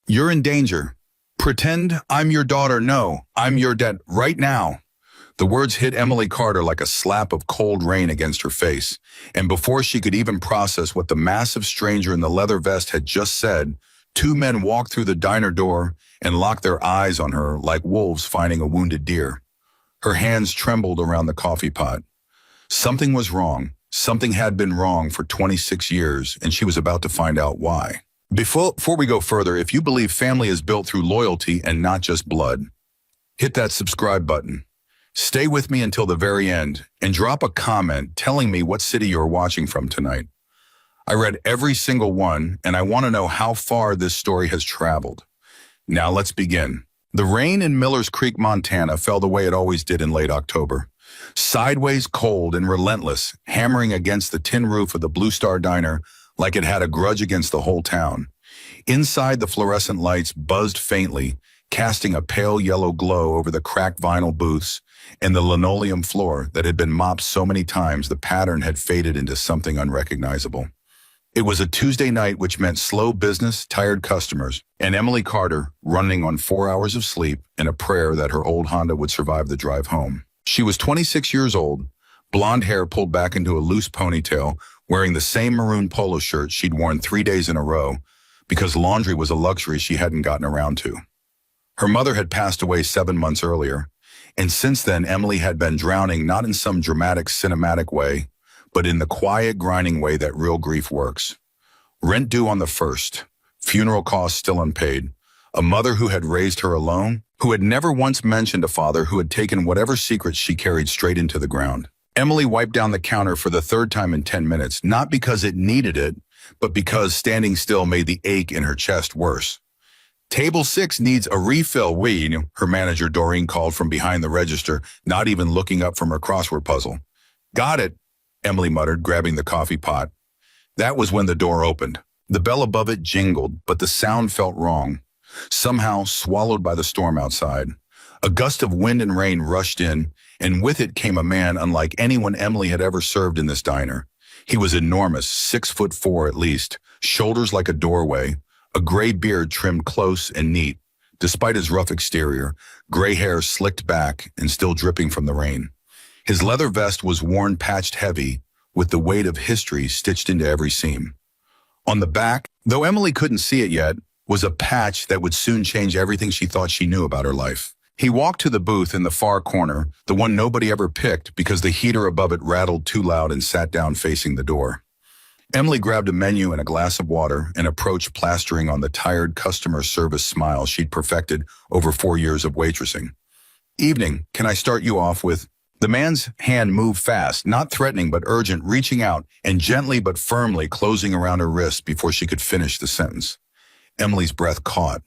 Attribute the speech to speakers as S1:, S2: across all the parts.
S1: You're in danger. Pretend I'm your daughter. No, I'm your dad right now. The words hit Emily Carter like a slap of cold rain against her face, and before she could even process what the massive stranger in the leather vest had just said, two men walked through the diner door and locked their eyes on her like wolves finding a wounded deer. Her hands trembled around the coffee pot. Something was wrong. Something had been wrong for 26 years, and she was about to find out why. Before we go further, if you believe family is built through loyalty and not just blood, hit that subscribe button. Stay with me until the very end and drop a comment telling me what city you're watching from tonight. I read every single one, and I want to know how far this story has traveled. Now let's begin. The rain in Millers Creek, Montana fell the way it always did in late October. Sideways, cold and relentless, hammering against the tin roof of the Blue Star Diner like it had a grudge against the whole town. Inside, the fluorescent lights buzzed faintly, casting a pale yellow glow over the cracked vinyl booths and the linoleum floor that had been mopped so many times the pattern had faded into something unrecognizable. It was a Tuesday night, which meant slow business, tired customers, and Emily Carter running on 4 hours of sleep and a prayer that her old Honda would survive the drive home. She was 26 years old, blonde hair pulled back into a loose ponytail, wearing the same maroon polo shirt she'd worn 3 days in a row because laundry was a luxury she hadn't gotten around to. Her mother had passed away 7 months earlier, and since then Emily had been drowning not in some dramatic cinematic way, but in the quiet, grinding way that real grief works. Rent due on the 1st, funeral costs still unpaid, a mother who had raised her alone, who had never once mentioned a father who had taken whatever secrets she carried straight into the ground. Emily wiped down the counter for the 3rd time in 10 minutes, not because it needed it, but because standing still made the ache in her chest worse. Table 6 needs a refill, her manager Doreen called from behind the register, not even looking up from her crossword puzzle. Got it, Emily muttered, grabbing the coffee pot. That was when the door opened. The bell above it jingled, but the sound felt wrong, somehow swallowed by the storm outside. A gust of wind and rain rushed in, and with it came a man unlike anyone Emily had ever served in this diner. He was enormous, 6'4" at least, shoulders like a doorway, a gray beard trimmed close and neat. Despite his rough exterior, gray hair slicked back and still dripping from the rain. His leather vest was worn patched heavy, with the weight of history stitched into every seam. On the back, though Emily couldn't see it yet, was a patch that would soon change everything she thought she knew about her life. He walked to the booth in the far corner, the one nobody ever picked because the heater above it rattled too loud, and sat down facing the door. Emily grabbed a menu and a glass of water and approached, plastering on the tired customer service smile she'd perfected over 4 years of waitressing. Evening, can I start you off with? The man's hand moved fast, not threatening but urgent, reaching out and gently but firmly closing around her wrist before she could finish the sentence. Emily's breath caught.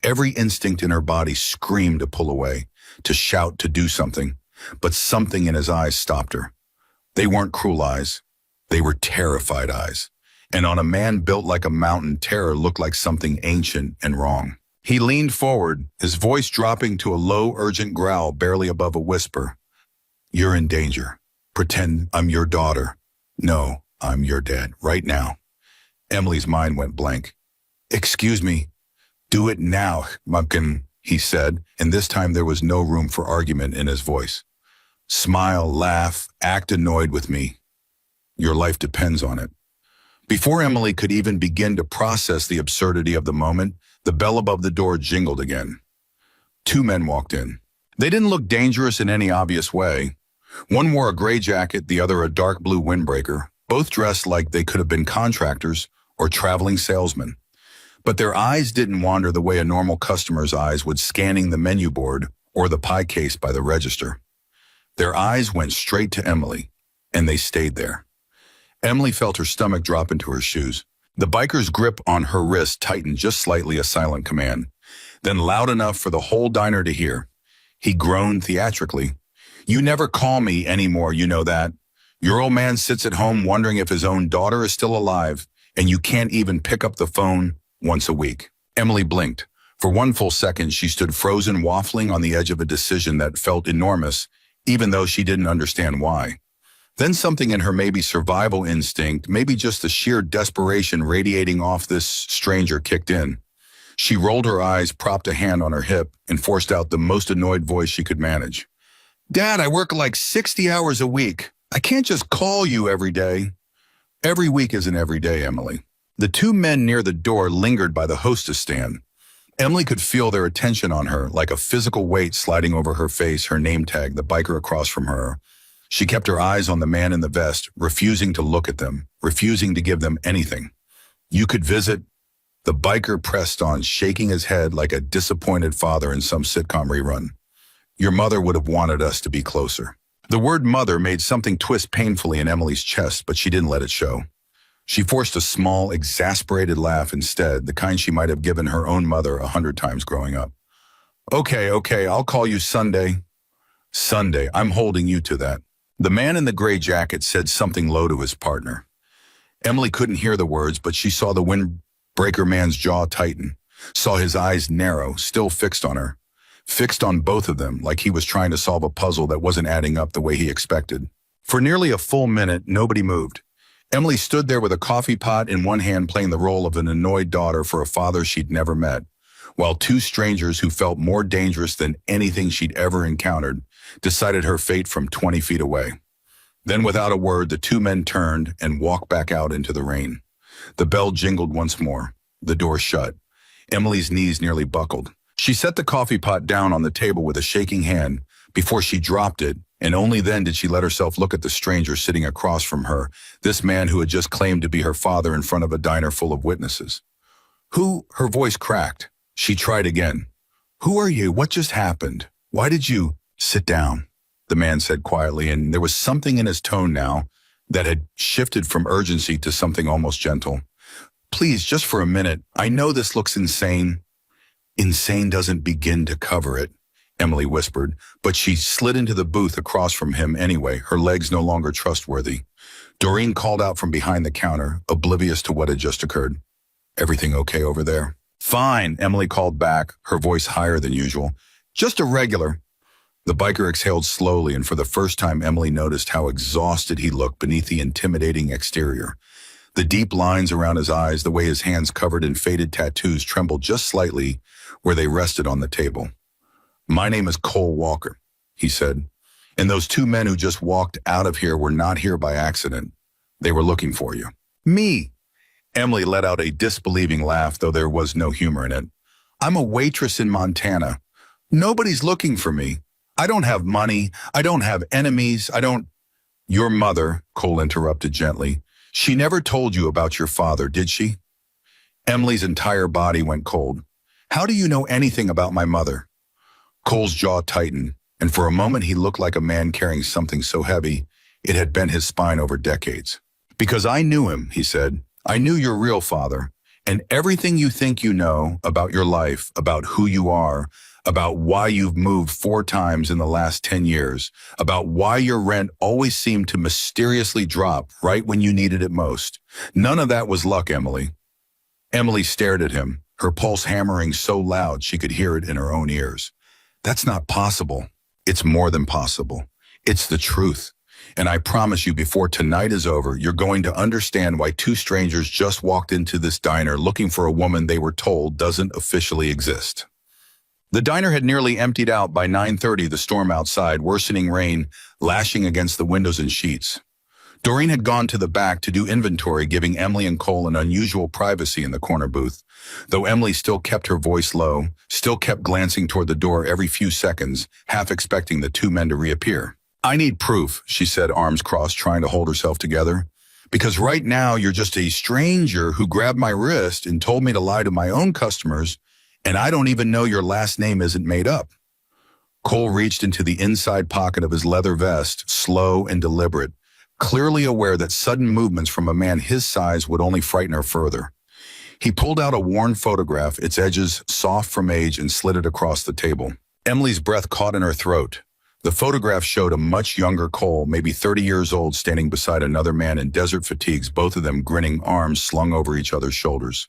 S1: Every instinct in her body screamed to pull away, to shout, to do something, but something in his eyes stopped her. They weren't cruel eyes. They were terrified eyes. And on a man built like a mountain, terror looked like something ancient and wrong. He leaned forward, his voice dropping to a low, urgent growl barely above a whisper. You're in danger. Pretend I'm your daughter. No, I'm your dad, right now. Emily's mind went blank. Excuse me. Do it now, Mumpkin, he said, and this time there was no room for argument in his voice. Smile, laugh, act annoyed with me. Your life depends on it. Before Emily could even begin to process the absurdity of the moment, the bell above the door jingled again. 2 men walked in. They didn't look dangerous in any obvious way. One wore a gray jacket, the other a dark blue windbreaker, both dressed like they could have been contractors or traveling salesmen. But their eyes didn't wander the way a normal customer's eyes would, scanning the menu board or the pie case by the register. Their eyes went straight to Emily, and they stayed there. Emily felt her stomach drop into her shoes. The biker's grip on her wrist tightened just slightly, a silent command, then loud enough for the whole diner to hear. He groaned theatrically. You never call me anymore, you know that. Your old man sits at home wondering if his own daughter is still alive, and you can't even pick up the phone once a week. Emily blinked. For 1 full second, she stood frozen, waffling on the edge of a decision that felt enormous, even though she didn't understand why. Then something in her, maybe survival instinct, maybe just the sheer desperation radiating off this stranger, kicked in. She rolled her eyes, propped a hand on her hip, and forced out the most annoyed voice she could manage. Dad, I work like 60 hours a week. I can't just call you every day. Every week isn't every day, Emily. The two men near the door lingered by the hostess stand. Emily could feel their attention on her, like a physical weight sliding over her face, her name tag, the biker across from her. She kept her eyes on the man in the vest, refusing to look at them, refusing to give them anything. You could visit. The biker pressed on, shaking his head like a disappointed father in some sitcom rerun. Your mother would have wanted us to be closer. The word mother made something twist painfully in Emily's chest, but she didn't let it show. She forced a small, exasperated laugh instead, the kind she might have given her own mother 100 times growing up. Okay, I'll call you Sunday. Sunday, I'm holding you to that. The man in the gray jacket said something low to his partner. Emily couldn't hear the words, but she saw the windbreaker man's jaw tighten, saw his eyes narrow, still fixed on her, fixed on both of them like he was trying to solve a puzzle that wasn't adding up the way he expected. For nearly a full minute, nobody moved. Emily stood there with a coffee pot in one hand playing the role of an annoyed daughter for a father she'd never met, while two strangers who felt more dangerous than anything she'd ever encountered decided her fate from 20 feet away. Then without a word, the two men turned and walked back out into the rain. The bell jingled once more. The door shut. Emily's knees nearly buckled. She set the coffee pot down on the table with a shaking hand before she dropped it, and only then did she let herself look at the stranger sitting across from her, this man who had just claimed to be her father in front of a diner full of witnesses. Who? Her voice cracked. She tried again. Who are you? What just happened? Why did you? Sit down, the man said quietly, and there was something in his tone now that had shifted from urgency to something almost gentle. Please, just for a minute. I know this looks insane. Insane doesn't begin to cover it, Emily whispered, but she slid into the booth across from him anyway, her legs no longer trustworthy. Doreen called out from behind the counter, oblivious to what had just occurred. Everything okay over there? Fine, Emily called back, her voice higher than usual. Just a regular. The biker exhaled slowly, and for the first time Emily noticed how exhausted he looked beneath the intimidating exterior. The deep lines around his eyes, the way his hands covered in faded tattoos trembled just slightly where they rested on the table. My name is Cole Walker, he said, and those two men who just walked out of here were not here by accident. They were looking for you. Me? Emily let out a disbelieving laugh, though there was no humor in it. I'm a waitress in Montana. Nobody's looking for me. I don't have money. I don't have enemies. Your mother, Cole interrupted gently. She never told you about your father, did she? Emily's entire body went cold. How do you know anything about my mother? Cole's jaw tightened, and for a moment he looked like a man carrying something so heavy it had bent his spine over decades. Because I knew him, he said. I knew your real father, and everything you think you know about your life, about who you are, about why you've moved 4 times in the last 10 years, about why your rent always seemed to mysteriously drop right when you needed it most. None of that was luck, Emily. Emily stared at him, her pulse hammering so loud she could hear it in her own ears. That's not possible. It's more than possible. It's the truth. And I promise you, before tonight is over, you're going to understand why 2 strangers just walked into this diner looking for a woman they were told doesn't officially exist. The diner had nearly emptied out by 9:30, the storm outside, worsening rain lashing against the windows and sheets. Doreen had gone to the back to do inventory, giving Emily and Cole an unusual privacy in the corner booth, though Emily still kept her voice low, still kept glancing toward the door every few seconds, half expecting the 2 men to reappear. I need proof, she said, arms crossed, trying to hold herself together. Because right now you're just a stranger who grabbed my wrist and told me to lie to my own customers, and I don't even know your last name isn't made up. Cole reached into the inside pocket of his leather vest, slow and deliberate, clearly aware that sudden movements from a man his size would only frighten her further. He pulled out a worn photograph, its edges soft from age, and slid it across the table. Emily's breath caught in her throat. The photograph showed a much younger Cole, maybe 30 years old, standing beside another man in desert fatigues, both of them grinning, arms slung over each other's shoulders.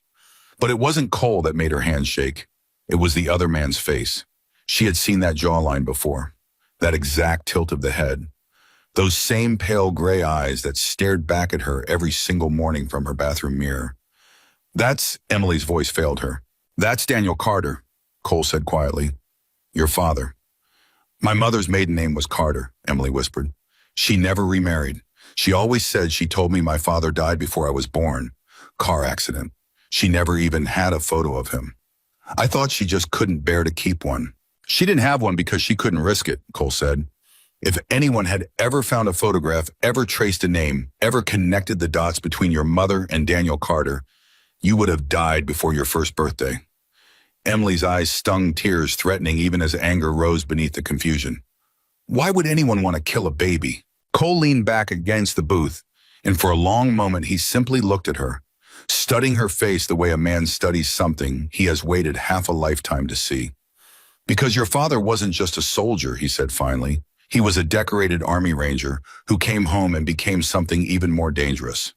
S1: But it wasn't Cole that made her hands shake. It was the other man's face. She had seen that jawline before, that exact tilt of the head, those same pale gray eyes that stared back at her every single morning from her bathroom mirror. Emily's voice failed her. That's Daniel Carter, Cole said quietly. Your father. My mother's maiden name was Carter, Emily whispered. She never remarried. She always said she told me my father died before I was born. Car accident. She never even had a photo of him. I thought she just couldn't bear to keep one. She didn't have one because she couldn't risk it, Cole said. If anyone had ever found a photograph, ever traced a name, ever connected the dots between your mother and Daniel Carter, you would have died before your first birthday. Emily's eyes stung tears, threatening even as anger rose beneath the confusion. Why would anyone want to kill a baby? Cole leaned back against the booth, and for a long moment he simply looked at her, studying her face the way a man studies something he has waited half a lifetime to see. Because your father wasn't just a soldier, he said finally. He was a decorated Army Ranger who came home and became something even more dangerous.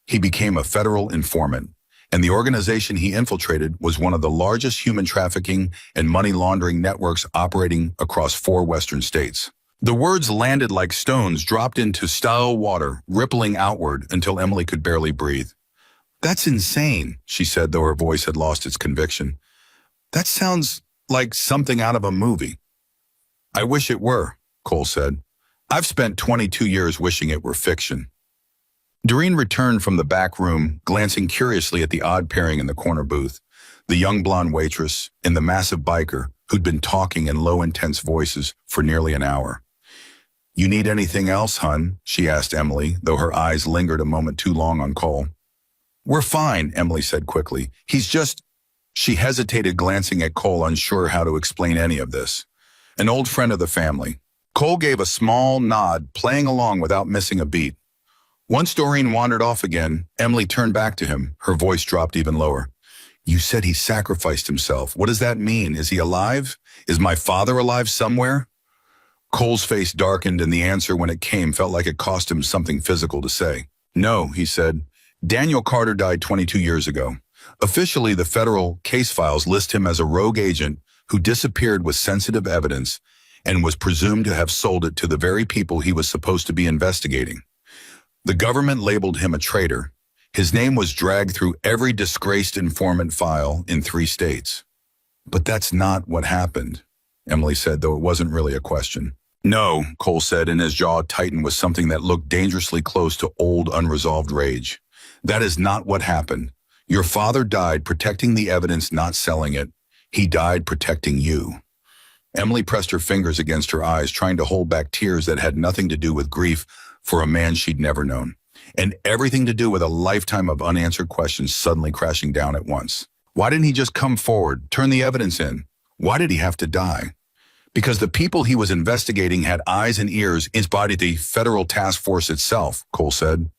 S1: He became a federal informant, and the organization he infiltrated was one of the largest human trafficking and money laundering networks operating across 4 western states. The words landed like stones dropped into still water, rippling outward until Emily could barely breathe. That's insane, she said, though her voice had lost its conviction. That sounds like something out of a movie. I wish it were, Cole said. I've spent 22 years wishing it were fiction. Doreen returned from the back room, glancing curiously at the odd pairing in the corner booth, the young blonde waitress and the massive biker who'd been talking in low, intense voices for nearly an hour. You need anything else, hun? She asked Emily, though her eyes lingered a moment too long on Cole. We're fine, Emily said quickly. He's just... She hesitated, glancing at Cole, unsure how to explain any of this. An old friend of the family. Cole gave a small nod, playing along without missing a beat. Once Doreen wandered off again, Emily turned back to him. Her voice dropped even lower. You said he sacrificed himself. What does that mean? Is he alive? Is my father alive somewhere? Cole's face darkened, and the answer, when it came, felt like it cost him something physical to say. No, he said. Daniel Carter died 22 years ago. Officially, the federal case files list him as a rogue agent who disappeared with sensitive evidence and was presumed to have sold it to the very people he was supposed to be investigating. The government labeled him a traitor. His name was dragged through every disgraced informant file in 3 states. But that's not what happened, Emily said, though it wasn't really a question. No, Cole said, and his jaw tightened with something that looked dangerously close to old, unresolved rage. That is not what happened. Your father died protecting the evidence, not selling it. He died protecting you. Emily pressed her fingers against her eyes, trying to hold back tears that had nothing to do with grief for a man she'd never known, and everything to do with a lifetime of unanswered questions suddenly crashing down at once. Why didn't he just come forward, turn the evidence in? Why did he have to die? Because the people he was investigating had eyes and ears embodied the federal task force itself, Cole said.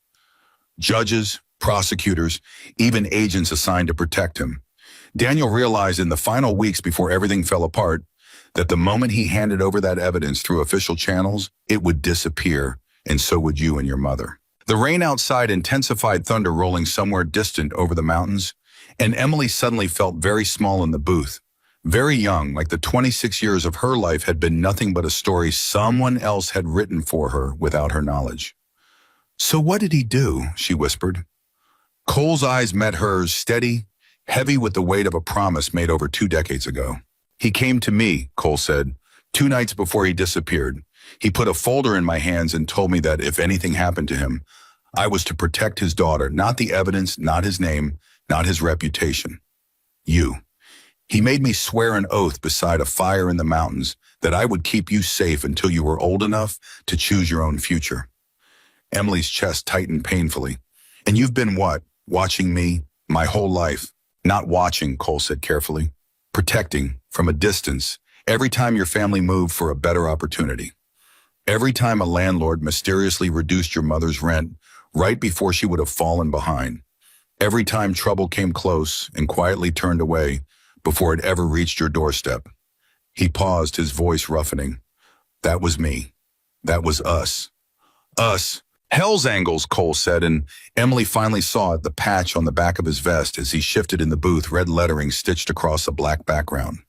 S1: Judges, prosecutors, even agents assigned to protect him. Daniel realized in the final weeks before everything fell apart that the moment he handed over that evidence through official channels, it would disappear, and so would you and your mother. The rain outside intensified, thunder rolling somewhere distant over the mountains, and Emily suddenly felt very small in the booth, very young, like the 26 years of her life had been nothing but a story someone else had written for her without her knowledge. So what did he do? She whispered. Cole's eyes met hers, steady, heavy with the weight of a promise made over 2 decades ago. He came to me, Cole said, 2 nights before he disappeared. He put a folder in my hands and told me that if anything happened to him, I was to protect his daughter, not the evidence, not his name, not his reputation. You. He made me swear an oath beside a fire in the mountains that I would keep you safe until you were old enough to choose your own future. Emily's chest tightened painfully. And you've been what? Watching me my whole life. Not watching, Cole said carefully. Protecting, from a distance, every time your family moved for a better opportunity. Every time a landlord mysteriously reduced your mother's rent right before she would have fallen behind. Every time trouble came close and quietly turned away before it ever reached your doorstep. He paused, his voice roughening. That was me. That was us. Us. Hell's angles, Cole said, and Emily finally saw it, the patch on the back of his vest as he shifted in the booth, red lettering stitched across a black background.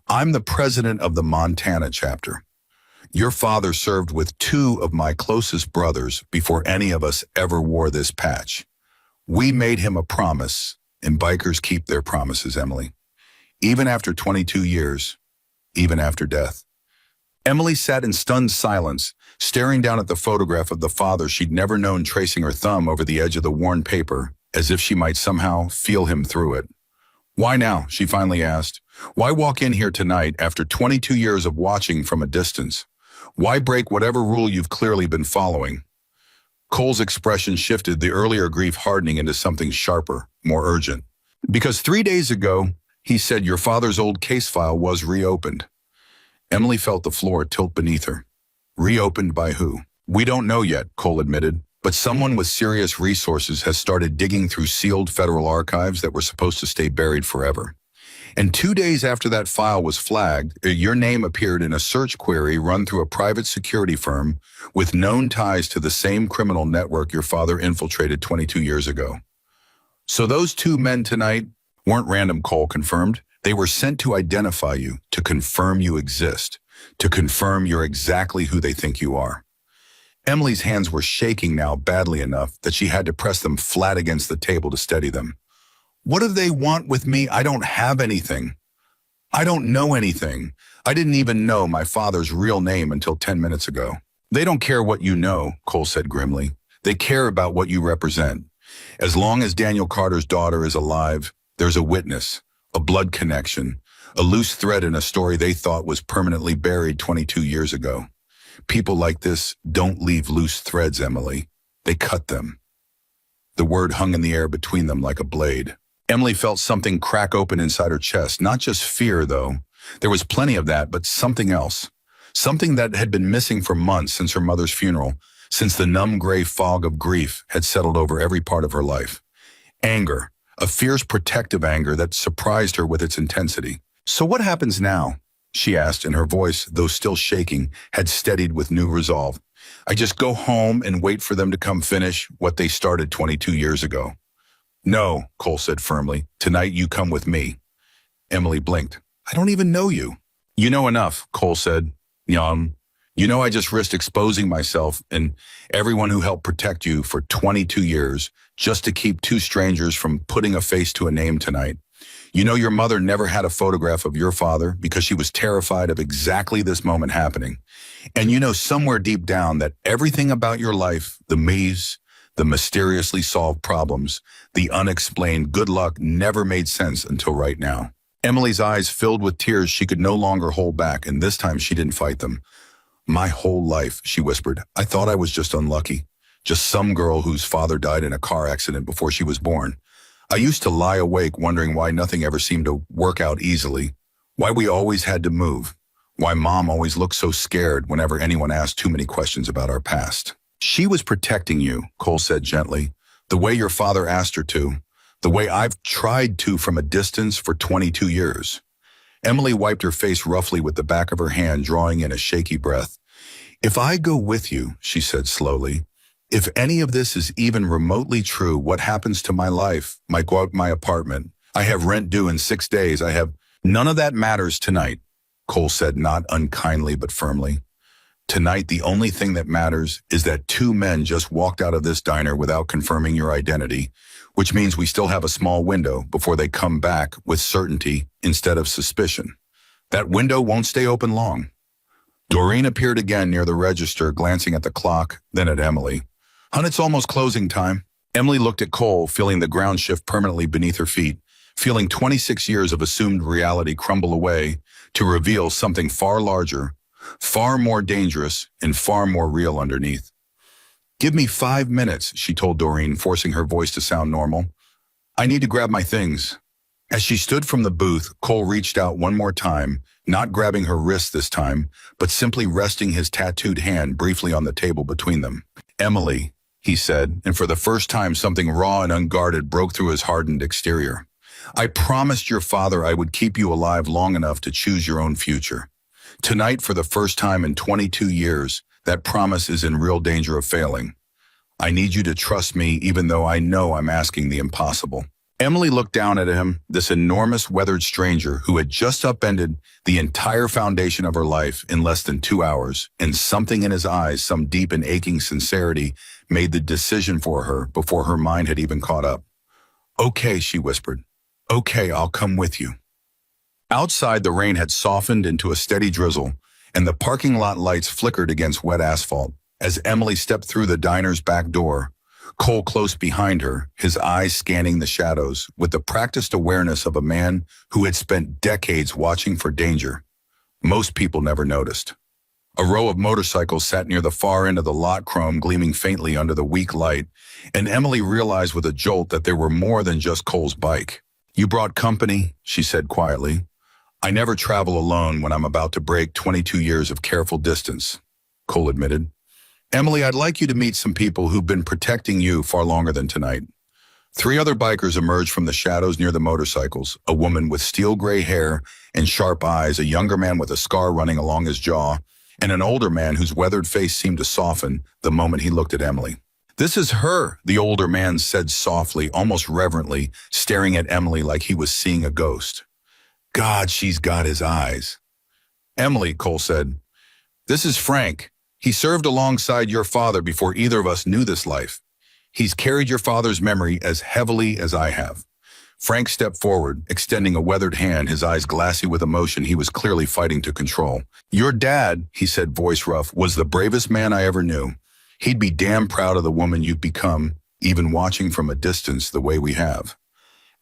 S1: I'm the president of the Montana chapter. Your father served with 2 of my closest brothers before any of us ever wore this patch. We made him a promise, and bikers keep their promises, Emily. even after 22 years, even after death. Emily sat in stunned silence, staring down at the photograph of the father she'd never known, tracing her thumb over the edge of the worn paper, as if she might somehow feel him through it. "Why now?" she finally asked. "Why walk in here tonight after 22 years of watching from a distance? Why break whatever rule you've clearly been following?" Cole's expression shifted, the earlier grief hardening into something sharper, more urgent. "Because 3 days ago, he said your father's old case file was reopened." Emily felt the floor tilt beneath her. "Reopened by who?" "We don't know yet," Cole admitted, "but someone with serious resources has started digging through sealed federal archives that were supposed to stay buried forever. And 2 days after that file was flagged, your name appeared in a search query run through a private security firm with known ties to the same criminal network your father infiltrated 22 years ago. So those two men tonight weren't random," Cole confirmed. "They were sent to identify you, to confirm you exist, to confirm you're exactly who they think you are." Emily's hands were shaking now badly enough that she had to press them flat against the table to steady them. "What do they want with me? I don't have anything. I don't know anything. I didn't even know my father's real name until 10 minutes ago." "They don't care what you know," Cole said grimly. "They care about what you represent. As long as Daniel Carter's daughter is alive, there's a witness, a blood connection, a loose thread in a story they thought was permanently buried 22 years ago. People like this don't leave loose threads, Emily. They cut them." The word hung in the air between them like a blade. Emily felt something crack open inside her chest, not just fear, though. There was plenty of that, but something else. Something that had been missing for months since her mother's funeral, since the numb gray fog of grief had settled over every part of her life. Anger, a fierce protective anger that surprised her with its intensity. "So what happens now?" she asked, and her voice, though still shaking, had steadied with new resolve. "I just go home and wait for them to come finish what they started 22 years ago." "No," Cole said firmly. "Tonight you come with me." Emily blinked. "I don't even know you." "You know enough," Cole said. "Jan, you know I just risked exposing myself and everyone who helped protect you for 22 years just to keep two strangers from putting a face to a name tonight. You know your mother never had a photograph of your father because she was terrified of exactly this moment happening. And you know somewhere deep down that everything about your life, the maze, the mysteriously solved problems, the unexplained good luck never made sense until right now." Emily's eyes filled with tears she could no longer hold back, and this time she didn't fight them. "My whole life," she whispered, "I thought I was just unlucky. Just some girl whose father died in a car accident before she was born. I used to lie awake wondering why nothing ever seemed to work out easily, why we always had to move, why Mom always looked so scared whenever anyone asked too many questions about our past." "She was protecting you," Cole said gently, "the way your father asked her to, the way I've tried to from a distance for 22 years. Emily wiped her face roughly with the back of her hand, drawing in a shaky breath. "If I go with you," she said slowly, "if any of this is even remotely true, what happens to my life, my apartment? I have rent due in 6 days. I have—" "None of that matters tonight," Cole said, not unkindly but firmly. "Tonight, the only thing that matters is that two men just walked out of this diner without confirming your identity, which means we still have a small window before they come back with certainty instead of suspicion. That window won't stay open long." Doreen appeared again near the register, glancing at the clock, then at Emily. "Hun, it's almost closing time." Emily looked at Cole, feeling the ground shift permanently beneath her feet, feeling 26 years of assumed reality crumble away to reveal something far larger, far more dangerous, and far more real underneath. "Give me 5 minutes," she told Doreen, forcing her voice to sound normal. "I need to grab my things." As she stood from the booth, Cole reached out one more time, not grabbing her wrist this time, but simply resting his tattooed hand briefly on the table between them. "Emily," he said, and for the first time something raw and unguarded broke through his hardened exterior. "I promised your father I would keep you alive long enough to choose your own future. Tonight, for the first time in 22 years, that promise is in real danger of failing. I need you to trust me even though I know I'm asking the impossible." Emily looked down at him, this enormous weathered stranger who had just upended the entire foundation of her life in less than 2 hours, and something in his eyes, some deep and aching sincerity, made the decision for her before her mind had even caught up. "Okay," she whispered. "Okay, I'll come with you." Outside, the rain had softened into a steady drizzle, and the parking lot lights flickered against wet asphalt. As Emily stepped through the diner's back door, Cole close behind her, his eyes scanning the shadows with the practiced awareness of a man who had spent decades watching for danger. Most people never noticed. A row of motorcycles sat near the far end of the lot, chrome gleaming faintly under the weak light, and Emily realized with a jolt that there were more than just Cole's bike. "You brought company," she said quietly. "I never travel alone when I'm about to break 22 years of careful distance," Cole admitted. "Emily, I'd like you to meet some people who've been protecting you far longer than tonight." Three other bikers emerged from the shadows near the motorcycles, a woman with steel gray hair and sharp eyes, a younger man with a scar running along his jaw, and an older man whose weathered face seemed to soften the moment he looked at Emily. "This is her," the older man said softly, almost reverently, staring at Emily like he was seeing a ghost. "God, she's got his eyes." "Emily," Cole said, "this is Frank. He served alongside your father before either of us knew this life. He's carried your father's memory as heavily as I have." Frank stepped forward, extending a weathered hand, his eyes glassy with emotion he was clearly fighting to control. "Your dad," he said, voice rough, "was the bravest man I ever knew. He'd be damn proud of the woman you've become, even watching from a distance the way we have."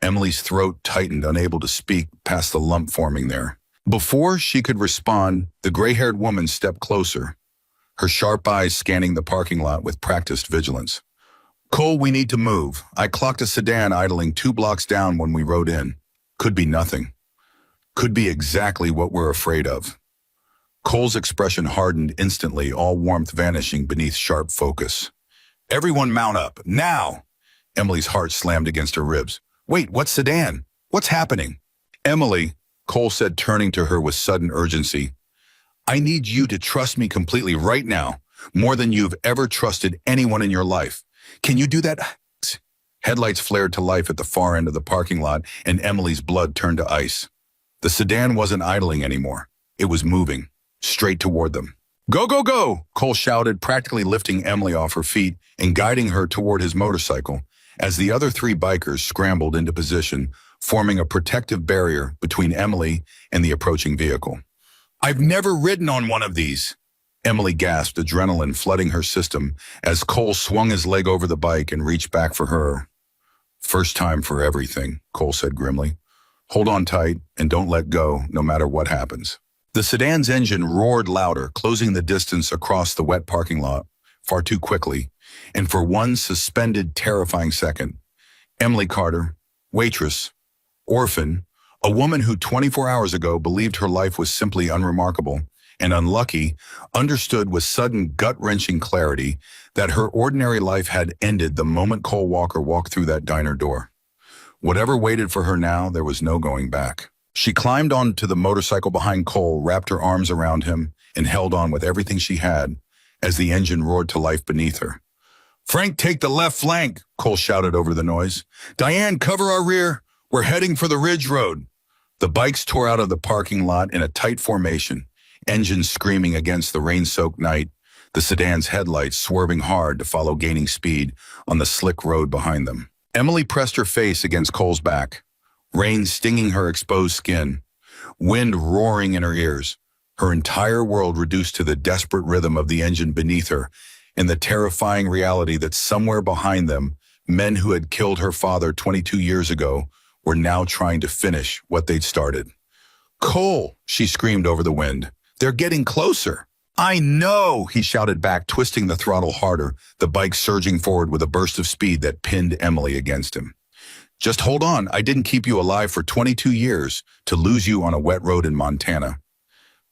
S1: Emily's throat tightened, unable to speak past the lump forming there. Before she could respond, the gray-haired woman stepped closer, her sharp eyes scanning the parking lot with practiced vigilance. "Cole, we need to move. I clocked a sedan idling 2 blocks down when we rode in. Could be nothing. Could be exactly what we're afraid of." Cole's expression hardened instantly, all warmth vanishing beneath sharp focus. "Everyone mount up, now!" Emily's heart slammed against her ribs. "Wait, what sedan? What's happening?" "Emily," Cole said, turning to her with sudden urgency, "I need you to trust me completely right now, more than you've ever trusted anyone in your life. Can you do that?" Headlights flared to life at the far end of the parking lot, and Emily's blood turned to ice. The sedan wasn't idling anymore. It was moving, straight toward them. "Go, go, go!" Cole shouted, practically lifting Emily off her feet and guiding her toward his motorcycle, as the other 3 bikers scrambled into position, forming a protective barrier between Emily and the approaching vehicle. "I've never ridden on one of these," Emily gasped, adrenaline flooding her system as Cole swung his leg over the bike and reached back for her. "First time for everything," Cole said grimly. "Hold on tight and don't let go, no matter what happens." The sedan's engine roared louder, closing the distance across the wet parking lot far too quickly, and for one suspended, terrifying second, Emily Carter, waitress, orphan, a woman who 24 hours ago believed her life was simply unremarkable and unlucky, understood with sudden gut-wrenching clarity that her ordinary life had ended the moment Cole Walker walked through that diner door. Whatever waited for her now, there was no going back. She climbed onto the motorcycle behind Cole, wrapped her arms around him, and held on with everything she had as the engine roared to life beneath her. "Frank, take the left flank," Cole shouted over the noise. "Diane, cover our rear. We're heading for the Ridge Road." The bikes tore out of the parking lot in a tight formation, engines screaming against the rain-soaked night, the sedan's headlights swerving hard to follow gaining speed on the slick road behind them. Emily pressed her face against Cole's back, rain stinging her exposed skin, wind roaring in her ears, her entire world reduced to the desperate rhythm of the engine beneath her and the terrifying reality that somewhere behind them, men who had killed her father 22 years ago were now trying to finish what they'd started. "Cole," she screamed over the wind. "They're getting closer." "I know," he shouted back, twisting the throttle harder, the bike surging forward with a burst of speed that pinned Emily against him. "Just hold on. I didn't keep you alive for 22 years to lose you on a wet road in Montana."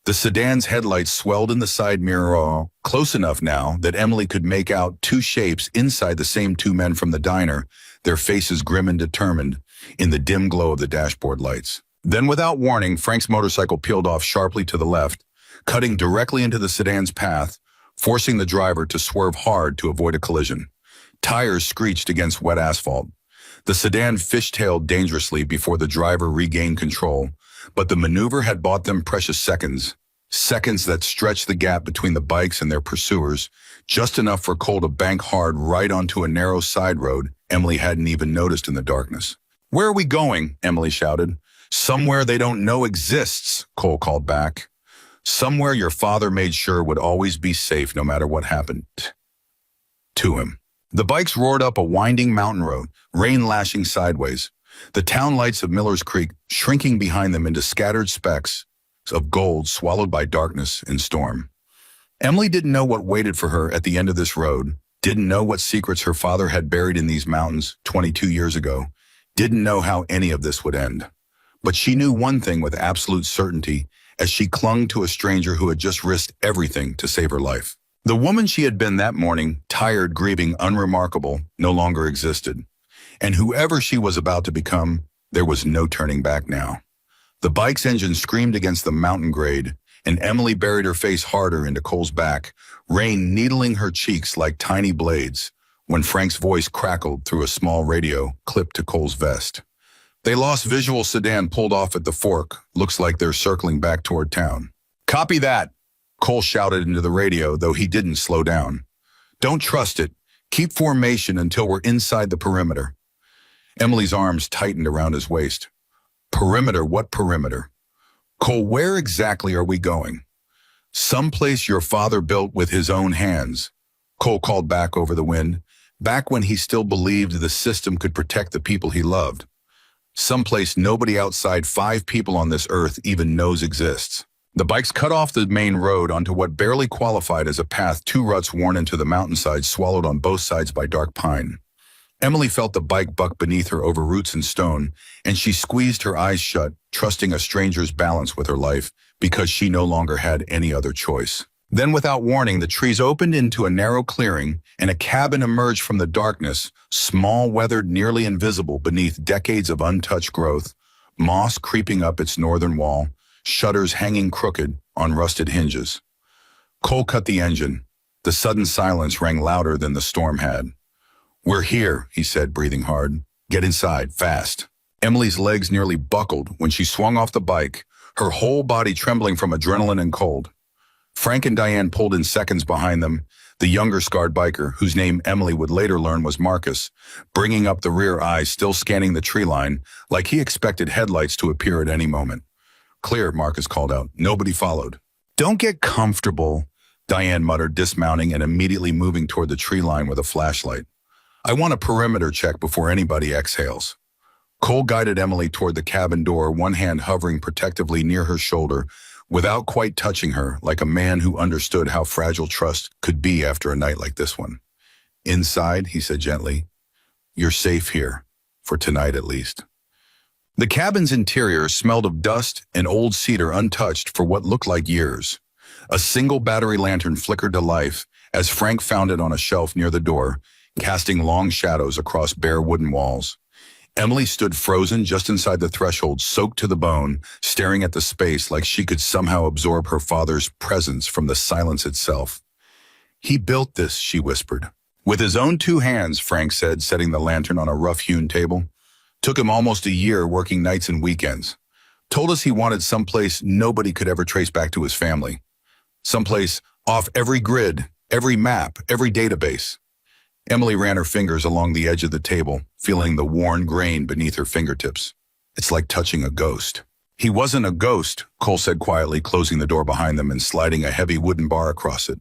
S1: The sedan's headlights swelled in the side mirror, close enough now that Emily could make out 2 shapes inside the same 2 men from the diner, their faces grim and determined in the dim glow of the dashboard lights. Then, without warning, Frank's motorcycle peeled off sharply to the left, cutting directly into the sedan's path, forcing the driver to swerve hard to avoid a collision. Tires screeched against wet asphalt. The sedan fishtailed dangerously before the driver regained control, but the maneuver had bought them precious seconds, seconds that stretched the gap between the bikes and their pursuers, just enough for Cole to bank hard right onto a narrow side road Emily hadn't even noticed in the darkness. "Where are we going?" Emily shouted, Somewhere they don't know exists, Cole called back. Somewhere your father made sure would always be safe no matter what happened to him. The bikes roared up a winding mountain road, rain lashing sideways, the town lights of Miller's Creek shrinking behind them into scattered specks of gold swallowed by darkness and storm. Emily didn't know what waited for her at the end of this road, didn't know what secrets her father had buried in these mountains 22 years ago, didn't know how any of this would end. But she knew one thing with absolute certainty as she clung to a stranger who had just risked everything to save her life. The woman she had been that morning, tired, grieving, unremarkable, no longer existed. And whoever she was about to become, there was no turning back now. The bike's engine screamed against the mountain grade, and Emily buried her face harder into Cole's back, rain needling her cheeks like tiny blades, when Frank's voice crackled through a small radio clipped to Cole's vest. They lost visual sedan pulled off at the fork. Looks like they're circling back toward town. Copy that, Cole shouted into the radio, though he didn't slow down. Don't trust it. Keep formation until we're inside the perimeter. Emily's arms tightened around his waist. Perimeter? What perimeter? Cole, where exactly are we going? Someplace your father built with his own hands. Cole called back over the wind, back when he still believed the system could protect the people he loved. Someplace nobody outside 5 people on this earth even knows exists. The bikes cut off the main road onto what barely qualified as a path 2 ruts worn into the mountainside swallowed on both sides by dark pine. Emily felt the bike buck beneath her over roots and stone, and she squeezed her eyes shut, trusting a stranger's balance with her life because she no longer had any other choice. Then without warning, the trees opened into a narrow clearing, and a cabin emerged from the darkness, small, weathered, nearly invisible beneath decades of untouched growth, moss creeping up its northern wall, shutters hanging crooked on rusted hinges. Cole cut the engine. The sudden silence rang louder than the storm had. We're here, he said, breathing hard. Get inside, fast. Emily's legs nearly buckled when she swung off the bike, her whole body trembling from adrenaline and cold. Frank and Diane pulled in seconds behind them, the younger scarred biker, whose name Emily would later learn was Marcus, bringing up the rear eyes, still scanning the tree line, like he expected headlights to appear at any moment. Clear, Marcus called out. Nobody followed. Don't get comfortable, Diane muttered, dismounting and immediately moving toward the tree line with a flashlight. I want a perimeter check before anybody exhales. Cole guided Emily toward the cabin door, one hand hovering protectively near her shoulder, without quite touching her, like a man who understood how fragile trust could be after a night like this one. Inside, he said gently, you're safe here, for tonight at least. The cabin's interior smelled of dust and old cedar untouched for what looked like years. A single battery lantern flickered to life as Frank found it on a shelf near the door, casting long shadows across bare wooden walls. Emily stood frozen just inside the threshold, soaked to the bone, staring at the space like she could somehow absorb her father's presence from the silence itself. He built this, she whispered. With his own 2 hands, Frank said, setting the lantern on a rough-hewn table. Took him almost a year working nights and weekends. Told us he wanted someplace nobody could ever trace back to his family. Someplace off every grid, every map, every database. Emily ran her fingers along the edge of the table, feeling the worn grain beneath her fingertips. It's like touching a ghost. He wasn't a ghost, Cole said quietly, closing the door behind them and sliding a heavy wooden bar across it.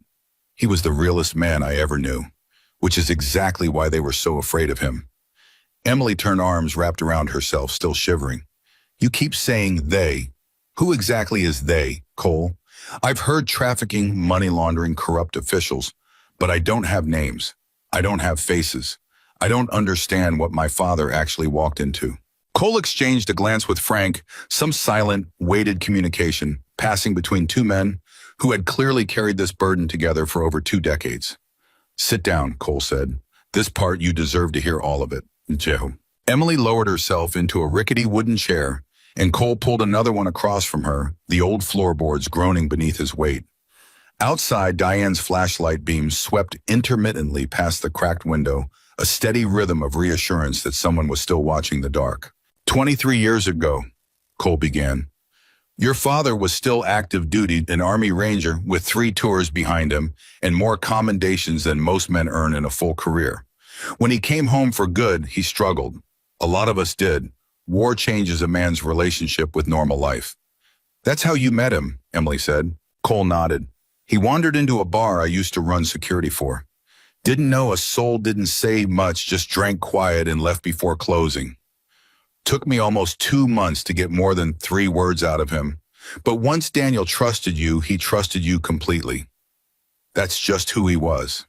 S1: He was the realest man I ever knew, which is exactly why they were so afraid of him. Emily turned arms wrapped around herself, still shivering. You keep saying they. Who exactly is they, Cole? I've heard trafficking, money laundering, corrupt officials, but I don't have names. I don't have faces. I don't understand what my father actually walked into. Cole exchanged a glance with Frank, some silent, weighted communication, passing between 2 men who had clearly carried this burden together for over 2 decades. Sit down, Cole said. This part you deserve to hear all of it, Joe. Emily lowered herself into a rickety wooden chair, and Cole pulled another one across from her, the old floorboards groaning beneath his weight. Outside, Diane's flashlight beams swept intermittently past the cracked window, a steady rhythm of reassurance that someone was still watching the dark. 23 years ago, Cole began. Your father was still active duty, an Army Ranger with 3 tours behind him and more commendations than most men earn in a full career. When he came home for good, he struggled. A lot of us did. War changes a man's relationship with normal life. That's how you met him, Emily said. Cole nodded. He wandered into a bar I used to run security for. Didn't know a soul, didn't say much, just drank quiet and left before closing. Took me almost 2 months to get more than 3 words out of him. But once Daniel trusted you, he trusted you completely. That's just who he was.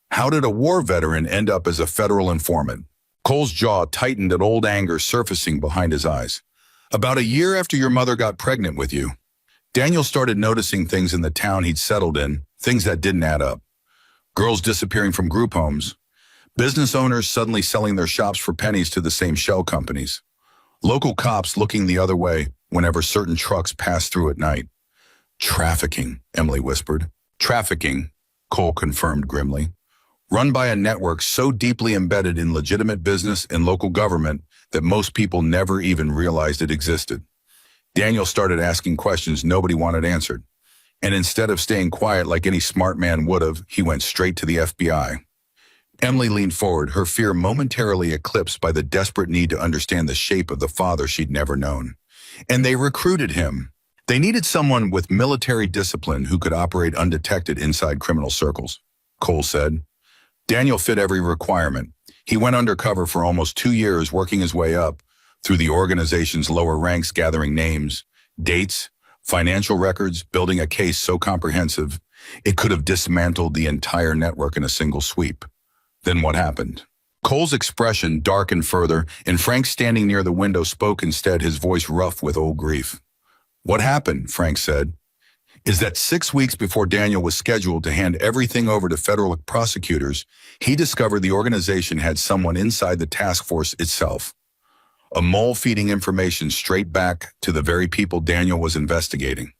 S1: How did a war veteran end up as a federal informant? Cole's jaw tightened at old anger surfacing behind his eyes. About a year after your mother got pregnant with you, Daniel started noticing things in the town he'd settled in, things that didn't add up. Girls disappearing from group homes, business owners suddenly selling their shops for pennies to the same shell companies, local cops looking the other way whenever certain trucks passed through at night. Trafficking, Emily whispered. Trafficking, Cole confirmed grimly. Run by a network so deeply embedded in legitimate business and local government that most people never even realized it existed. Daniel started asking questions nobody wanted answered. And instead of staying quiet like any smart man would have, he went straight to the FBI. Emily leaned forward, her fear momentarily eclipsed by the desperate need to understand the shape of the father she'd never known. And they recruited him. They needed someone with military discipline who could operate undetected inside criminal circles, Cole said. Daniel fit every requirement. He went undercover for almost 2 years, working his way up through the organization's lower ranks, gathering names, dates, financial records, building a case so comprehensive it could have dismantled the entire network in a single sweep. Then what happened? Cole's expression darkened further, and Frank, standing near the window, spoke instead, his voice rough with old grief. What happened, Frank said, is that 6 weeks before Daniel was scheduled to hand everything over to federal prosecutors, he discovered the organization had someone inside the task force itself. A mole feeding information straight back to the very people Daniel was investigating.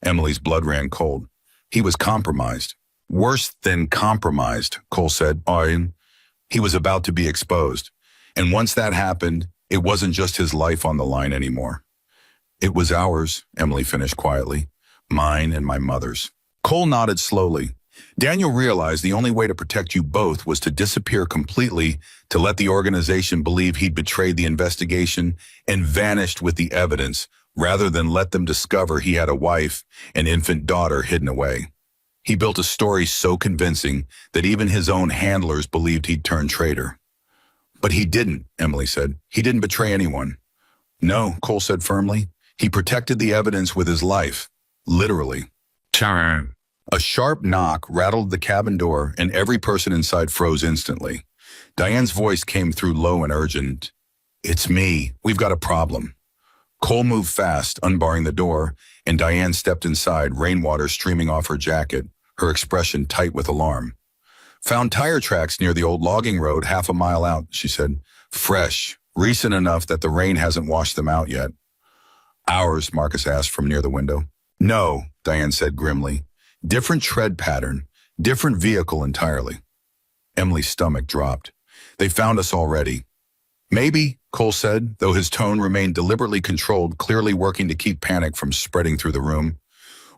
S1: Emily's blood ran cold. He was compromised. Worse than compromised, Cole said. He was about to be exposed. And once that happened, it wasn't just his life on the line anymore. It was ours, Emily finished quietly. Mine and my mother's. Cole nodded slowly. Daniel realized the only way to protect you both was to disappear completely, to let the organization believe he'd betrayed the investigation and vanished with the evidence, rather than let them discover he had a wife and infant daughter hidden away. He built a story so convincing that even his own handlers believed he'd turned traitor. But he didn't, Emily said. He didn't betray anyone. No, Cole said firmly. He protected the evidence with his life. Literally. A sharp knock rattled the cabin door, and every person inside froze instantly. Diane's voice came through low and urgent. It's me. We've got a problem. Cole moved fast, unbarring the door, and Diane stepped inside, rainwater streaming off her jacket, her expression tight with alarm. Found tire tracks near the old logging road 1/2 mile out, she said. Fresh, recent enough that the rain hasn't washed them out yet. Ours, Marcus asked from near the window. No, Diane said grimly. Different tread pattern, different vehicle entirely. Emily's stomach dropped. They found us already. Maybe, Cole said, though his tone remained deliberately controlled, clearly working to keep panic from spreading through the room.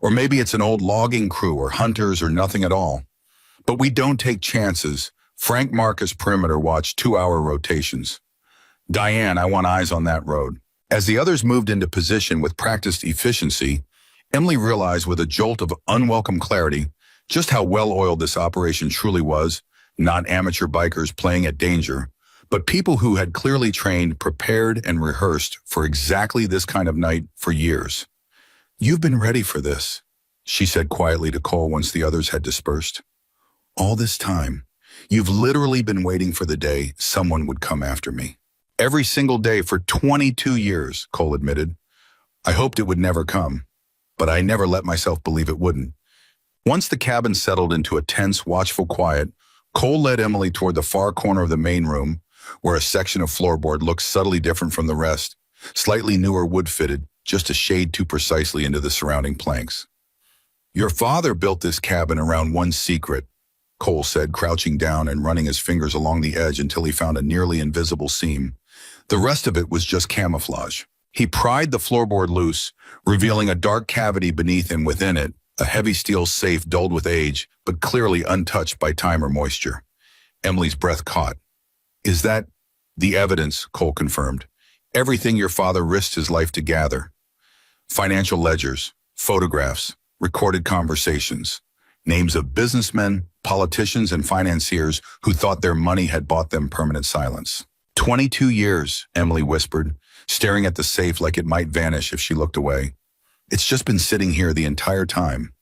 S1: Or maybe it's an old logging crew or hunters or nothing at all. But we don't take chances. Frank Marcus perimeter watch 2-hour rotations. Diane, I want eyes on that road. As the others moved into position with practiced efficiency, Emily realized with a jolt of unwelcome clarity just how well-oiled this operation truly was, not amateur bikers playing at danger, but people who had clearly trained, prepared, and rehearsed for exactly this kind of night for years. You've been ready for this, she said quietly to Cole once the others had dispersed. All this time, you've literally been waiting for the day someone would come after me. Every single day for 22 years, Cole admitted. I hoped it would never come, but I never let myself believe it wouldn't. Once the cabin settled into a tense, watchful quiet, Cole led Emily toward the far corner of the main room, where a section of floorboard looked subtly different from the rest, slightly newer wood-fitted, just a shade too precisely into the surrounding planks. Your father built this cabin around one secret, Cole said, crouching down and running his fingers along the edge until he found a nearly invisible seam. The rest of it was just camouflage. He pried the floorboard loose, revealing a dark cavity beneath and within it, a heavy steel safe dulled with age, but clearly untouched by time or moisture. Emily's breath caught. Is that the evidence? Cole confirmed. Everything your father risked his life to gather. Financial ledgers, photographs, recorded conversations, names of businessmen, politicians, and financiers who thought their money had bought them permanent silence. 22 years, Emily whispered, staring at the safe like it might vanish if she looked away. It's just been sitting here the entire time.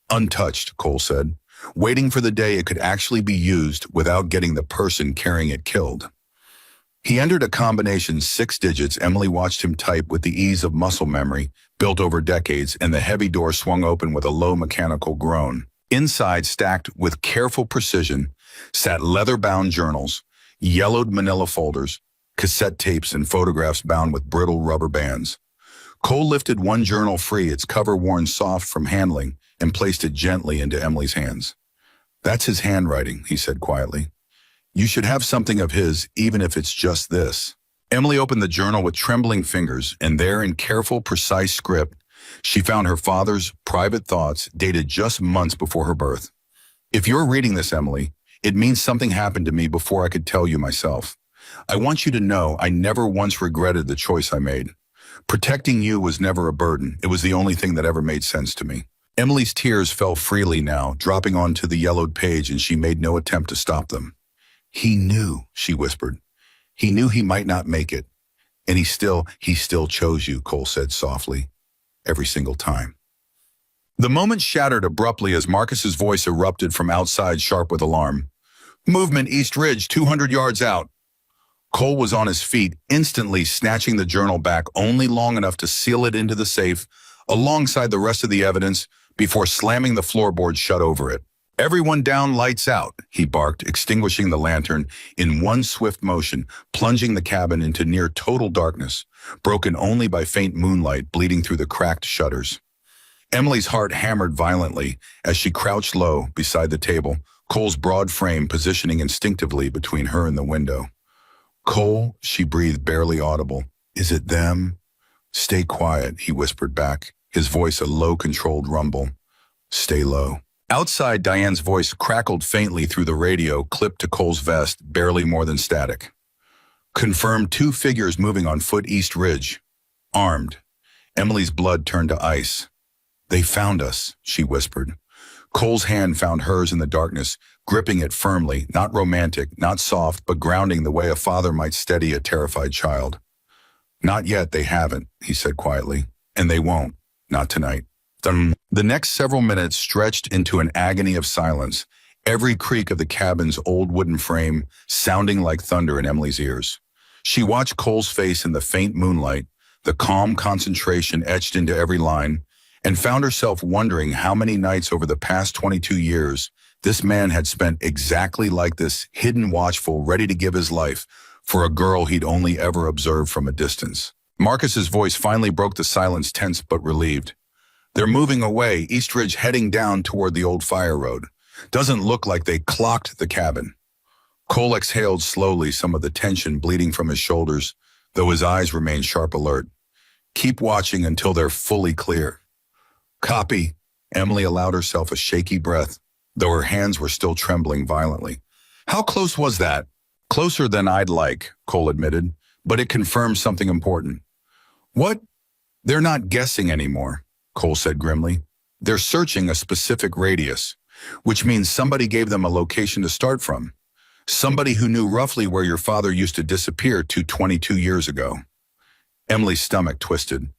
S1: Untouched, Cole said, waiting for the day it could actually be used without getting the person carrying it killed. He entered a combination 6 digits. Emily watched him type with the ease of muscle memory built over decades, and the heavy door swung open with a low mechanical groan. Inside, stacked with careful precision, sat leather-bound journals, yellowed manila folders, cassette tapes, and photographs bound with brittle rubber bands. Cole lifted one journal free, its cover worn soft from handling, and placed it gently into Emily's hands. "That's his handwriting," he said quietly. "You should have something of his, even if it's just this." Emily opened the journal with trembling fingers, and there, in careful, precise script, she found her father's private thoughts dated just months before her birth. "If you're reading this, Emily, it means something happened to me before I could tell you myself. I want you to know I never once regretted the choice I made. Protecting you was never a burden. It was the only thing that ever made sense to me." Emily's tears fell freely now, dropping onto the yellowed page, and she made no attempt to stop them. "He knew," she whispered. "He knew he might not make it. And he still chose you," Cole said softly, "every single time." The moment shattered abruptly as Marcus's voice erupted from outside, sharp with alarm. "Movement East Ridge, 200 yards out." Cole was on his feet, instantly snatching the journal back only long enough to seal it into the safe, alongside the rest of the evidence, before slamming the floorboard shut over it. "Everyone down, lights out," he barked, extinguishing the lantern in one swift motion, plunging the cabin into near total darkness, broken only by faint moonlight bleeding through the cracked shutters. Emily's heart hammered violently as she crouched low beside the table, Cole's broad frame positioning instinctively between her and the window. "Cole," she breathed, barely audible. "Is it them?" "Stay quiet," he whispered back, his voice a low, controlled rumble. "Stay low." Outside, Diane's voice crackled faintly through the radio, clipped to Cole's vest, barely more than static. "Confirmed 2 figures moving on foot East Ridge. Armed." Emily's blood turned to ice. "They found us," she whispered. Cole's hand found hers in the darkness, gripping it firmly, not romantic, not soft, but grounding the way a father might steady a terrified child. "Not yet, they haven't," he said quietly. "And they won't. Not tonight." The next several minutes stretched into an agony of silence, every creak of the cabin's old wooden frame sounding like thunder in Emily's ears. She watched Cole's face in the faint moonlight, the calm concentration etched into every line, and found herself wondering how many nights over the past 22 years this man had spent exactly like this, hidden, watchful, ready to give his life for a girl he'd only ever observed from a distance. Marcus's voice finally broke the silence, tense but relieved. "They're moving away, East Ridge, heading down toward the old fire road. Doesn't look like they clocked the cabin." Cole exhaled slowly, some of the tension bleeding from his shoulders, though his eyes remained sharp alert. "Keep watching until they're fully clear." "Copy." Emily allowed herself a shaky breath, though her hands were still trembling violently. "How close was that?" "Closer than I'd like," Cole admitted, "but it confirms something important." "What?" "They're not guessing anymore," Cole said grimly. "They're searching a specific radius, which means somebody gave them a location to start from. Somebody who knew roughly where your father used to disappear 22 years ago." Emily's stomach twisted.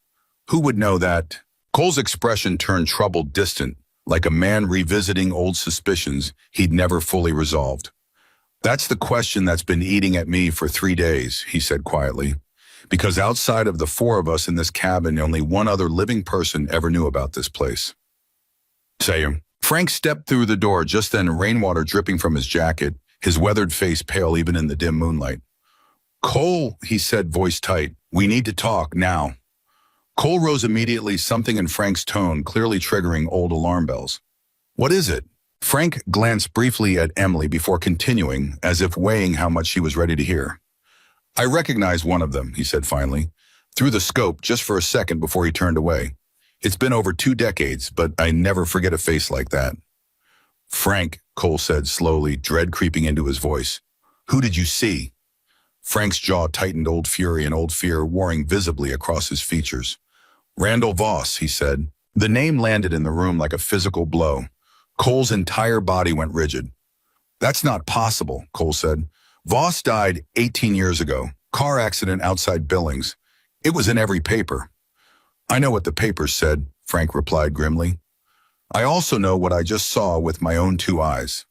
S1: "Who would know that?" Cole's expression turned troubled, distant, like a man revisiting old suspicions he'd never fully resolved. "That's the question that's been eating at me for 3 days," he said quietly. "Because outside of the 4 of us in this cabin, only one other living person ever knew about this place." "Say." Frank stepped through the door, just then, rainwater dripping from his jacket, his weathered face pale even in the dim moonlight. "Cole," he said, voice tight, "we need to talk, now." Cole rose immediately, something in Frank's tone clearly triggering old alarm bells. "What is it?" Frank glanced briefly at Emily before continuing, as if weighing how much she was ready to hear. "I recognize one of them," he said finally, through the scope just for a second before he turned away. "It's been over 2 decades, but I never forget a face like that." "Frank," Cole said slowly, dread creeping into his voice. "Who did you see?" Frank's jaw tightened, old fury and old fear warring visibly across his features. Randall Voss, he said. The name landed in the room like a physical blow. Cole's entire body went rigid. That's not possible, Cole said. Voss died 18 years ago. Car accident outside Billings. It was in every paper. I know what the papers said, Frank replied grimly. I also know what I just saw with my own two eyes.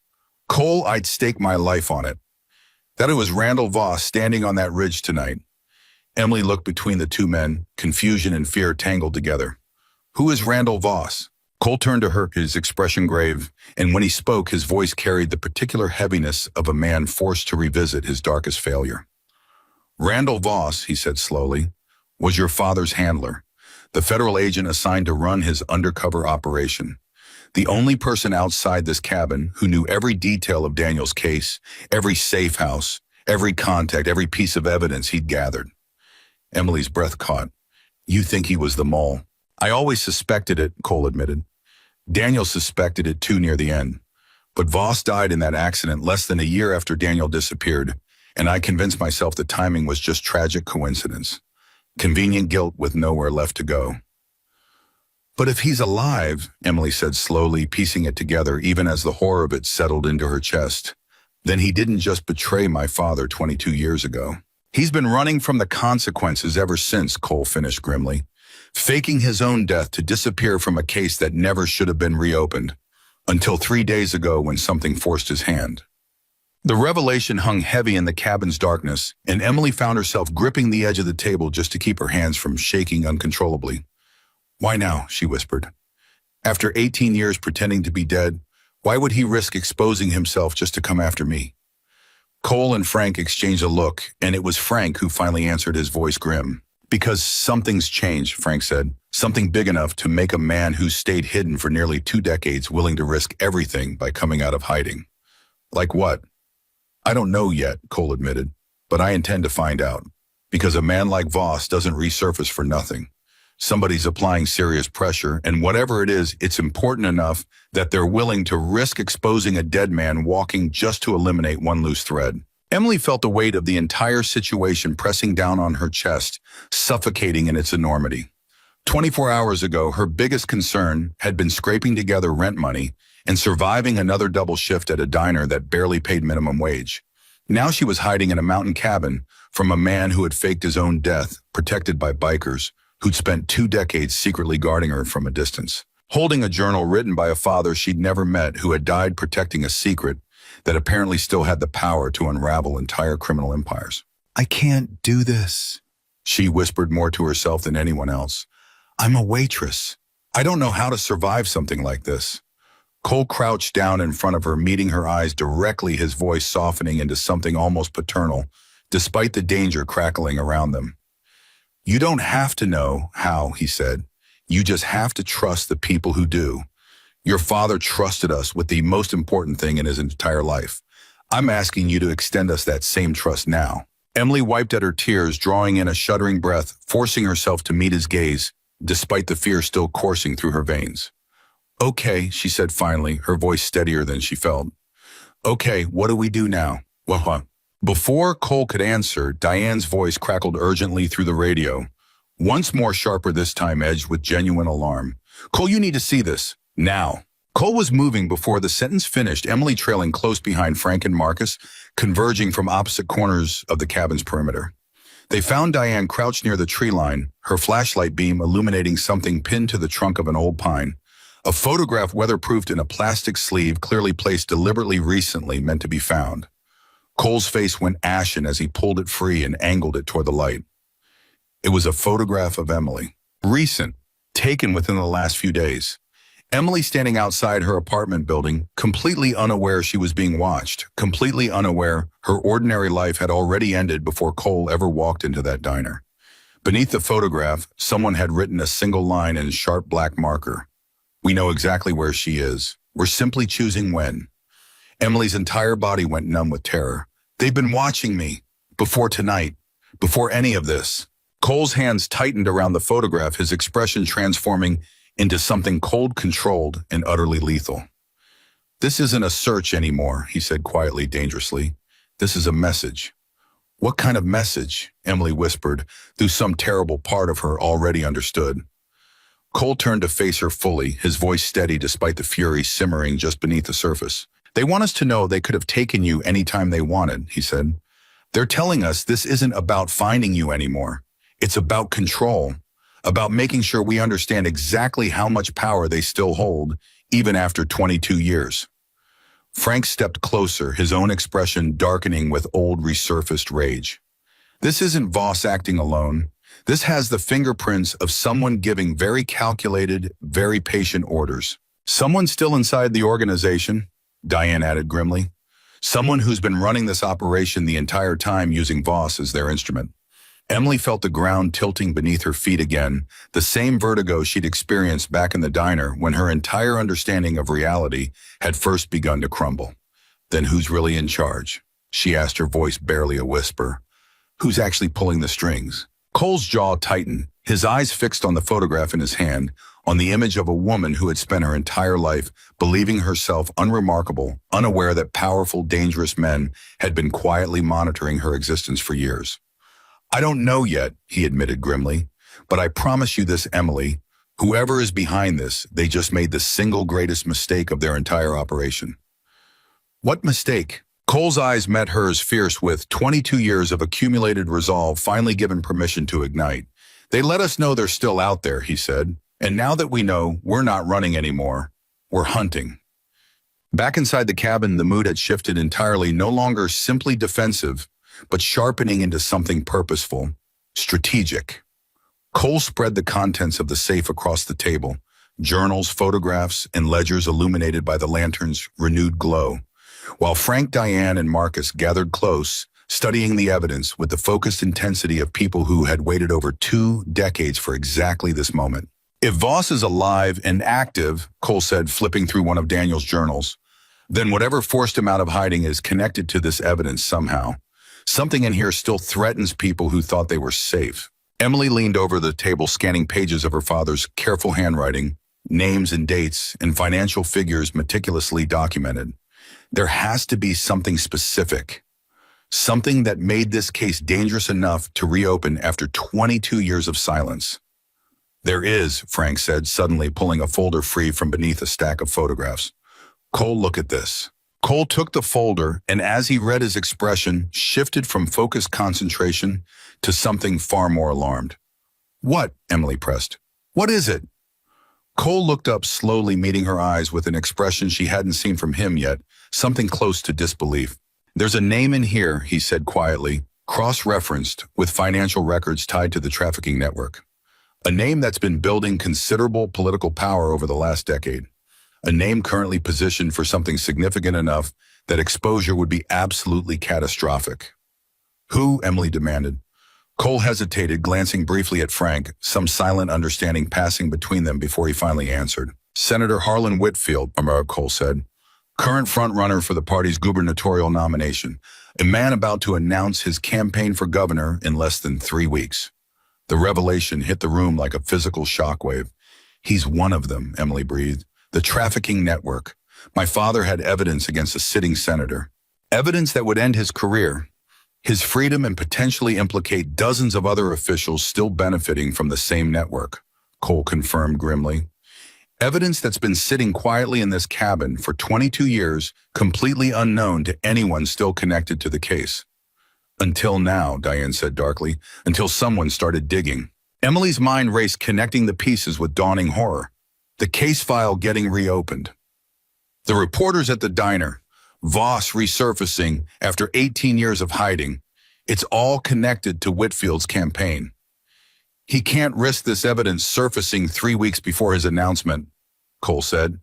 S1: Cole, I'd stake my life on it. That it was Randall Voss standing on that ridge tonight. Emily looked between the two men, confusion and fear tangled together. Who is Randall Voss? Cole turned to her, his expression grave, and when he spoke, his voice carried the particular heaviness of a man forced to revisit his darkest failure. Randall Voss, he said slowly, was your father's handler, the federal agent assigned to run his undercover operation. The only person outside this cabin who knew every detail of Daniel's case, every safe house, every contact, every piece of evidence he'd gathered. Emily's breath caught. You think he was the mole? I always suspected it, Cole admitted. Daniel suspected it too near the end. But Voss died in that accident less than a year after Daniel disappeared, and I convinced myself the timing was just tragic coincidence. Convenient guilt with nowhere left to go. But if he's alive, Emily said slowly, piecing it together even as the horror of it settled into her chest, then he didn't just betray my father 22 years ago. He's been running from the consequences ever since, Cole finished grimly, faking his own death to disappear from a case that never should have been reopened, until 3 days ago when something forced his hand. The revelation hung heavy in the cabin's darkness, and Emily found herself gripping the edge of the table just to keep her hands from shaking uncontrollably. Why now? She whispered. After 18 years pretending to be dead, why would he risk exposing himself just to come after me? Cole and Frank exchanged a look, and it was Frank who finally answered, his voice grim. Because something's changed, Frank said. Something big enough to make a man who's stayed hidden for nearly 2 decades willing to risk everything by coming out of hiding. Like what? I don't know yet, Cole admitted, but I intend to find out. Because a man like Voss doesn't resurface for nothing. Somebody's applying serious pressure, and whatever it is, it's important enough that they're willing to risk exposing a dead man walking just to eliminate one loose thread. Emily felt the weight of the entire situation pressing down on her chest, suffocating in its enormity. 24 hours ago, her biggest concern had been scraping together rent money and surviving another double shift at a diner that barely paid minimum wage. Now she was hiding in a mountain cabin from a man who had faked his own death, protected by bikers, who'd spent 2 decades secretly guarding her from a distance. Holding a journal written by a father she'd never met who had died protecting a secret that apparently still had the power to unravel entire criminal empires. I can't do this, she whispered more to herself than anyone else. I'm a waitress. I don't know how to survive something like this. Cole crouched down in front of her, meeting her eyes directly, his voice softening into something almost paternal, despite the danger crackling around them. You don't have to know how, he said. You just have to trust the people who do. Your father trusted us with the most important thing in his entire life. I'm asking you to extend us that same trust now. Emily wiped at her tears, drawing in a shuddering breath, forcing herself to meet his gaze, despite the fear still coursing through her veins. Okay, she said finally, her voice steadier than she felt. Okay, what do we do now? Well, Before Cole could answer, Diane's voice crackled urgently through the radio, once more sharper, this time edged with genuine alarm. Cole, you need to see this. Now. Cole was moving before the sentence finished, Emily trailing close behind Frank and Marcus, converging from opposite corners of the cabin's perimeter. They found Diane crouched near the tree line, her flashlight beam illuminating something pinned to the trunk of an old pine. A photograph weatherproofed in a plastic sleeve, clearly placed deliberately recently, meant to be found. Cole's face went ashen as he pulled it free and angled it toward the light. It was a photograph of Emily. Recent, taken within the last few days. Emily standing outside her apartment building, completely unaware she was being watched, completely unaware her ordinary life had already ended before Cole ever walked into that diner. Beneath the photograph, someone had written a single line in sharp black marker. We know exactly where she is. We're simply choosing when. Emily's entire body went numb with terror. They've been watching me. Before tonight. Before any of this. Cole's hands tightened around the photograph, his expression transforming into something cold, controlled, and utterly lethal. This isn't a search anymore, he said quietly, dangerously. This is a message. What kind of message? Emily whispered, though some terrible part of her already understood. Cole turned to face her fully, his voice steady despite the fury simmering just beneath the surface. They want us to know they could have taken you anytime they wanted, he said. They're telling us this isn't about finding you anymore. It's about control, about making sure we understand exactly how much power they still hold, even after 22 years. Frank stepped closer, his own expression darkening with old resurfaced rage. This isn't Voss acting alone. This has the fingerprints of someone giving very calculated, very patient orders. Someone still inside the organization, Diane added grimly. Someone who's been running this operation the entire time using Voss as their instrument. Emily felt the ground tilting beneath her feet again, the same vertigo she'd experienced back in the diner when her entire understanding of reality had first begun to crumble. Then who's really in charge? She asked, her voice barely a whisper. Who's actually pulling the strings? Cole's jaw tightened, his eyes fixed on the photograph in his hand, on the image of a woman who had spent her entire life believing herself unremarkable, unaware that powerful, dangerous men had been quietly monitoring her existence for years. I don't know yet, he admitted grimly, but I promise you this, Emily, whoever is behind this, they just made the single greatest mistake of their entire operation. What mistake? Cole's eyes met hers fierce with 22 years of accumulated resolve finally given permission to ignite. They let us know they're still out there, he said, and now that we know, we're not running anymore. We're hunting. Back inside the cabin, the mood had shifted entirely, no longer simply defensive, but sharpening into something purposeful, strategic. Cole spread the contents of the safe across the table, journals, photographs, and ledgers illuminated by the lantern's renewed glow, while Frank, Diane, and Marcus gathered close, studying the evidence with the focused intensity of people who had waited over 2 decades for exactly this moment. If Voss is alive and active, Cole said, flipping through one of Daniel's journals, then whatever forced him out of hiding is connected to this evidence somehow. Something in here still threatens people who thought they were safe. Emily leaned over the table, scanning pages of her father's careful handwriting, names and dates, and financial figures meticulously documented. There has to be something specific, something that made this case dangerous enough to reopen after 22 years of silence. There is, Frank said, suddenly pulling a folder free from beneath a stack of photographs. Cole, look at this. Cole took the folder, and as he read, his expression shifted from focused concentration to something far more alarmed. What? Emily pressed. What is it? Cole looked up slowly, meeting her eyes with an expression she hadn't seen from him yet, something close to disbelief. There's a name in here, he said quietly, cross-referenced with financial records tied to the trafficking network. A name that's been building considerable political power over the last decade. A name currently positioned for something significant enough that exposure would be absolutely catastrophic. Who? Emily demanded. Cole hesitated, glancing briefly at Frank, some silent understanding passing between them before he finally answered. Senator Harlan Whitfield, Cole said, current frontrunner for the party's gubernatorial nomination, a man about to announce his campaign for governor in less than 3 weeks. The revelation hit the room like a physical shockwave. He's one of them, Emily breathed. The trafficking network. My father had evidence against a sitting senator. Evidence that would end his career, his freedom, and potentially implicate dozens of other officials still benefiting from the same network, Cole confirmed grimly. Evidence that's been sitting quietly in this cabin for 22 years, completely unknown to anyone still connected to the case. Until now, Diane said darkly, until someone started digging. Emily's mind raced, connecting the pieces with dawning horror. The case file getting reopened. The reporters at the diner, Voss resurfacing after 18 years of hiding. It's all connected to Whitfield's campaign. He can't risk this evidence surfacing 3 weeks before his announcement, Cole said,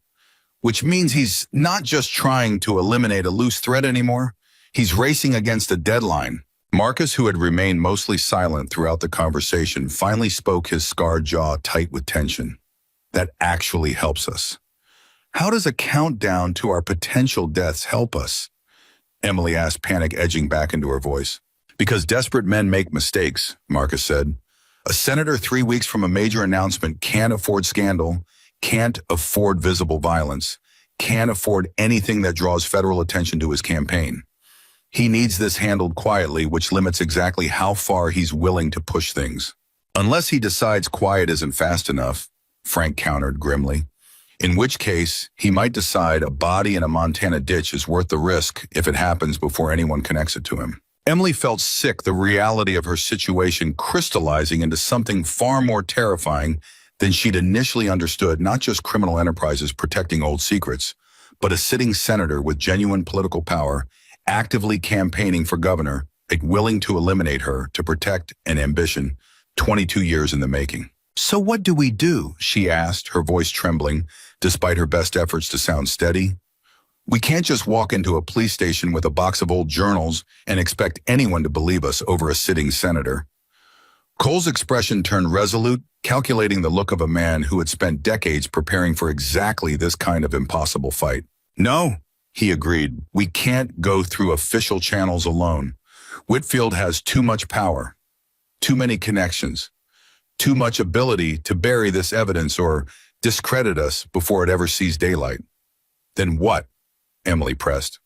S1: which means he's not just trying to eliminate a loose thread anymore. He's racing against a deadline. Marcus, who had remained mostly silent throughout the conversation, finally spoke, his scarred jaw tight with tension. That actually helps us. How does a countdown to our potential deaths help us? Emily asked, panic edging back into her voice. Because desperate men make mistakes, Marcus said. A senator 3 weeks from a major announcement can't afford scandal, can't afford visible violence, can't afford anything that draws federal attention to his campaign. He needs this handled quietly, which limits exactly how far he's willing to push things. Unless he decides quiet isn't fast enough, Frank countered grimly. In which case, he might decide a body in a Montana ditch is worth the risk if it happens before anyone connects it to him. Emily felt sick, the reality of her situation crystallizing into something far more terrifying than she'd initially understood, not just criminal enterprises protecting old secrets, but a sitting senator with genuine political power, actively campaigning for governor, willing to eliminate her to protect an ambition 22 years in the making. "So what do we do?" she asked, her voice trembling, despite her best efforts to sound steady. "We can't just walk into a police station with a box of old journals and expect anyone to believe us over a sitting senator." Cole's expression turned resolute, calculating the look of a man who had spent decades preparing for exactly this kind of impossible fight. "No," he agreed, "we can't go through official channels alone. Whitfield has too much power, too many connections, too much ability to bury this evidence or discredit us before it ever sees daylight." "Then what?" Emily pressed.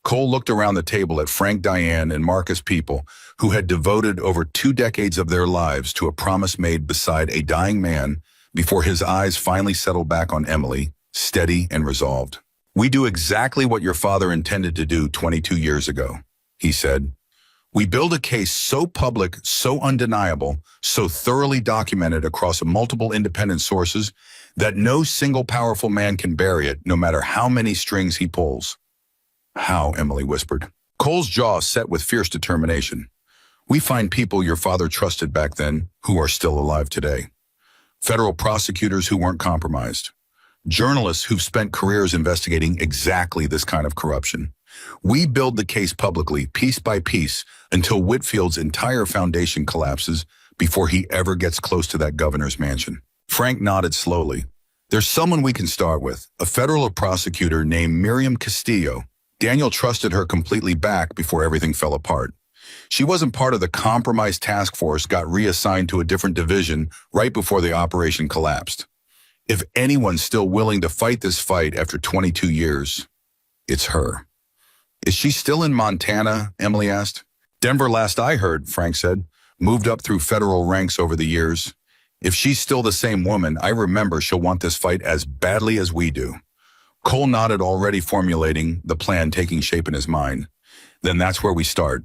S1: Cole looked around the table at Frank, Diane, and Marcus, people who had devoted over 2 decades of their lives to a promise made beside a dying man before his eyes finally settled back on Emily, steady and resolved. "We do exactly what your father intended to do 22 years ago," he said. "We build a case so public, so undeniable, so thoroughly documented across multiple independent sources that no single powerful man can bury it, no matter how many strings he pulls." "How?" Emily whispered. Cole's jaw set with fierce determination. "We find people your father trusted back then who are still alive today. Federal prosecutors who weren't compromised. Journalists who've spent careers investigating exactly this kind of corruption. We build the case publicly, piece by piece, until Whitfield's entire foundation collapses before he ever gets close to that governor's mansion." Frank nodded slowly. "There's someone we can start with, a federal prosecutor named Miriam Castillo. Daniel trusted her completely back before everything fell apart. She wasn't part of the compromised task force, got reassigned to a different division right before the operation collapsed. If anyone's still willing to fight this fight after 22 years, it's her." "Is she still in Montana?" Emily asked. "Denver last I heard," Frank said. "Moved up through federal ranks over the years. If she's still the same woman, I remember she'll want this fight as badly as we do." Cole nodded, already formulating the plan taking shape in his mind. "Then that's where we start.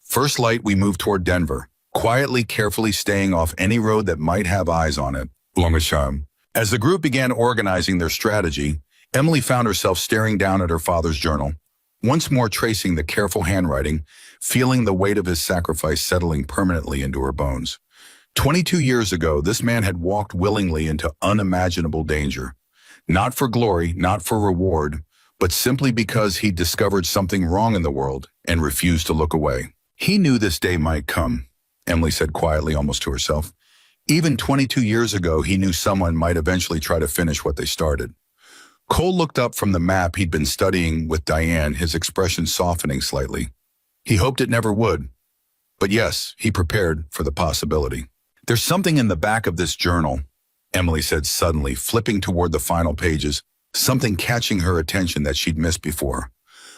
S1: First light, we move toward Denver, quietly, carefully staying off any road that might have eyes on it." As the group began organizing their strategy, Emily found herself staring down at her father's journal, once more tracing the careful handwriting, feeling the weight of his sacrifice settling permanently into her bones. 22 years ago, this man had walked willingly into unimaginable danger. Not for glory, not for reward, but simply because he discovered something wrong in the world and refused to look away. He knew this day might come, Emily said quietly, almost to herself. Even 22 years ago, he knew someone might eventually try to finish what they started. Cole looked up from the map he'd been studying with Diane, his expression softening slightly. He hoped it never would. But yes, he prepared for the possibility. "There's something in the back of this journal," Emily said suddenly, flipping toward the final pages, something catching her attention that she'd missed before.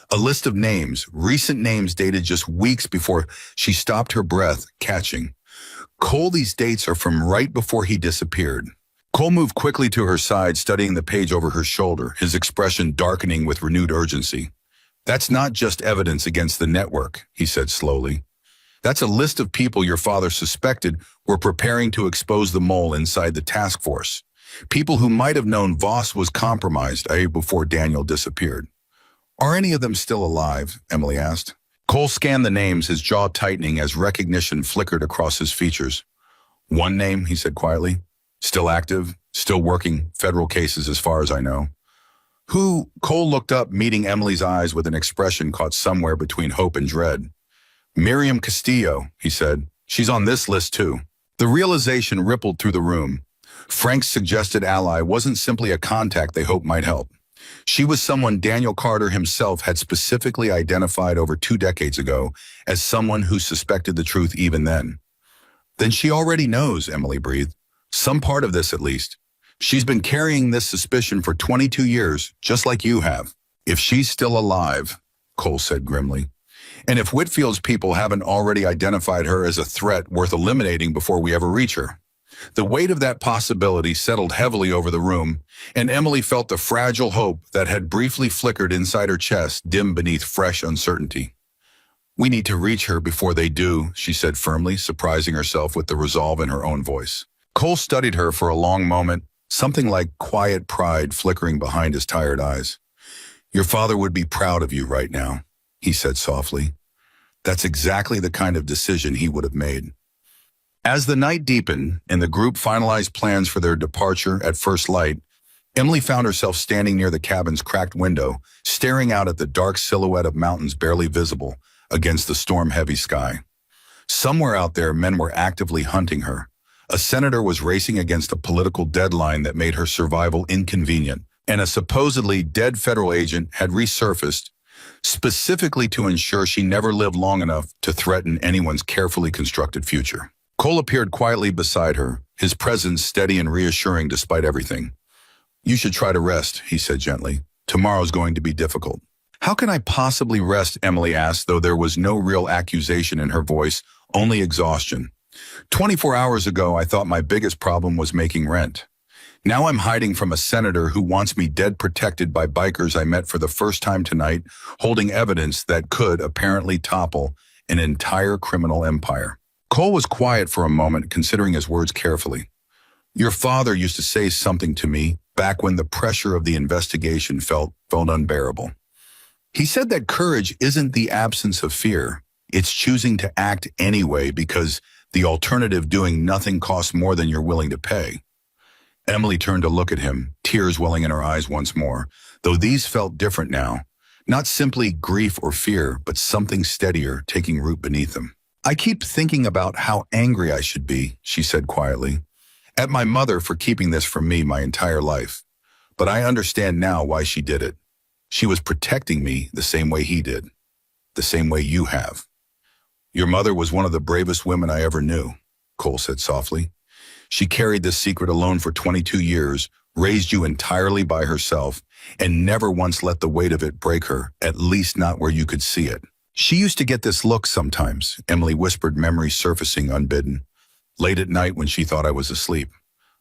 S1: A list of names, recent names dated just weeks before she stopped her breath, catching. "Cole, these dates are from right before he disappeared." Cole moved quickly to her side, studying the page over her shoulder, his expression darkening with renewed urgency. "That's not just evidence against the network," he said slowly. "That's a list of people your father suspected were preparing to expose the mole inside the task force. People who might have known Voss was compromised before Daniel disappeared." "Are any of them still alive?" Emily asked. Cole scanned the names, his jaw tightening as recognition flickered across his features. "One name," he said quietly. "Still active, still working federal cases as far as I know." "Who?" Cole looked up, meeting Emily's eyes with an expression caught somewhere between hope and dread. "Miriam Castillo," he said. "She's on this list too." The realization rippled through the room. Frank's suggested ally wasn't simply a contact they hoped might help. She was someone Daniel Carter himself had specifically identified over 2 decades ago as someone who suspected the truth even then. "Then she already knows," Emily breathed. "Some part of this at least. She's been carrying this suspicion for 22 years, just like you have." "If she's still alive," Cole said grimly, And if Whitfield's people haven't already identified her as a threat worth eliminating before we ever reach her. The weight of that possibility settled heavily over the room, and Emily felt the fragile hope that had briefly flickered inside her chest dim beneath fresh uncertainty. "We need to reach her before they do," she said firmly, surprising herself with the resolve in her own voice. Cole studied her for a long moment, something like quiet pride flickering behind his tired eyes. "Your father would be proud of you right now," he said softly. That's exactly the kind of decision he would have made. As the night deepened and the group finalized plans for their departure at first light, Emily found herself standing near the cabin's cracked window, staring out at the dark silhouette of mountains barely visible against the storm-heavy sky. Somewhere out there, men were actively hunting her. A senator was racing against a political deadline that made her survival inconvenient, and a supposedly dead federal agent had resurfaced, specifically to ensure she never lived long enough to threaten anyone's carefully constructed future. Cole appeared quietly beside her, his presence steady and reassuring despite everything. "You should try to rest," he said gently. "Tomorrow's going to be difficult." "How can I possibly rest?" Emily asked, though there was no real accusation in her voice, only exhaustion. 24 hours ago, I thought my biggest problem was making rent. Now I'm hiding from a senator who wants me dead protected by bikers I met for the first time tonight, holding evidence that could apparently topple an entire criminal empire. Cole was quiet for a moment, considering his words carefully. "Your father used to say something to me back when the pressure of the investigation felt unbearable. He said that courage isn't the absence of fear. It's choosing to act anyway because the alternative, doing nothing, costs more than you're willing to pay." Emily turned to look at him, tears welling in her eyes once more, though these felt different now. Not simply grief or fear, but something steadier taking root beneath them. "I keep thinking about how angry I should be," she said quietly, "at my mother for keeping this from me my entire life. But I understand now why she did it. She was protecting me the same way he did, the same way you have." "Your mother was one of the bravest women I ever knew," Cole said softly. "She carried this secret alone for 22 years, raised you entirely by herself, and never once let the weight of it break her, at least not where you could see it. She used to get this look sometimes," Emily whispered, memory surfacing unbidden, "late at night when she thought I was asleep,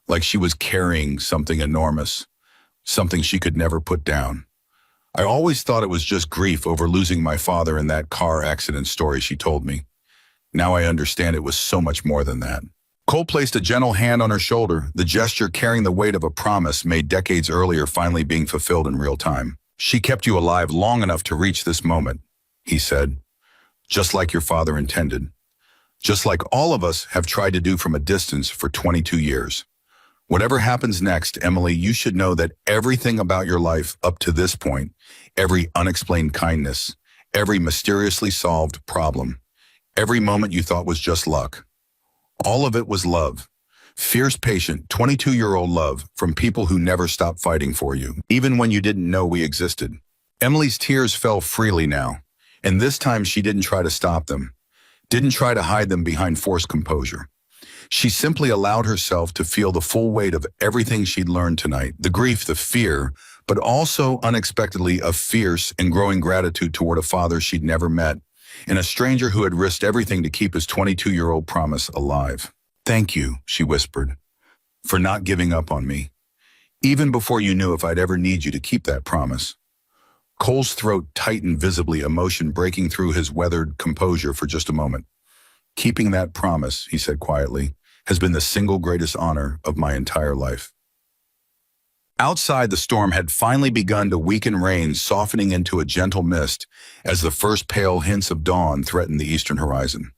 S1: like she was carrying something enormous, something she could never put down. I always thought it was just grief over losing my father in that car accident story she told me. Now I understand it was so much more than that." Cole placed a gentle hand on her shoulder, the gesture carrying the weight of a promise made decades earlier finally being fulfilled in real time. "She kept you alive long enough to reach this moment," he said, "just like your father intended. Just like all of us have tried to do from a distance for 22 years. Whatever happens next, Emily, you should know that everything about your life up to this point, every unexplained kindness, every mysteriously solved problem, every moment you thought was just luck, all of it was love. Fierce, patient, 22-year-old love from people who never stopped fighting for you, even when you didn't know we existed." Emily's tears fell freely now, and this time she didn't try to stop them, didn't try to hide them behind forced composure. She simply allowed herself to feel the full weight of everything she'd learned tonight, the grief, the fear, but also unexpectedly a fierce and growing gratitude toward a father she'd never met, and a stranger who had risked everything to keep his 22-year-old promise alive. "Thank you," she whispered, "for not giving up on me, even before you knew if I'd ever need you to keep that promise." Cole's throat tightened visibly, emotion breaking through his weathered composure for just a moment. "Keeping that promise," he said quietly, "has been the single greatest honor of my entire life." Outside, the storm had finally begun to weaken, rain softening into a gentle mist as the first pale hints of dawn threatened the eastern horizon.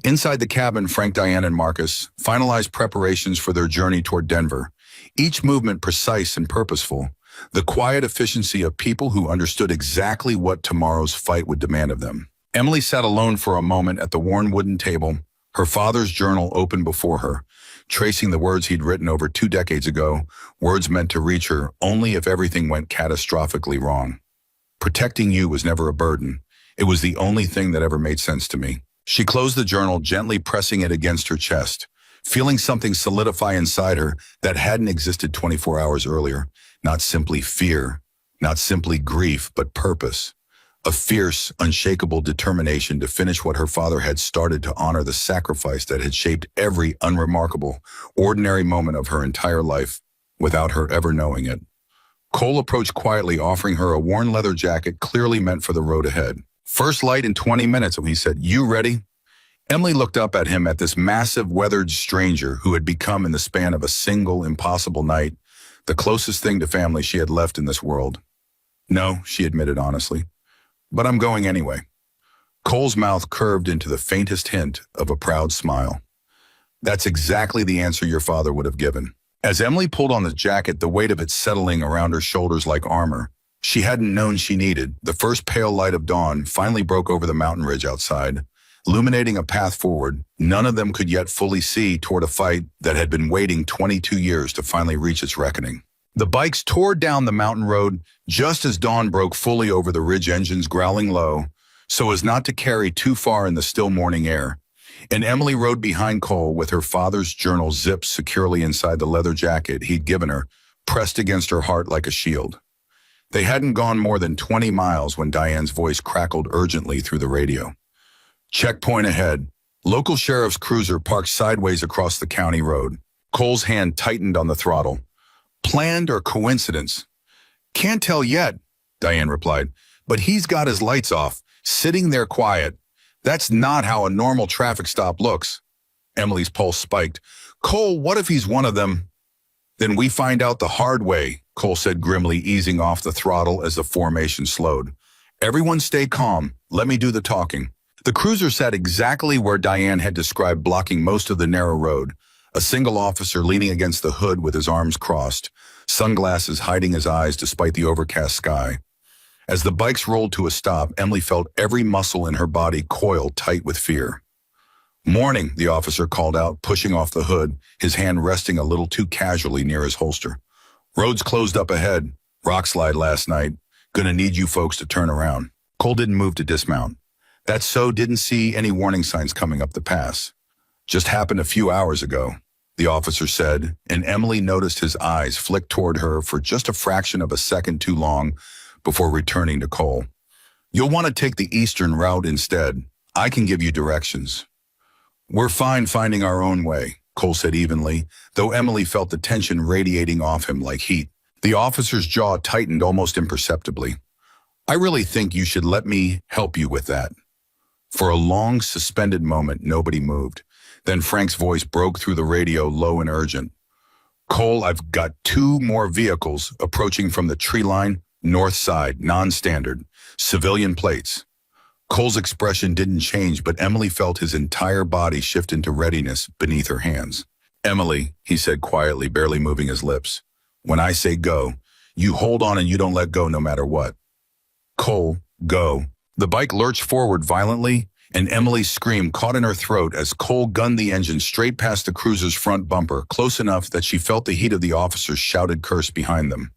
S1: Inside the cabin, Frank, Diane, and Marcus finalized preparations for their journey toward Denver, each movement precise and purposeful, the quiet efficiency of people who understood exactly what tomorrow's fight would demand of them. Emily sat alone for a moment at the worn wooden table, her father's journal open before her, tracing the words he'd written over 2 decades ago, words meant to reach her only if everything went catastrophically wrong. "Protecting you was never a burden. It was the only thing that ever made sense to me." She closed the journal, gently pressing it against her chest, feeling something solidify inside her that hadn't existed 24 hours earlier. Not simply fear, not simply grief, but purpose. a fierce, unshakable determination to finish what her father had started, to honor the sacrifice that had shaped every unremarkable, ordinary moment of her entire life, without her ever knowing it. Cole approached quietly, offering her a worn leather jacket clearly meant for the road ahead. "First light in 20 minutes, he said. "You ready?" Emily looked up at him, at this massive, weathered stranger who had become, in the span of a single, impossible night, the closest thing to family she had left in this world. "No," she admitted honestly, "but I'm going anyway." Cole's mouth curved into the faintest hint of a proud smile. "That's exactly the answer your father would have given." As Emily pulled on the jacket, the weight of it settling around her shoulders like armor she hadn't known she needed, the first pale light of dawn finally broke over the mountain ridge outside, illuminating a path forward none of them could yet fully see, toward a fight that had been waiting 22 years to finally reach its reckoning. The bikes tore down the mountain road just as dawn broke fully over the ridge, engines growling low, so as not to carry too far in the still morning air. And Emily rode behind Cole with her father's journal zipped securely inside the leather jacket he'd given her, pressed against her heart like a shield. They hadn't gone more than 20 miles when Diane's voice crackled urgently through the radio. "Checkpoint ahead." Local sheriff's cruiser parked sideways across the county road. Cole's hand tightened on the throttle. "Planned or coincidence?" "Can't tell yet," Diane replied, "but he's got his lights off, sitting there quiet. That's not how a normal traffic stop looks." Emily's pulse spiked. "Cole, what if he's one of them?" "Then we find out the hard way," Cole said grimly, easing off the throttle as the formation slowed. "Everyone stay calm. Let me do the talking." The cruiser sat exactly where Diane had described, blocking most of the narrow road, a single officer leaning against the hood with his arms crossed, sunglasses hiding his eyes despite the overcast sky. As the bikes rolled to a stop, Emily felt every muscle in her body coil tight with fear. "Morning," the officer called out, pushing off the hood, his hand resting a little too casually near his holster. "Road's closed up ahead. Rock slide last night. Gonna need you folks to turn around." Cole didn't move to dismount. "That's so, didn't see any warning signs coming up the pass. Just happened a few hours ago," the officer said, and Emily noticed his eyes flick toward her for just a fraction of a second too long before returning to Cole. "You'll want to take the eastern route instead. I can give you directions." "We're fine finding our own way," Cole said evenly, though Emily felt the tension radiating off him like heat. The officer's jaw tightened almost imperceptibly. "I really think you should let me help you with that." For a long, suspended moment, nobody moved. Then Frank's voice broke through the radio, low and urgent. "Cole, I've got 2 more vehicles approaching from the tree line, north side, non-standard, civilian plates." Cole's expression didn't change, but Emily felt his entire body shift into readiness beneath her hands. "Emily," he said quietly, barely moving his lips, "when I say go, you hold on and you don't let go no matter what." "Cole, go." The bike lurched forward violently, and Emily's scream caught in her throat as Cole gunned the engine straight past the cruiser's front bumper, close enough that she felt the heat of the officer's shouted curse behind them.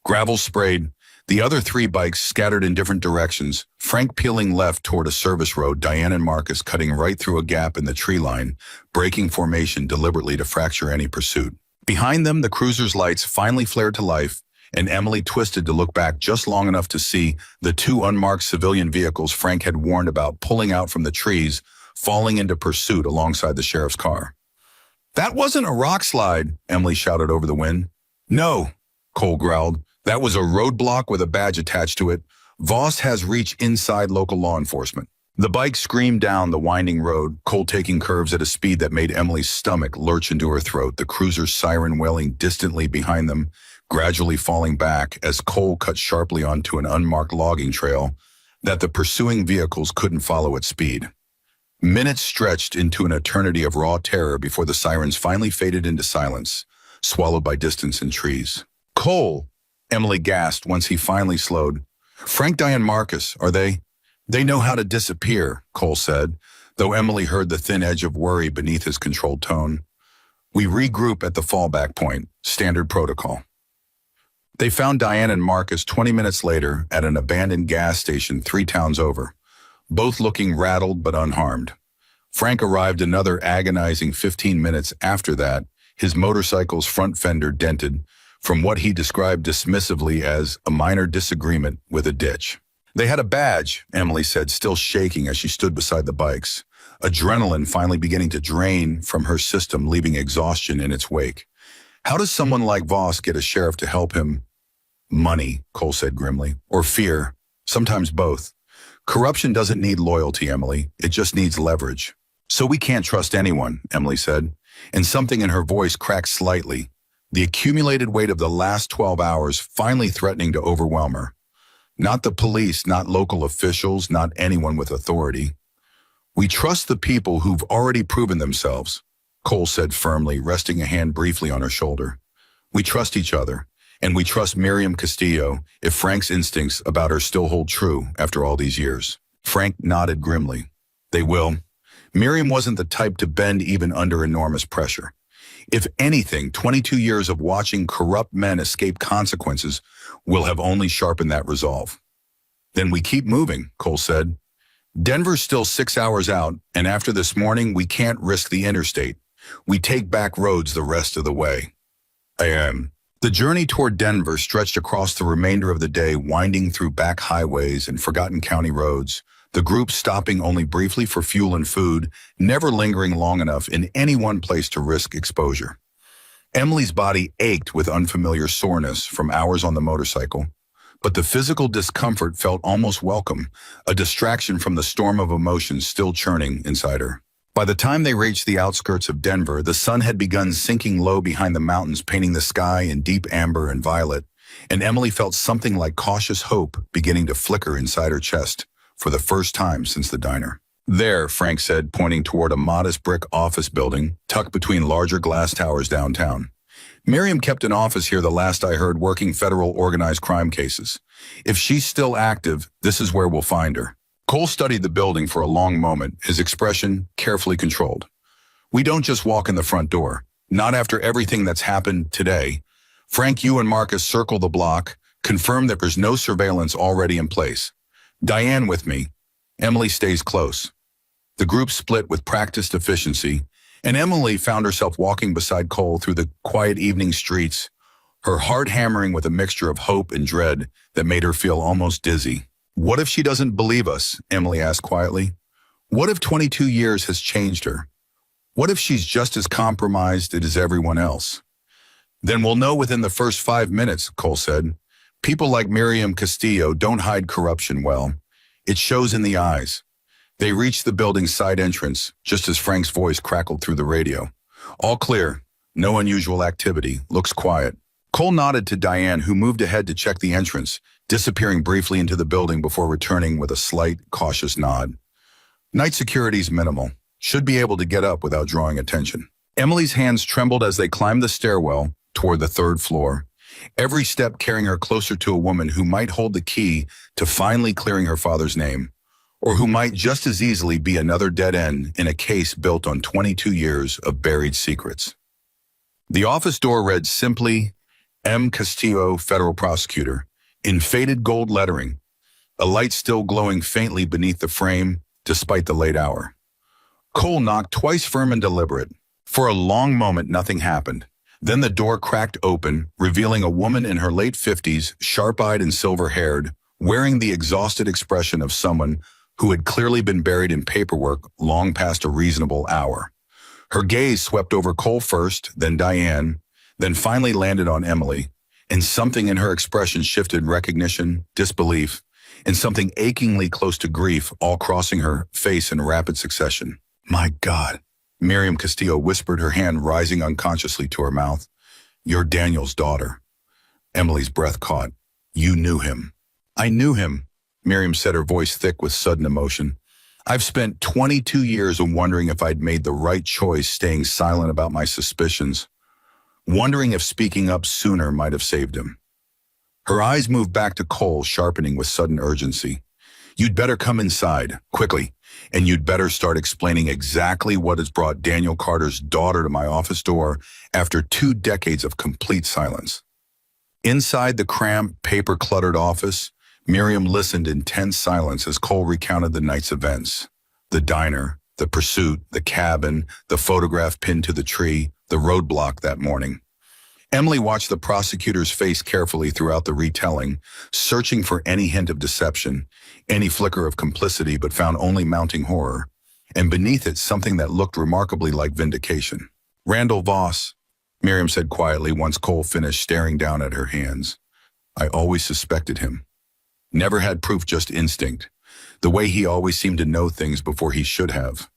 S1: Gravel sprayed. The other 3 bikes scattered in different directions, Frank peeling left toward a service road, Diane and Marcus cutting right through a gap in the tree line, breaking formation deliberately to fracture any pursuit. Behind them, the cruiser's lights finally flared to life, and Emily twisted to look back just long enough to see the 2 unmarked civilian vehicles Frank had warned about pulling out from the trees, falling into pursuit alongside the sheriff's car. "That wasn't a rock slide," Emily shouted over the wind. "No," Cole growled. "That was a roadblock with a badge attached to it. Voss has reached inside local law enforcement." The bike screamed down the winding road, Cole taking curves at a speed that made Emily's stomach lurch into her throat, the cruiser's siren wailing distantly behind them, gradually falling back as Cole cut sharply onto an unmarked logging trail that the pursuing vehicles couldn't follow at speed. Minutes stretched into an eternity of raw terror before the sirens finally faded into silence, swallowed by distance and trees. "Cole," Emily gasped once he finally slowed. "Frank, Diane, Marcus, are they?" "They know how to disappear," Cole said, though Emily heard the thin edge of worry beneath his controlled tone. "We regroup at the fallback point, standard protocol." They found Diane and Marcus 20 minutes later at an abandoned gas station 3 towns over, both looking rattled but unharmed. Frank arrived another agonizing 15 minutes after that, his motorcycle's front fender dented from what he described dismissively as a minor disagreement with a ditch. They had a badge, Emily said, still shaking as she stood beside the bikes. Adrenaline finally beginning to drain from her system, leaving exhaustion in its wake. How does someone like Voss get a sheriff to help him? Money, Cole said grimly. Or fear. Sometimes both. Corruption doesn't need loyalty, Emily. It just needs leverage. So we can't trust anyone, Emily said, and something in her voice cracked slightly, the accumulated weight of the last 12 hours finally threatening to overwhelm her. Not the police, not local officials, not anyone with authority. We trust the people who've already proven themselves, Cole said firmly, resting a hand briefly on her shoulder. We trust each other, and we trust Miriam Castillo if Frank's instincts about her still hold true after all these years. Frank nodded grimly. They will. Miriam wasn't the type to bend even under enormous pressure. If anything, 22 years of watching corrupt men escape consequences will have only sharpened that resolve. Then we keep moving, Cole said. Denver's still 6 hours out, and after this morning, we can't risk the interstate. We take back roads the rest of the way. The journey toward Denver stretched across the remainder of the day, winding through back highways and forgotten county roads, the group stopping only briefly for fuel and food, never lingering long enough in any one place to risk exposure. Emily's body ached with unfamiliar soreness from hours on the motorcycle, but the physical discomfort felt almost welcome, a distraction from the storm of emotions still churning inside her. By the time they reached the outskirts of Denver, the sun had begun sinking low behind the mountains, painting the sky in deep amber and violet, and Emily felt something like cautious hope beginning to flicker inside her chest for the first time since the diner. There, Frank said, pointing toward a modest brick office building tucked between larger glass towers downtown. Miriam kept an office here the last I heard, working federal organized crime cases. If she's still active, this is where we'll find her. Cole studied the building for a long moment, his expression carefully controlled. We don't just walk in the front door. Not after everything that's happened today. Frank, you and Marcus circle the block, confirm that there's no surveillance already in place. Diane with me. Emily stays close. The group split with practiced efficiency, and Emily found herself walking beside Cole through the quiet evening streets, her heart hammering with a mixture of hope and dread that made her feel almost dizzy. What if she doesn't believe us? Emily asked quietly. What if 22 years has changed her? What if she's just as compromised as everyone else? Then we'll know within the first 5 minutes, Cole said. People like Miriam Castillo don't hide corruption well. It shows in the eyes. They reached the building's side entrance, just as Frank's voice crackled through the radio. All clear. No unusual activity. Looks quiet. Cole nodded to Diane, who moved ahead to check the entrance, disappearing briefly into the building before returning with a slight, cautious nod. Night security's minimal. Should be able to get up without drawing attention. Emily's hands trembled as they climbed the stairwell toward the 3rd floor, every step carrying her closer to a woman who might hold the key to finally clearing her father's name, or who might just as easily be another dead end in a case built on 22 years of buried secrets. The office door read simply, M. Castillo, Federal Prosecutor, in faded gold lettering, a light still glowing faintly beneath the frame despite the late hour. Cole knocked twice, firm and deliberate. For a long moment, nothing happened. Then the door cracked open, revealing a woman in her late 50s, sharp-eyed and silver-haired, wearing the exhausted expression of someone who had clearly been buried in paperwork long past a reasonable hour. Her gaze swept over Cole first, then Diane, then finally landed on Emily, and something in her expression shifted recognition, disbelief, and something achingly close to grief, all crossing her face in rapid succession. My God, Miriam Castillo whispered, her hand rising unconsciously to her mouth. You're Daniel's daughter. Emily's breath caught. You knew him. I knew him, Miriam said, her voice thick with sudden emotion. I've spent 22 years wondering if I'd made the right choice staying silent about my suspicions, wondering if speaking up sooner might have saved him. Her eyes moved back to Cole, sharpening with sudden urgency. You'd better come inside, quickly, and you'd better start explaining exactly what has brought Daniel Carter's daughter to my office door after 2 decades of complete silence. Inside the cramped, paper-cluttered office, Miriam listened in tense silence as Cole recounted the night's events. The diner, the pursuit, the cabin, the photograph pinned to the tree, the roadblock that morning. Emily watched the prosecutor's face carefully throughout the retelling, searching for any hint of deception, any flicker of complicity, but found only mounting horror, and beneath it something that looked remarkably like vindication. "Randall Voss," Miriam said quietly once Cole finished staring down at her hands. "I always suspected him. Never had proof, just instinct. The way he always seemed to know things before he should have.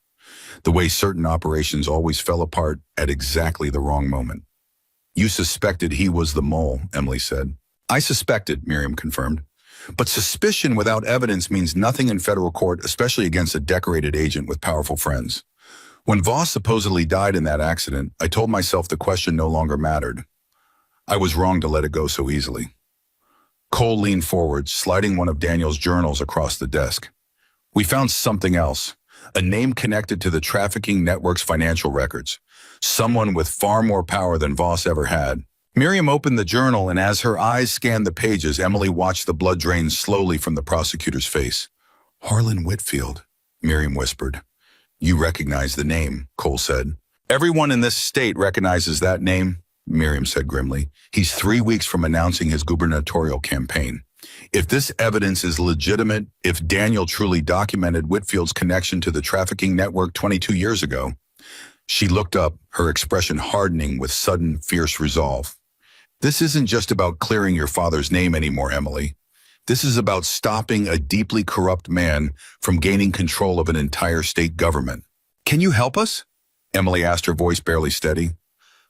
S1: The way certain operations always fell apart at exactly the wrong moment." "You suspected he was the mole," Emily said. "I suspected," Miriam confirmed. "But suspicion without evidence means nothing in federal court, especially against a decorated agent with powerful friends. When Voss supposedly died in that accident, I told myself the question no longer mattered. I was wrong to let it go so easily." Cole leaned forward, sliding one of Daniel's journals across the desk. "We found something else. A name connected to the trafficking network's financial records. Someone with far more power than Voss ever had." Miriam opened the journal, and as her eyes scanned the pages, Emily watched the blood drain slowly from the prosecutor's face. "Harlan Whitfield," Miriam whispered. "You recognize the name," Cole said. "Everyone in this state recognizes that name," Miriam said grimly. "He's 3 weeks from announcing his gubernatorial campaign. If this evidence is legitimate, if Daniel truly documented Whitfield's connection to the trafficking network 22 years ago." She looked up, her expression hardening with sudden, fierce resolve. "This isn't just about clearing your father's name anymore, Emily. This is about stopping a deeply corrupt man from gaining control of an entire state government. Can you help us?" Emily asked, her voice barely steady.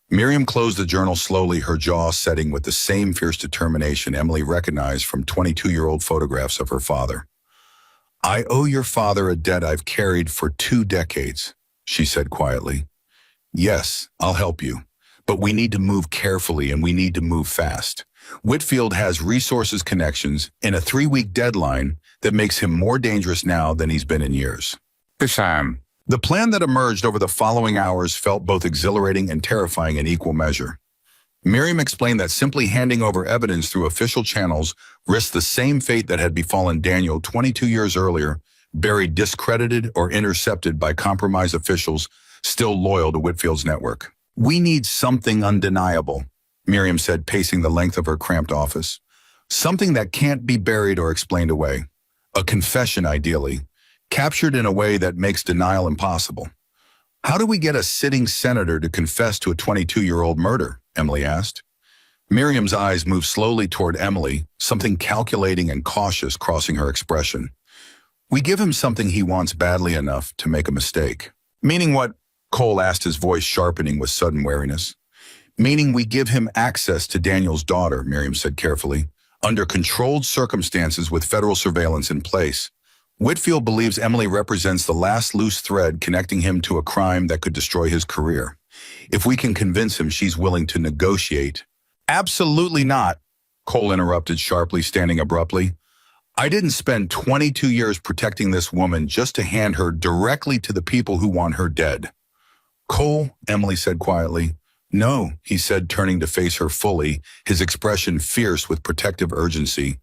S1: Miriam closed the journal slowly, her jaw setting with the same fierce determination Emily recognized from 22-year-old photographs of her father. "I owe your father a debt I've carried for 2 decades, she said quietly. "Yes, I'll help you, but we need to move carefully and we need to move fast. Whitfield has resources, connections, and a 3-week deadline that makes him more dangerous now than he's been in years." The plan that emerged over the following hours felt both exhilarating and terrifying in equal measure. Miriam explained that simply handing over evidence through official channels risked the same fate that had befallen Daniel 22 years earlier, buried, discredited, or intercepted by compromised officials still loyal to Whitfield's network. "We need something undeniable," Miriam said, pacing the length of her cramped office. "Something that can't be buried or explained away. A confession, ideally, captured in a way that makes denial impossible." "How do we get a sitting senator to confess to a 22-year-old murder?" Emily asked. Miriam's eyes moved slowly toward Emily, something calculating and cautious crossing her expression. "We give him something he wants badly enough to make a mistake." "Meaning what?" Cole asked, his voice sharpening with sudden wariness. "Meaning we give him access to Daniel's daughter," Miriam said carefully, "under controlled circumstances with federal surveillance in place. Whitfield believes Emily represents the last loose thread connecting him to a crime that could destroy his career. If we can convince him she's willing to negotiate—" "Absolutely not," Cole interrupted sharply, standing abruptly. "I didn't spend 22 years protecting this woman just to hand her directly to the people who want her dead." "Cole," Emily said quietly. "No," he said, turning to face her fully, his expression fierce with protective urgency.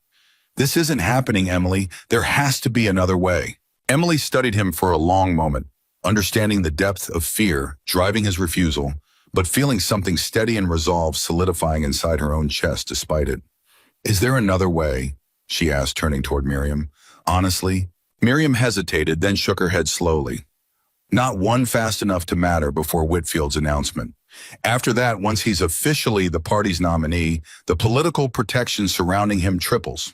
S1: "This isn't happening, Emily. There has to be another way." Emily studied him for a long moment, understanding the depth of fear driving his refusal, but feeling something steady and resolve solidifying inside her own chest despite it. "Is there another way?" she asked, turning toward Miriam. "Honestly?" Miriam hesitated, then shook her head slowly. "Not one fast enough to matter before Whitfield's announcement. After that, once he's officially the party's nominee, the political protection surrounding him triples.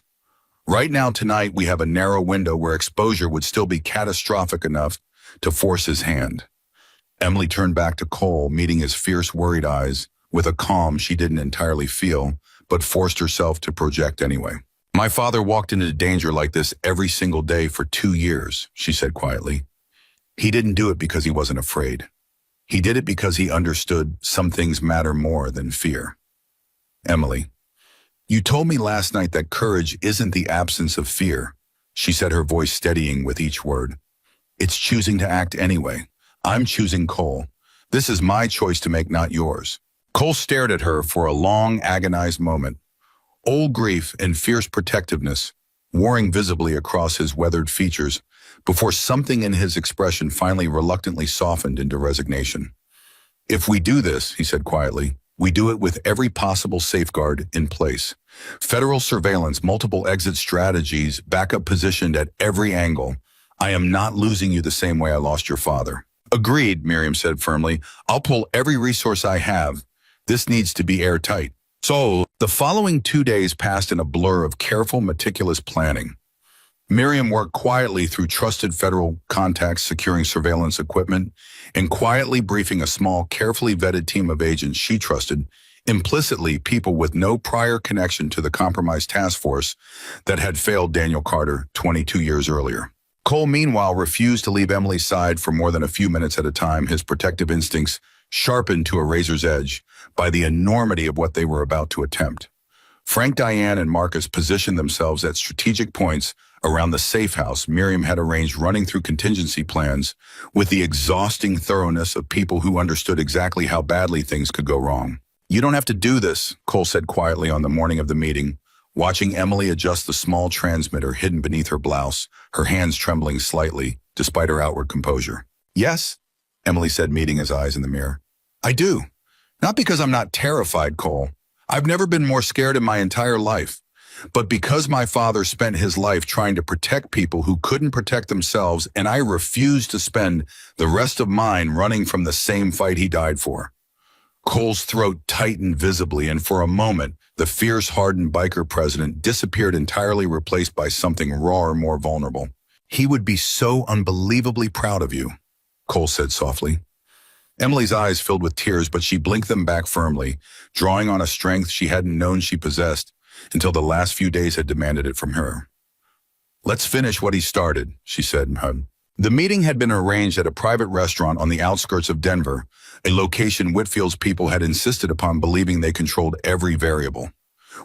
S1: Right now, tonight, we have a narrow window where exposure would still be catastrophic enough to force his hand." Emily turned back to Cole, meeting his fierce, worried eyes with a calm she didn't entirely feel, but forced herself to project anyway. "My father walked into danger like this every single day for 2 years, she said quietly. "He didn't do it because he wasn't afraid. He did it because he understood some things matter more than fear." "Emily, you told me last night that courage isn't the absence of fear," she said, her voice steadying with each word. "It's choosing to act anyway. I'm choosing Cole. This is my choice to make, not yours." Cole stared at her for a long, agonized moment. Old grief and fierce protectiveness warring visibly across his weathered features before something in his expression finally reluctantly softened into resignation. "If we do this," he said quietly, We do it with every possible safeguard in place. Federal surveillance, multiple exit strategies, backup positioned at every angle. I am not losing you the same way I lost your father. Agreed, Miriam said firmly. I'll pull every resource I have. This needs to be airtight. So, the following 2 days passed in a blur of careful, meticulous planning. Miriam worked quietly through trusted federal contacts securing surveillance equipment and quietly briefing a small, carefully vetted team of agents she trusted, implicitly people with no prior connection to the compromised task force that had failed Daniel Carter 22 years earlier. Cole, meanwhile, refused to leave Emily's side for more than a few minutes at a time, his protective instincts sharpened to a razor's edge by the enormity of what they were about to attempt. Frank, Diane, and Marcus positioned themselves at strategic points around the safe house Miriam had arranged, running through contingency plans with the exhausting thoroughness of people who understood exactly how badly things could go wrong. You don't have to do this, Cole said quietly on the morning of the meeting, watching Emily adjust the small transmitter hidden beneath her blouse, her hands trembling slightly despite her outward composure. Yes, Emily said, meeting his eyes in the mirror. I do. Not because I'm not terrified, Cole. I've never been more scared in my entire life. But because my father spent his life trying to protect people who couldn't protect themselves, and I refused to spend the rest of mine running from the same fight he died for. Cole's throat tightened visibly, and for a moment, the fierce, hardened biker president disappeared entirely, replaced by something rawer, more vulnerable. He would be so unbelievably proud of you, Cole said softly. Emily's eyes filled with tears, but she blinked them back firmly, drawing on a strength she hadn't known she possessed until the last few days had demanded it from her. Let's finish what he started, she said. The meeting had been arranged at a private restaurant on the outskirts of Denver, a location Whitfield's people had insisted upon, believing they controlled every variable.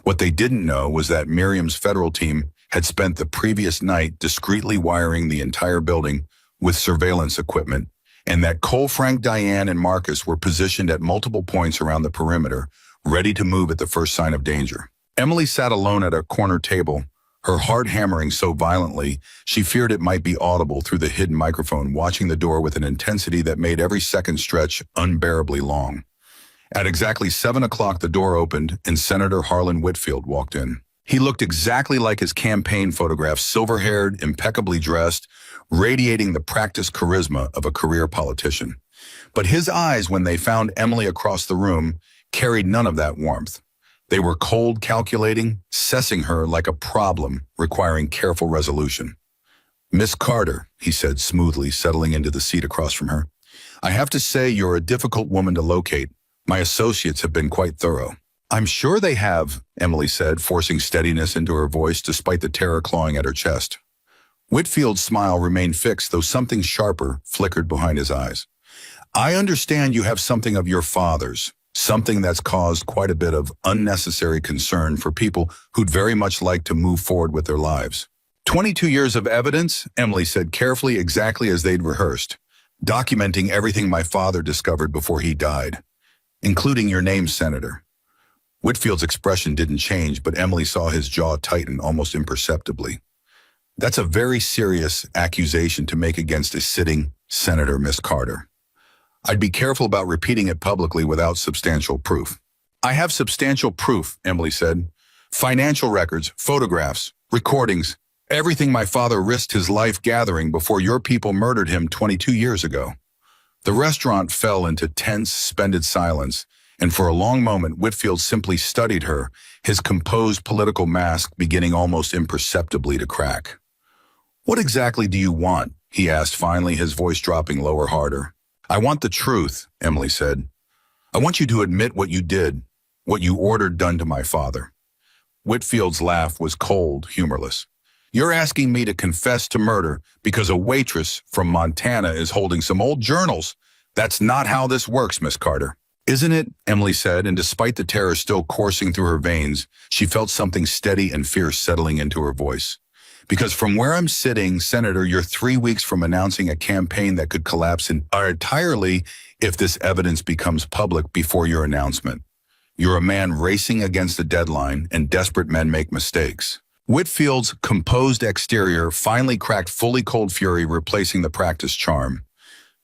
S1: What they didn't know was that Miriam's federal team had spent the previous night discreetly wiring the entire building with surveillance equipment, and that Cole, Frank, Diane, and Marcus were positioned at multiple points around the perimeter, ready to move at the first sign of danger. Emily sat alone at a corner table, her heart hammering so violently she feared it might be audible through the hidden microphone, watching the door with an intensity that made every second stretch unbearably long. At exactly 7 o'clock, the door opened and Senator Harlan Whitfield walked in. He looked exactly like his campaign photograph, silver-haired, impeccably dressed, radiating the practiced charisma of a career politician. But his eyes, when they found Emily across the room, carried none of that warmth. They were cold, calculating, assessing her like a problem requiring careful resolution. Miss Carter, he said smoothly, settling into the seat across from her. I have to say you're a difficult woman to locate. My associates have been quite thorough. I'm sure they have, Emily said, forcing steadiness into her voice despite the terror clawing at her chest. Whitfield's smile remained fixed, though something sharper flickered behind his eyes. I understand you have something of your father's. Something that's caused quite a bit of unnecessary concern for people who'd very much like to move forward with their lives. 22 years of evidence, Emily said carefully, exactly as they'd rehearsed, documenting everything my father discovered before he died, including your name, Senator. Whitfield's expression didn't change, but Emily saw his jaw tighten almost imperceptibly. That's a very serious accusation to make against a sitting senator, Miss Carter. I'd be careful about repeating it publicly without substantial proof. I have substantial proof, Emily said. Financial records, photographs, recordings, everything my father risked his life gathering before your people murdered him 22 years ago. The restaurant fell into tense, suspended silence, and for a long moment Whitfield simply studied her, his composed political mask beginning almost imperceptibly to crack. What exactly do you want? He asked finally, his voice dropping lower, harder. I want the truth, Emily said. I want you to admit what you did, what you ordered done to my father. Whitfield's laugh was cold, humorless. You're asking me to confess to murder because a waitress from Montana is holding some old journals. That's not how this works, Miss Carter. Isn't it? Emily said, and despite the terror still coursing through her veins, she felt something steady and fierce settling into her voice. Because from where I'm sitting, Senator, you're 3 weeks from announcing a campaign that could collapse entirely if this evidence becomes public before your announcement. You're a man racing against a deadline, and desperate men make mistakes. Whitfield's composed exterior finally cracked fully cold fury, replacing the practiced charm.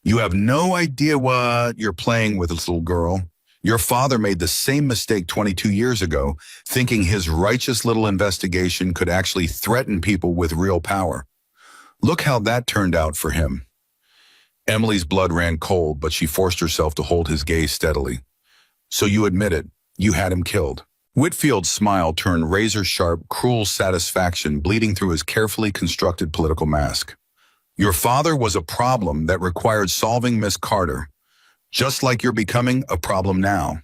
S1: You have no idea what you're playing with, little girl. Your father made the same mistake 22 years ago, thinking his righteous little investigation could actually threaten people with real power. Look how that turned out for him." Emily's blood ran cold, but she forced herself to hold his gaze steadily. "So you admit it, you had him killed." Whitfield's smile turned razor-sharp, cruel satisfaction bleeding through his carefully constructed political mask. "Your father was a problem that required solving, Miss Carter, just like you're becoming a problem now.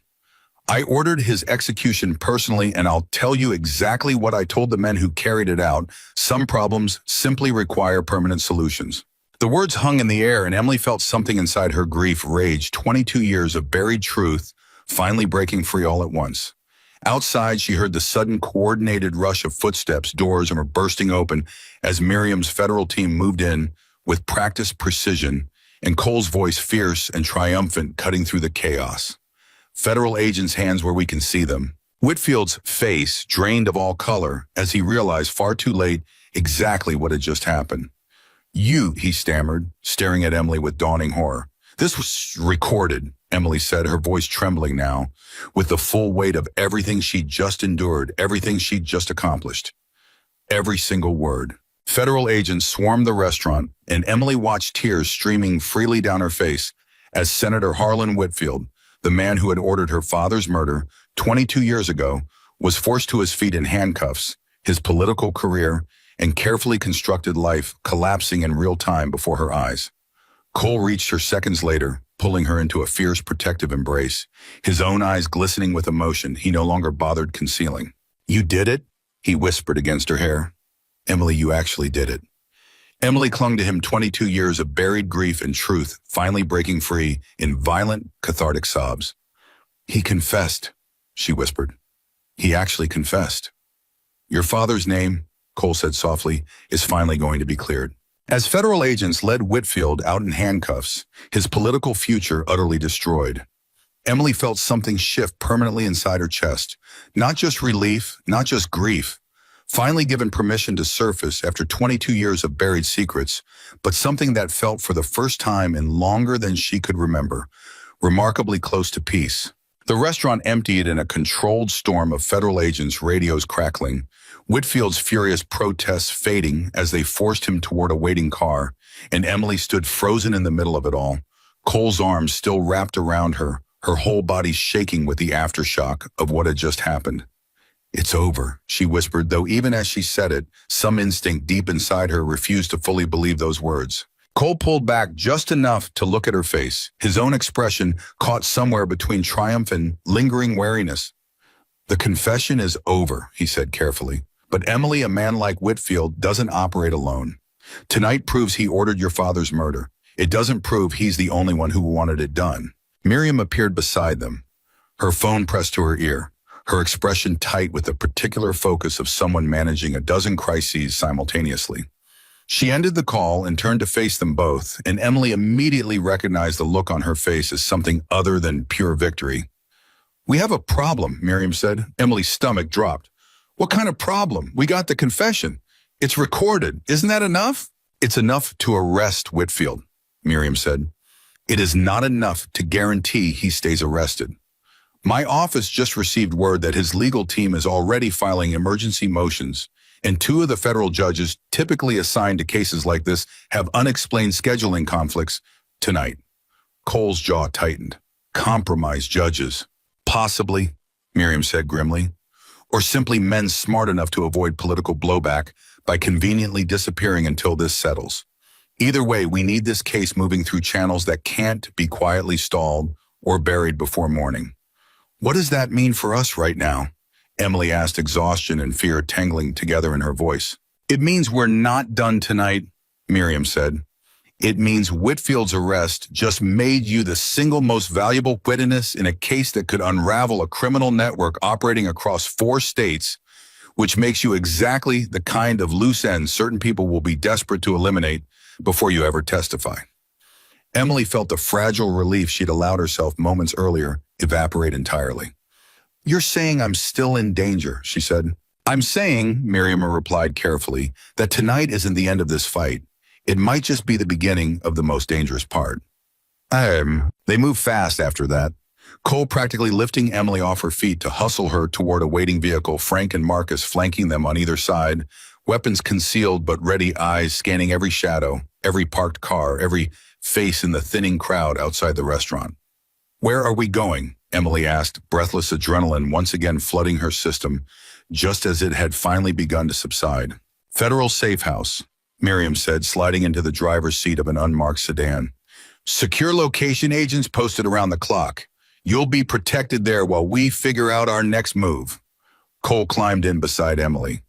S1: I ordered his execution personally, and I'll tell you exactly what I told the men who carried it out. Some problems simply require permanent solutions." The words hung in the air, and Emily felt something inside her grief rage. 22 years of buried truth finally breaking free all at once. Outside, she heard the sudden coordinated rush of footsteps, doors were bursting open as Miriam's federal team moved in with practiced precision, and Cole's voice fierce and triumphant cutting through the chaos. "Federal agents' hands where we can see them." Whitfield's face drained of all color as he realized far too late exactly what had just happened. "You," he stammered, staring at Emily with dawning horror. "This was recorded," Emily said, her voice trembling now, with the full weight of everything she'd just endured, everything she'd just accomplished. Every single word. Federal agents swarmed the restaurant, and Emily watched tears streaming freely down her face as Senator Harlan Whitfield, the man who had ordered her father's murder 22 years ago, was forced to his feet in handcuffs, his political career and carefully constructed life collapsing in real time before her eyes. Cole reached her seconds later, pulling her into a fierce protective embrace, his own eyes glistening with emotion he no longer bothered concealing. "You did it?" he whispered against her hair. "Emily, you actually did it." Emily clung to him, 22 years of buried grief and truth finally breaking free in violent, cathartic sobs. "He confessed," she whispered. "He actually confessed. Your father's name," Cole said softly, "is finally going to be cleared." As federal agents led Whitfield out in handcuffs, his political future utterly destroyed, Emily felt something shift permanently inside her chest. Not just relief, not just grief, finally given permission to surface after 22 years of buried secrets, but something that felt for the first time in longer than she could remember, remarkably close to peace. The restaurant emptied in a controlled storm of federal agents, radios crackling, Whitfield's furious protests fading as they forced him toward a waiting car, and Emily stood frozen in the middle of it all, Cole's arms still wrapped around her, her whole body shaking with the aftershock of what had just happened. "It's over," she whispered, though even as she said it, some instinct deep inside her refused to fully believe those words. Cole pulled back just enough to look at her face, his own expression caught somewhere between triumph and lingering wariness. "The confession is over," he said carefully. "But Emily, a man like Whitfield doesn't operate alone. Tonight proves he ordered your father's murder. It doesn't prove he's the only one who wanted it done." Miriam appeared beside them, her phone pressed to her ear, her expression tight with the particular focus of someone managing a dozen crises simultaneously. She ended the call and turned to face them both, and Emily immediately recognized the look on her face as something other than pure victory. "We have a problem," Miriam said. Emily's stomach dropped. "What kind of problem? We got the confession. It's recorded. Isn't that enough?" "It's enough to arrest Whitfield," Miriam said. "It is not enough to guarantee he stays arrested. My office just received word that his legal team is already filing emergency motions, and 2 of the federal judges typically assigned to cases like this have unexplained scheduling conflicts tonight." Cole's jaw tightened. "Compromised judges." "Possibly," Miriam said grimly. "Or simply men smart enough to avoid political blowback by conveniently disappearing until this settles. Either way, we need this case moving through channels that can't be quietly stalled or buried before morning." "What does that mean for us right now?" Emily asked, exhaustion and fear tangling together in her voice. "It means we're not done tonight," Miriam said. "It means Whitfield's arrest just made you the single most valuable witness in a case that could unravel a criminal network operating across 4 states, which makes you exactly the kind of loose end certain people will be desperate to eliminate before you ever testify." Emily felt the fragile relief she'd allowed herself moments earlier evaporate entirely. "You're saying I'm still in danger," she said. "I'm saying," Miriam replied carefully, "that tonight isn't the end of this fight. It might just be the beginning of the most dangerous part." They moved fast after that. Cole practically lifting Emily off her feet to hustle her toward a waiting vehicle, Frank and Marcus flanking them on either side, weapons concealed but ready, eyes scanning every shadow, every parked car, every face in the thinning crowd outside the restaurant. "Where are we going?" Emily asked, breathless adrenaline once again flooding her system, just as it had finally begun to subside. "Federal Safe House," Miriam said, sliding into the driver's seat of an unmarked sedan. "Secure location agents posted around the clock. You'll be protected there while we figure out our next move." Cole climbed in beside Emily,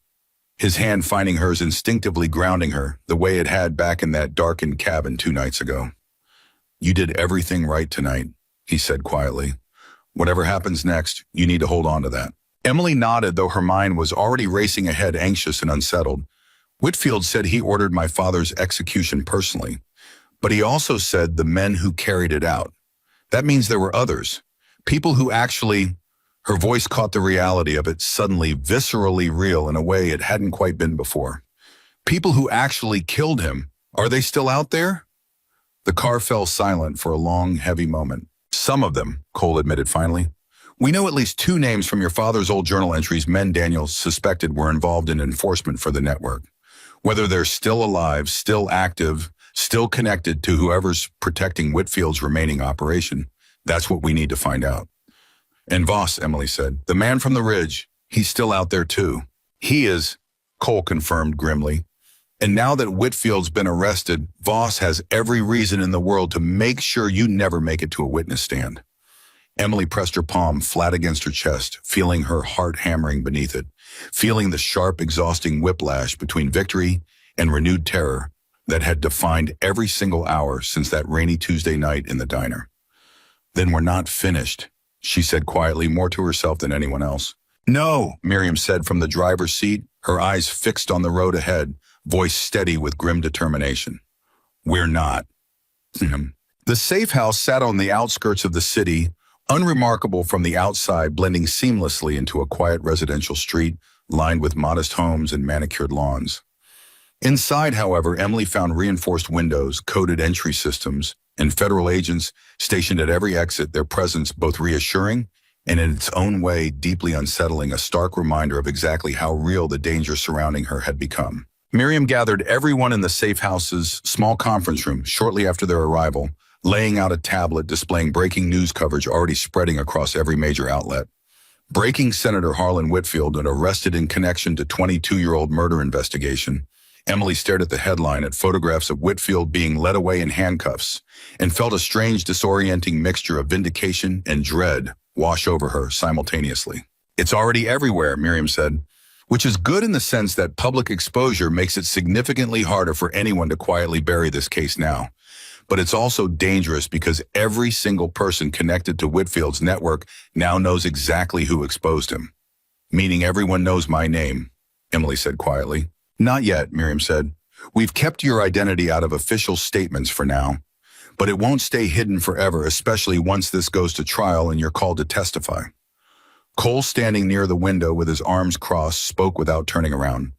S1: his hand finding hers, instinctively grounding her, the way it had back in that darkened cabin 2 nights ago. "You did everything right tonight," he said quietly. "Whatever happens next, you need to hold on to that." Emily nodded, though her mind was already racing ahead, anxious and unsettled. "Whitfield said he ordered my father's execution personally, but he also said the men who carried it out. That means there were others. People who actually—" Her voice caught the reality of it, suddenly viscerally real in a way it hadn't quite been before. "People who actually killed him. Are they still out there?" The car fell silent for a long, heavy moment. "Some of them," Cole admitted finally. "We know at least 2 names from your father's old journal entries, men Daniels suspected were involved in enforcement for the network. Whether they're still alive, still active, still connected to whoever's protecting Whitfield's remaining operation, that's what we need to find out." "And Voss," Emily said, "the man from the ridge, he's still out there too." "He is," Cole confirmed grimly. "And now that Whitfield's been arrested, Voss has every reason in the world to make sure you never make it to a witness stand." Emily pressed her palm flat against her chest, feeling her heart hammering beneath it, feeling the sharp, exhausting whiplash between victory and renewed terror that had defined every single hour since that rainy Tuesday night in the diner. "Then we're not finished," she said quietly, more to herself than anyone else. "No," Miriam said from the driver's seat, her eyes fixed on the road ahead, voice steady with grim determination. "We're not." The safe house sat on the outskirts of the city, unremarkable from the outside, blending seamlessly into a quiet residential street lined with modest homes and manicured lawns. Inside, however, Emily found reinforced windows, coded entry systems, and federal agents stationed at every exit, their presence both reassuring and in its own way deeply unsettling, a stark reminder of exactly how real the danger surrounding her had become. Miriam gathered everyone in the safe house's small conference room shortly after their arrival, laying out a tablet displaying breaking news coverage already spreading across every major outlet. Breaking: Senator Harlan Whitfield arrested in connection to 22-year-old murder investigation. Emily stared at the headline, at photographs of Whitfield being led away in handcuffs, and felt a strange, disorienting mixture of vindication and dread wash over her simultaneously. "It's already everywhere," Miriam said, "which is good in the sense that public exposure makes it significantly harder for anyone to quietly bury this case now. But it's also dangerous because every single person connected to Whitfield's network now knows exactly who exposed him." "Meaning everyone knows my name," Emily said quietly. "Not yet," Miriam said. "We've kept your identity out of official statements for now. But it won't stay hidden forever, especially once this goes to trial and you're called to testify." Cole, standing near the window with his arms crossed, spoke without turning around.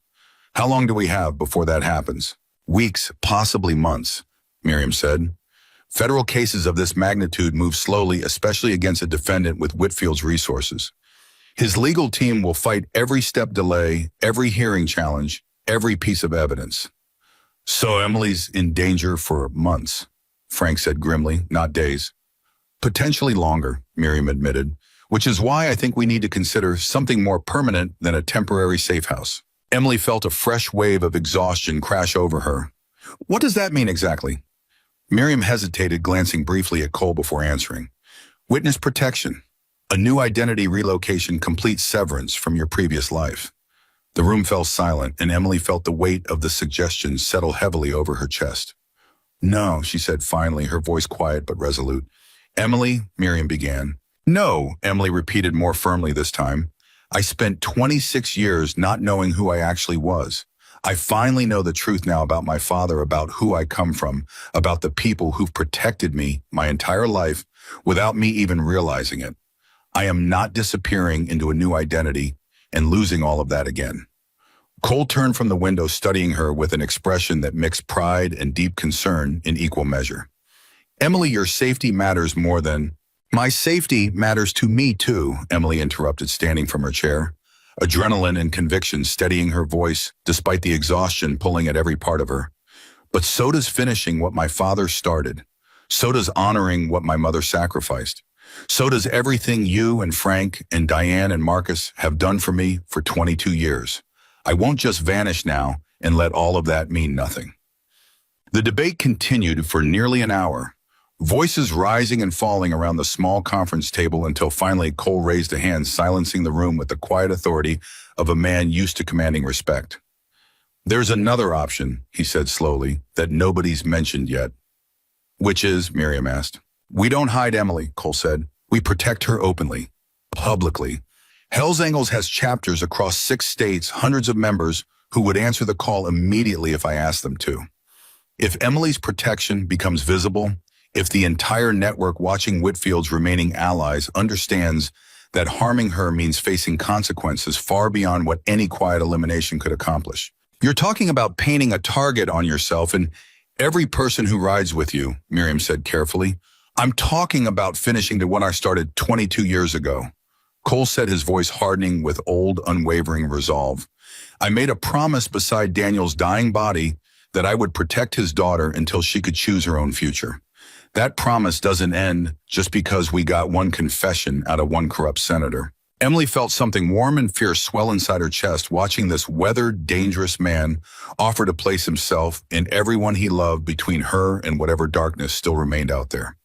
S1: "How long do we have before that happens?" "Weeks, possibly months," Miriam said. "Federal cases of this magnitude move slowly, especially against a defendant with Whitfield's resources. His legal team will fight every step delay, every hearing challenge, every piece of evidence." "So Emily's in danger for months," Frank said grimly, "not days." "Potentially longer," Miriam admitted, "which is why I think we need to consider something more permanent than a temporary safe house." Emily felt a fresh wave of exhaustion crash over her. "What does that mean exactly?" Miriam hesitated, glancing briefly at Cole before answering. "Witness protection. A new identity relocation, complete severance from your previous life." The room fell silent, and Emily felt the weight of the suggestion settle heavily over her chest. "No," she said finally, her voice quiet but resolute. "Emily," Miriam began. "No," Emily repeated more firmly this time. "I spent 26 years not knowing who I actually was. I finally know the truth now about my father, about who I come from, about the people who've protected me my entire life without me even realizing it. I am not disappearing into a new identity and losing all of that again." Cole turned from the window, studying her with an expression that mixed pride and deep concern in equal measure. "Emily, your safety matters more than—" My safety matters to me too, Emily interrupted, standing from her chair. Adrenaline and conviction steadying her voice, despite the exhaustion pulling at every part of her. But so does finishing what my father started. So does honoring what my mother sacrificed. So does everything you and Frank and Diane and Marcus have done for me for 22 years. I won't just vanish now and let all of that mean nothing. The debate continued for nearly an hour, voices rising and falling around the small conference table until finally Cole raised a hand, silencing the room with the quiet authority of a man used to commanding respect. There's another option, he said slowly, that nobody's mentioned yet. Which is, Miriam asked. We don't hide Emily, Cole said. We protect her openly, publicly. Hell's Angels has chapters across 6 states, hundreds of members who would answer the call immediately if I asked them to. If Emily's protection becomes visible, if the entire network watching Whitfield's remaining allies understands that harming her means facing consequences far beyond what any quiet elimination could accomplish. You're talking about painting a target on yourself and every person who rides with you, Miriam said carefully. I'm talking about finishing to what I started 22 years ago. Cole said, his voice hardening with old, unwavering resolve. I made a promise beside Daniel's dying body that I would protect his daughter until she could choose her own future. That promise doesn't end just because we got one confession out of one corrupt senator. Emily felt something warm and fierce swell inside her chest, watching this weathered, dangerous man offer to place himself and everyone he loved between her and whatever darkness still remained out there.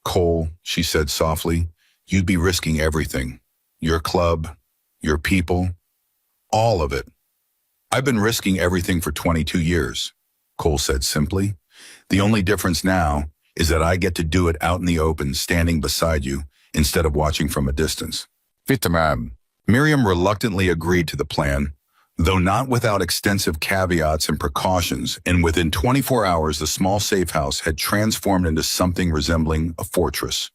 S1: Cole, she said softly, you'd be risking everything. Your club, your people, all of it. I've been risking everything for 22 years, Cole said simply. The only difference now is that I get to do it out in the open, standing beside you, instead of watching from a distance. Vitamam. Miriam reluctantly agreed to the plan, though not without extensive caveats and precautions, and within 24 hours the small safe house had transformed into something resembling a fortress.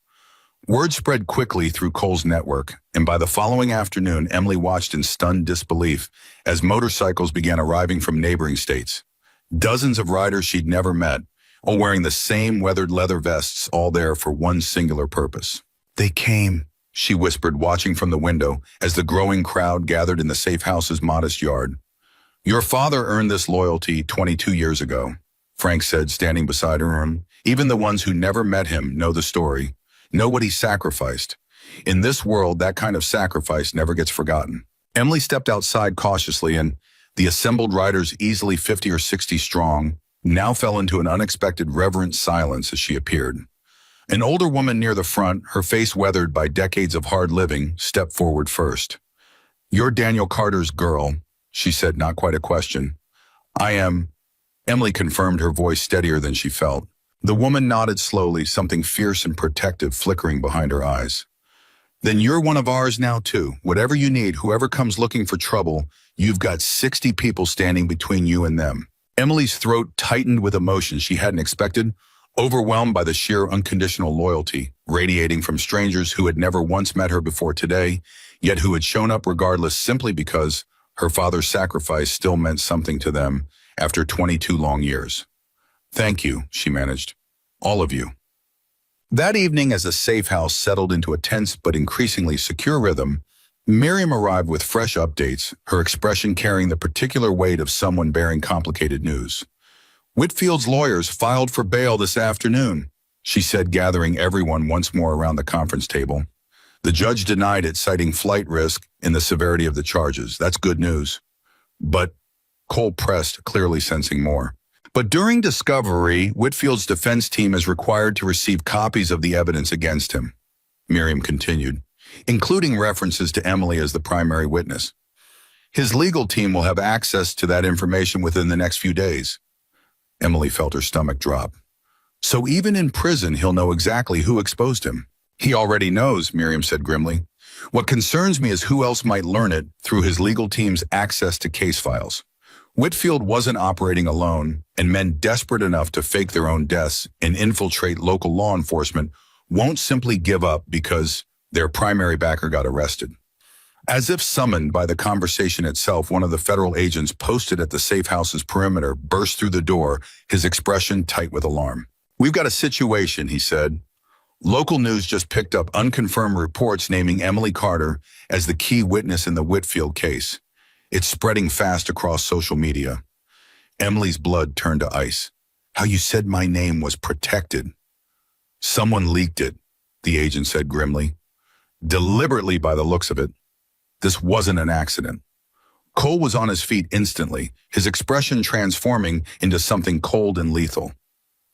S1: Word spread quickly through Cole's network, and by the following afternoon, Emily watched in stunned disbelief as motorcycles began arriving from neighboring states. Dozens of riders she'd never met, all wearing the same weathered leather vests, all there for one singular purpose. They came, she whispered, watching from the window as the growing crowd gathered in the safe house's modest yard. Your father earned this loyalty 22 years ago, Frank said, standing beside her. Even the ones who never met him know the story. Know what he sacrificed. In this world, that kind of sacrifice never gets forgotten. Emily stepped outside cautiously, and the assembled riders, easily 50 or 60 strong, now fell into an unexpected reverent silence as she appeared. An older woman near the front, her face weathered by decades of hard living, stepped forward first. You're Daniel Carter's girl, she said, not quite a question. I am. Emily confirmed, her voice steadier than she felt. The woman nodded slowly, something fierce and protective flickering behind her eyes. Then you're one of ours now too. Whatever you need, whoever comes looking for trouble, you've got 60 people standing between you and them. Emily's throat tightened with emotion she hadn't expected, overwhelmed by the sheer unconditional loyalty radiating from strangers who had never once met her before today, yet who had shown up regardless simply because her father's sacrifice still meant something to them after 22 long years. Thank you, she managed. All of you. That evening, as the safe house settled into a tense but increasingly secure rhythm, Miriam arrived with fresh updates, her expression carrying the particular weight of someone bearing complicated news. Whitfield's lawyers filed for bail this afternoon, she said, gathering everyone once more around the conference table. The judge denied it, citing flight risk and the severity of the charges. That's good news. But Cole pressed, clearly sensing more. But during discovery, Whitfield's defense team is required to receive copies of the evidence against him, Miriam continued, including references to Emily as the primary witness. His legal team will have access to that information within the next few days. Emily felt her stomach drop. So even in prison, he'll know exactly who exposed him. He already knows, Miriam said grimly. What concerns me is who else might learn it through his legal team's access to case files. Whitfield wasn't operating alone, and men desperate enough to fake their own deaths and infiltrate local law enforcement won't simply give up because their primary backer got arrested. As if summoned by the conversation itself, one of the federal agents posted at the safe house's perimeter burst through the door, his expression tight with alarm. We've got a situation, he said. Local news just picked up unconfirmed reports naming Emily Carter as the key witness in the Whitfield case. It's spreading fast across social media. Emily's blood turned to ice. How you said my name was protected. Someone leaked it, the agent said grimly. Deliberately by the looks of it. This wasn't an accident. Cole was on his feet instantly, his expression transforming into something cold and lethal.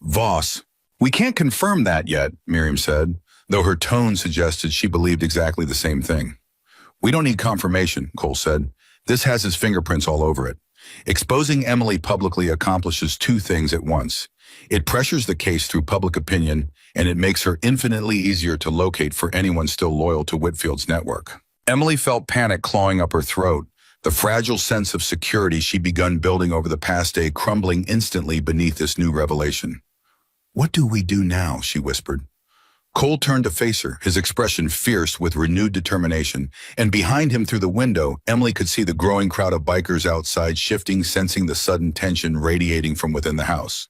S1: Voss, we can't confirm that yet, Miriam said, though her tone suggested she believed exactly the same thing. We don't need confirmation, Cole said. This has his fingerprints all over it. Exposing Emily publicly accomplishes two things at once. It pressures the case through public opinion, and it makes her infinitely easier to locate for anyone still loyal to Whitfield's network. Emily felt panic clawing up her throat, the fragile sense of security she'd begun building over the past day crumbling instantly beneath this new revelation. What do we do now? She whispered. Cole turned to face her, his expression fierce with renewed determination, and behind him through the window, Emily could see the growing crowd of bikers outside shifting, sensing the sudden tension radiating from within the house.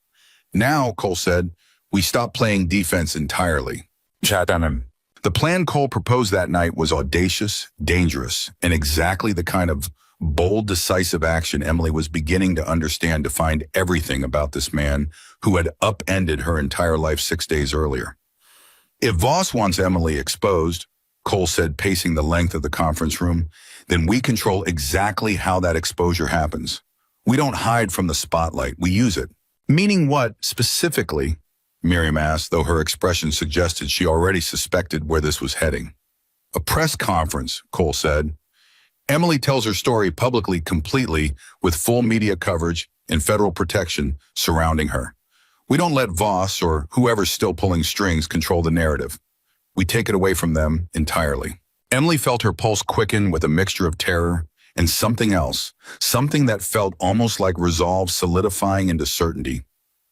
S1: Now, Cole said, we stop playing defense entirely. The plan Cole proposed that night was audacious, dangerous, and exactly the kind of bold, decisive action Emily was beginning to understand to find everything about this man who had upended her entire life 6 days earlier. If Voss wants Emily exposed, Cole said, pacing the length of the conference room, then we control exactly how that exposure happens. We don't hide from the spotlight, we use it. Meaning what, specifically? Miriam asked, though her expression suggested she already suspected where this was heading. A press conference, Cole said. Emily tells her story publicly, completely, with full media coverage and federal protection surrounding her. We don't let Voss or whoever's still pulling strings control the narrative. We take it away from them entirely. Emily felt her pulse quicken with a mixture of terror and something else, something that felt almost like resolve solidifying into certainty.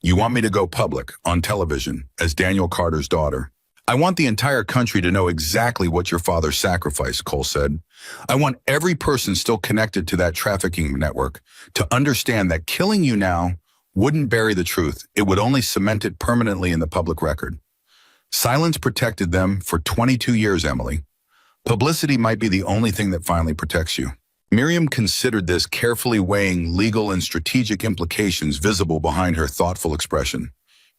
S1: You want me to go public, on television, as Daniel Carter's daughter. I want the entire country to know exactly what your father sacrificed, Cole said. I want every person still connected to that trafficking network to understand that killing you now wouldn't bury the truth. It would only cement it permanently in the public record. Silence protected them for 22 years, Emily. Publicity might be the only thing that finally protects you. Miriam considered this, carefully weighing legal and strategic implications visible behind her thoughtful expression.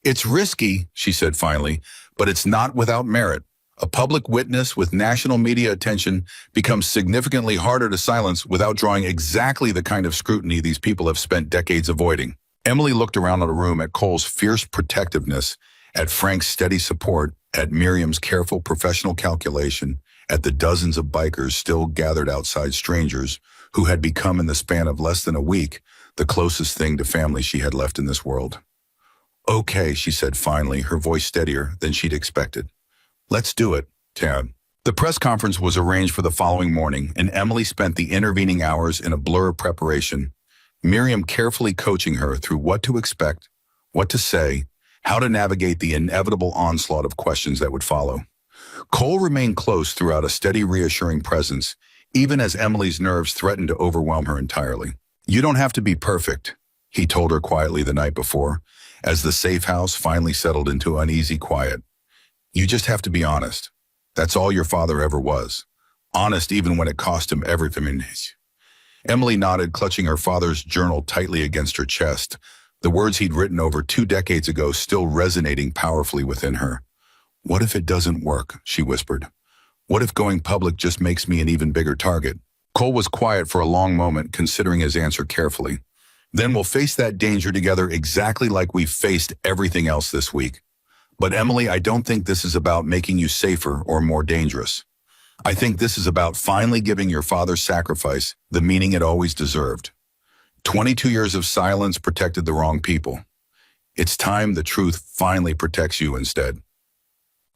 S1: It's risky, she said finally, but it's not without merit. A public witness with national media attention becomes significantly harder to silence without drawing exactly the kind of scrutiny these people have spent decades avoiding. Emily looked around the room at Cole's fierce protectiveness, at Frank's steady support, at Miriam's careful professional calculation, at the dozens of bikers still gathered outside, strangers who had become in the span of less than a week the closest thing to family she had left in this world. Okay, she said finally, her voice steadier than she'd expected. Let's do it, Tad. The press conference was arranged for the following morning, and Emily spent the intervening hours in a blur of preparation, Miriam carefully coaching her through what to expect, what to say, how to navigate the inevitable onslaught of questions that would follow. Cole remained close throughout, a steady, reassuring presence, even as Emily's nerves threatened to overwhelm her entirely. You don't have to be perfect, he told her quietly the night before, as the safe house finally settled into uneasy quiet. You just have to be honest. That's all your father ever was. Honest even when it cost him everything. Emily nodded, clutching her father's journal tightly against her chest, the words he'd written over 2 decades ago still resonating powerfully within her. What if it doesn't work? She whispered. What if going public just makes me an even bigger target? Cole was quiet for a long moment, considering his answer carefully. Then we'll face that danger together exactly like we've faced everything else this week. But Emily, I don't think this is about making you safer or more dangerous. I think this is about finally giving your father's sacrifice the meaning it always deserved. 22 years of silence protected the wrong people. It's time the truth finally protects you instead.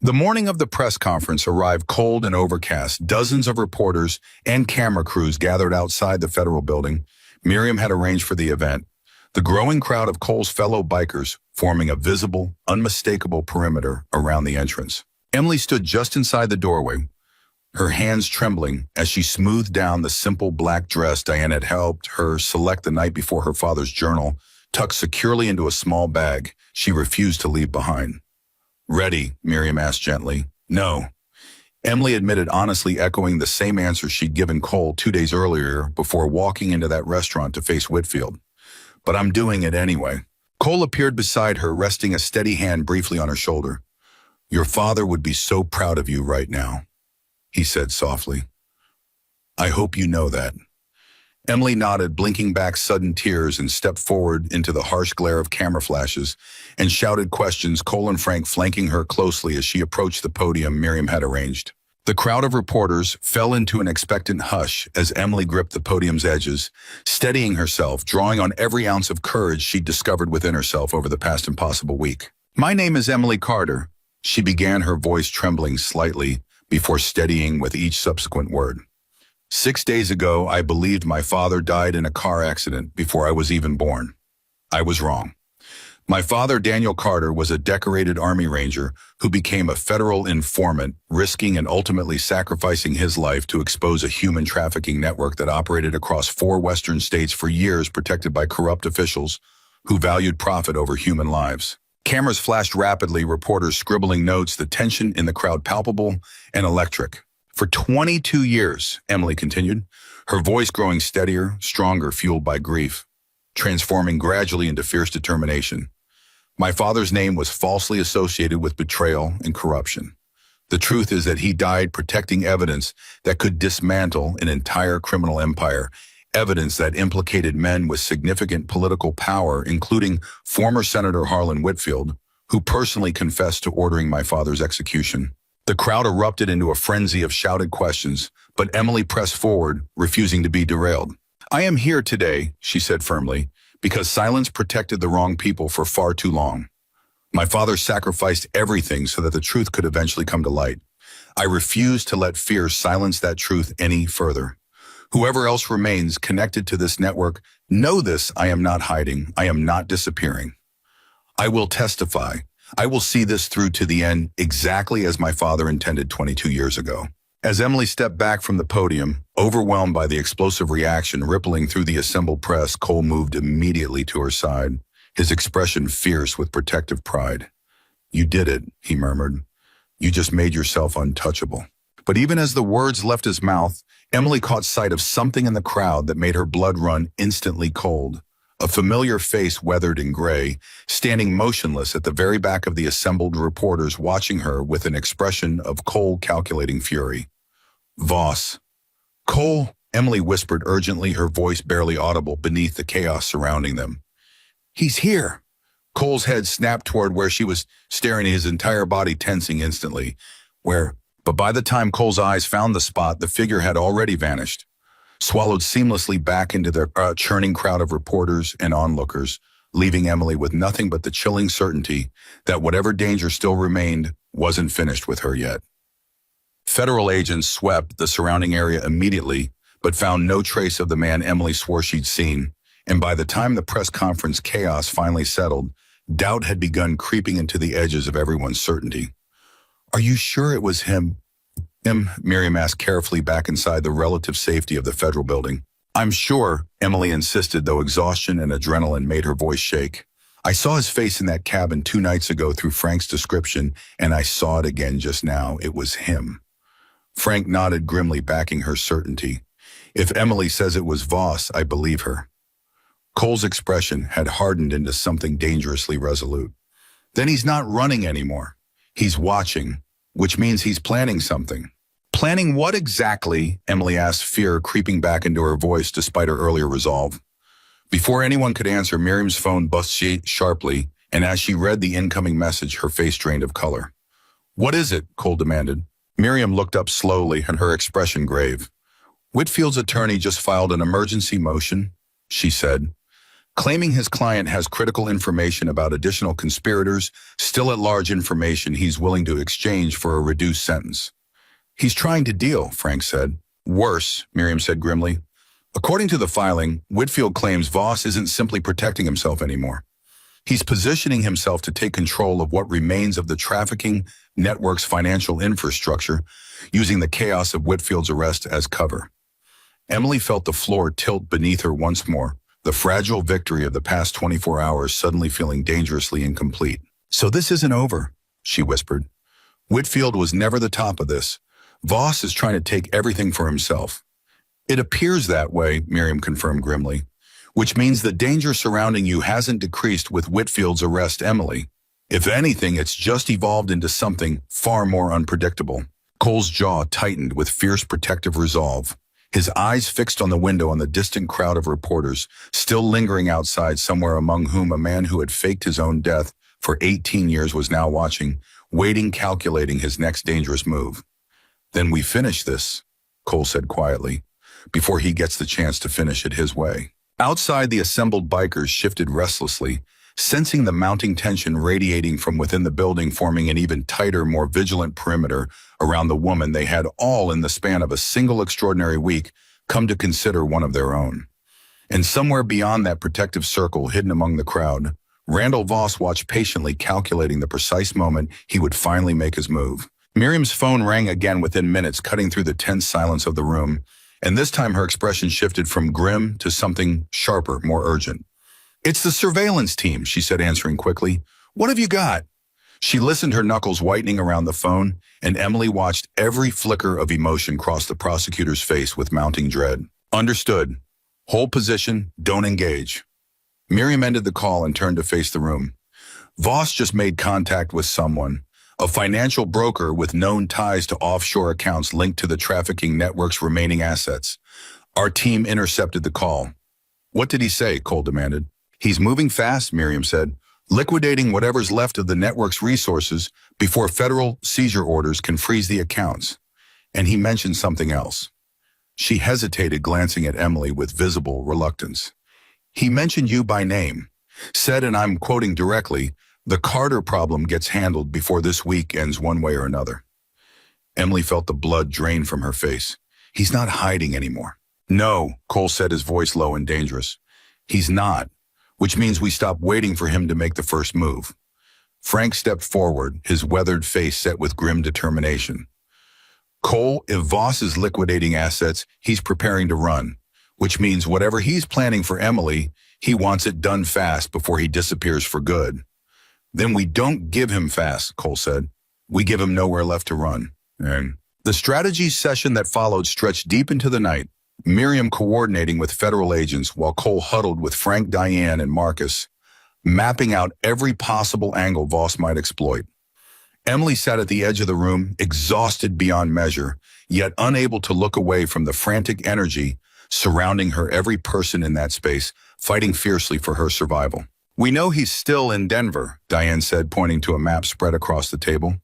S1: The morning of the press conference arrived cold and overcast. Dozens of reporters and camera crews gathered outside the federal building Miriam had arranged for the event, the growing crowd of Cole's fellow bikers forming a visible, unmistakable perimeter around the entrance. Emily stood just inside the doorway, her hands trembling as she smoothed down the simple black dress Diane had helped her select the night before, her father's journal tucked securely into a small bag she refused to leave behind. Ready, Miriam asked gently. No. Emily admitted honestly, echoing the same answer she'd given Cole 2 days earlier before walking into that restaurant to face Whitfield. But I'm doing it anyway. Cole appeared beside her, resting a steady hand briefly on her shoulder. Your father would be so proud of you right now, he said softly. I hope you know that. Emily nodded, blinking back sudden tears, and stepped forward into the harsh glare of camera flashes and shouted questions, Cole and Frank flanking her closely as she approached the podium Miriam had arranged. The crowd of reporters fell into an expectant hush as Emily gripped the podium's edges, steadying herself, drawing on every ounce of courage she'd discovered within herself over the past impossible week. My name is Emily Carter, she began, her voice trembling slightly before steadying with each subsequent word. 6 days ago, I believed my father died in a car accident before I was even born. I was wrong. My father, Daniel Carter, was a decorated Army Ranger who became a federal informant, risking and ultimately sacrificing his life to expose a human trafficking network that operated across 4 Western states for years, protected by corrupt officials who valued profit over human lives. Cameras flashed rapidly, reporters scribbling notes, the tension in the crowd palpable and electric. For 22 years, Emily continued, her voice growing steadier, stronger, fueled by grief, transforming gradually into fierce determination. My father's name was falsely associated with betrayal and corruption. The truth is that he died protecting evidence that could dismantle an entire criminal empire, evidence that implicated men with significant political power, including former Senator Harlan Whitfield, who personally confessed to ordering my father's execution. The crowd erupted into a frenzy of shouted questions, but Emily pressed forward, refusing to be derailed. I am here today, she said firmly, because silence protected the wrong people for far too long. My father sacrificed everything so that the truth could eventually come to light. I refuse to let fear silence that truth any further. Whoever else remains connected to this network, know this: I am not hiding. I am not disappearing. I will testify. I will see this through to the end, exactly as my father intended 22 years ago. As Emily stepped back from the podium, overwhelmed by the explosive reaction rippling through the assembled press, Cole moved immediately to her side, his expression fierce with protective pride. You did it, he murmured. You just made yourself untouchable. But even as the words left his mouth, Emily caught sight of something in the crowd that made her blood run instantly cold. A familiar face, weathered and gray, standing motionless at the very back of the assembled reporters, watching her with an expression of cold, calculating fury. Voss. Cole, Emily whispered urgently, her voice barely audible beneath the chaos surrounding them. He's here. Cole's head snapped toward where she was staring, his entire body tensing instantly. But by the time Cole's eyes found the spot, the figure had already vanished, swallowed seamlessly back into the churning crowd of reporters and onlookers, leaving Emily with nothing but the chilling certainty that whatever danger still remained wasn't finished with her yet. Federal agents swept the surrounding area immediately, but found no trace of the man Emily swore she'd seen, and by the time the press conference chaos finally settled, doubt had begun creeping into the edges of everyone's certainty. Are you sure it was him? Miriam asked carefully, back inside the relative safety of the federal building. I'm sure, Emily insisted, though exhaustion and adrenaline made her voice shake. I saw his face in that cabin 2 nights ago through Frank's description, and I saw it again just now. It was him. Frank nodded grimly, backing her certainty. If Emily says it was Voss, I believe her. Cole's expression had hardened into something dangerously resolute. Then he's not running anymore. He's watching, which means he's planning something. Planning what exactly? Emily asked, fear creeping back into her voice despite her earlier resolve. Before anyone could answer, Miriam's phone buzzed sharply, and as she read the incoming message, her face drained of color. What is it? Cole demanded. Miriam looked up slowly, and her expression grave. Whitfield's attorney just filed an emergency motion, she said, claiming his client has critical information about additional conspirators, still at large information he's willing to exchange for a reduced sentence. He's trying to deal, Frank said. Worse, Miriam said grimly. According to the filing, Whitfield claims Voss isn't simply protecting himself anymore. He's positioning himself to take control of what remains of the trafficking network's financial infrastructure, using the chaos of Whitfield's arrest as cover. Emily felt the floor tilt beneath her once more, the fragile victory of the past 24 hours suddenly feeling dangerously incomplete. So this isn't over, she whispered. Whitfield was never the top of this. Voss is trying to take everything for himself. It appears that way, Miriam confirmed grimly, which means the danger surrounding you hasn't decreased with Whitfield's arrest, Emily. If anything, it's just evolved into something far more unpredictable. Cole's jaw tightened with fierce protective resolve, his eyes fixed on the window on the distant crowd of reporters, still lingering outside somewhere among whom a man who had faked his own death for 18 years was now watching, waiting, calculating his next dangerous move. Then we finish this, Cole said quietly, before he gets the chance to finish it his way. Outside, the assembled bikers shifted restlessly, sensing the mounting tension radiating from within the building, forming an even tighter, more vigilant perimeter around the woman they had all, in the span of a single extraordinary week, come to consider one of their own. And somewhere beyond that protective circle, hidden among the crowd, Randall Voss watched patiently, calculating the precise moment he would finally make his move. Miriam's phone rang again within minutes, cutting through the tense silence of the room, and this time her expression shifted from grim to something sharper, more urgent. "It's the surveillance team," she said, answering quickly. "What have you got?" She listened, her knuckles whitening around the phone, and Emily watched every flicker of emotion cross the prosecutor's face with mounting dread. "Understood. Hold position, don't engage." Miriam ended the call and turned to face the room. Voss just made contact with someone, a financial broker with known ties to offshore accounts linked to the trafficking network's remaining assets. Our team intercepted the call. "What did he say?" Cole demanded. "He's moving fast," Miriam said, "liquidating whatever's left of the network's resources before federal seizure orders can freeze the accounts. And he mentioned something else." She hesitated, glancing at Emily with visible reluctance. "He mentioned you by name. Said, and I'm quoting directly, 'The Carter problem gets handled before this week ends one way or another.'" Emily felt the blood drain from her face. "He's not hiding anymore." "No," Cole said, his voice low and dangerous. "He's not. Which means we stop waiting for him to make the first move." Frank stepped forward, his weathered face set with grim determination. "Cole, if Voss is liquidating assets, he's preparing to run, which means whatever he's planning for Emily, he wants it done fast before he disappears for good." "Then we don't give him fast," Cole said. "We give him nowhere left to run." And the strategy session that followed stretched deep into the night, Miriam coordinating with federal agents while Cole huddled with Frank, Diane, and Marcus, mapping out every possible angle Voss might exploit. Emily sat at the edge of the room, exhausted beyond measure, yet unable to look away from the frantic energy surrounding her, every person in that space fighting fiercely for her survival. "We know he's still in Denver," Diane said, pointing to a map spread across the table.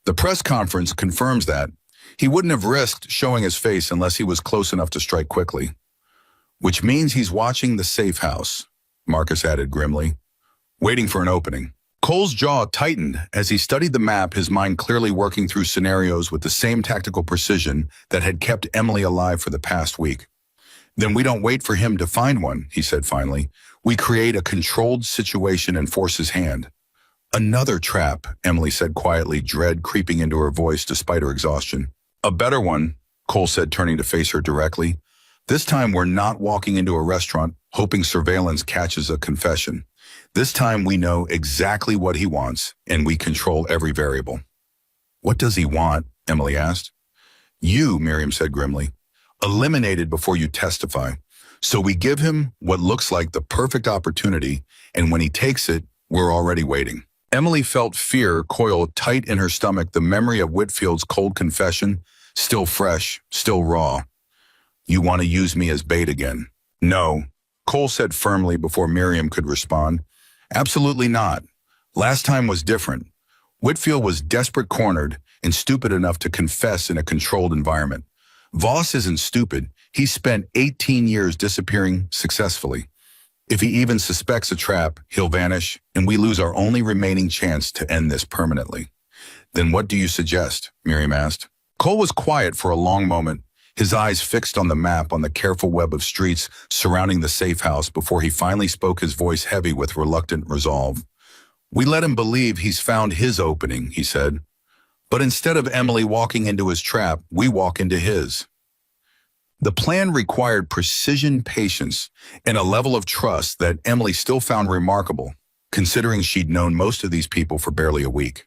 S1: "The press conference confirms that. He wouldn't have risked showing his face unless he was close enough to strike quickly." "Which means he's watching the safe house," Marcus added grimly, "waiting for an opening." Cole's jaw tightened as he studied the map, his mind clearly working through scenarios with the same tactical precision that had kept Emily alive for the past week. "Then we don't wait for him to find one," he said finally. "We create a controlled situation and force his hand." "Another trap," Emily said quietly, dread creeping into her voice despite her exhaustion. "A better one," Cole said, turning to face her directly. "This time we're not walking into a restaurant hoping surveillance catches a confession. This time we know exactly what he wants, and we control every variable." "What does he want?" Emily asked. "You," Miriam said grimly. "Eliminated before you testify. So we give him what looks like the perfect opportunity, and when he takes it, we're already waiting." Emily felt fear coil tight in her stomach, the memory of Whitfield's cold confession, still fresh, still raw. "You want to use me as bait again?" "No," Cole said firmly before Miriam could respond. "Absolutely not. Last time was different. Whitfield was desperate, cornered, and stupid enough to confess in a controlled environment. Voss isn't stupid. He spent 18 years disappearing successfully. If he even suspects a trap, he'll vanish, and we lose our only remaining chance to end this permanently." "Then what do you suggest?" Miriam asked. Cole was quiet for a long moment, his eyes fixed on the map, on the careful web of streets surrounding the safe house, before he finally spoke, his voice heavy with reluctant resolve. "We let him believe he's found his opening," he said. "But instead of Emily walking into his trap, we walk into his." The plan required precision, patience, and a level of trust that Emily still found remarkable, considering she'd known most of these people for barely a week.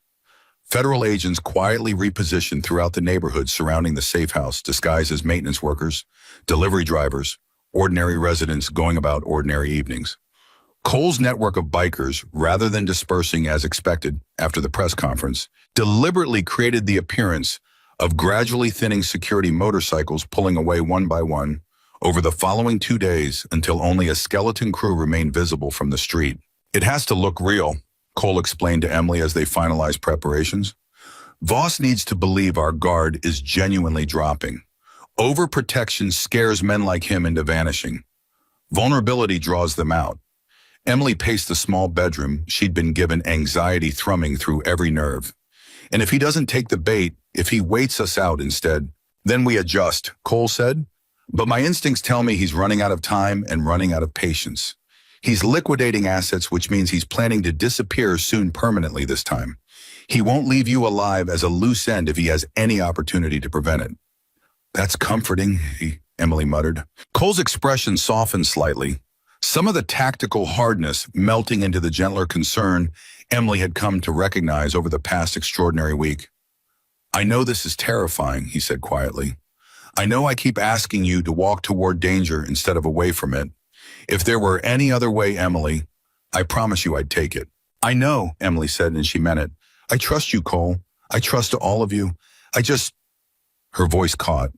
S1: Federal agents quietly repositioned throughout the neighborhood surrounding the safe house, disguised as maintenance workers, delivery drivers, ordinary residents going about ordinary evenings. Cole's network of bikers, rather than dispersing as expected after the press conference, deliberately created the appearance of gradually thinning security motorcycles pulling away one by one over the following 2 days until only a skeleton crew remained visible from the street. It has to look real, Cole explained to Emily as they finalized preparations. Voss needs to believe our guard is genuinely dropping. Overprotection scares men like him into vanishing. Vulnerability draws them out. Emily paced the small bedroom. She'd been given anxiety thrumming through every nerve. And if he doesn't take the bait, if he waits us out instead, then we adjust, Cole said. But my instincts tell me he's running out of time and running out of patience. He's liquidating assets, which means he's planning to disappear soon permanently this time. He won't leave you alive as a loose end if he has any opportunity to prevent it. That's comforting, Emily muttered. Cole's expression softened slightly, some of the tactical hardness melting into the gentler concern Emily had come to recognize over the past extraordinary week. I know this is terrifying, he said quietly. I know I keep asking you to walk toward danger instead of away from it. If there were any other way, Emily, I promise you I'd take it. I know, Emily said, and she meant it. I trust you, Cole. I trust all of you. Her voice caught.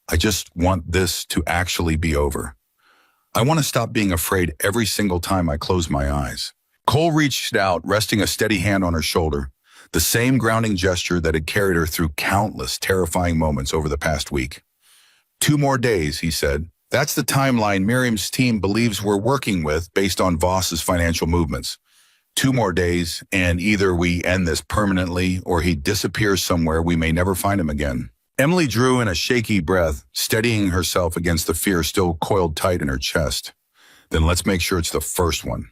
S1: I just want this to actually be over. I want to stop being afraid every single time I close my eyes. Cole reached out, resting a steady hand on her shoulder, the same grounding gesture that had carried her through countless terrifying moments over the past week. 2 more days, he said. That's the timeline Miriam's team believes we're working with based on Voss's financial movements. 2 more days, and either we end this permanently or he disappears somewhere we may never find him again. Emily drew in a shaky breath, steadying herself against the fear still coiled tight in her chest. Then let's make sure it's the first one.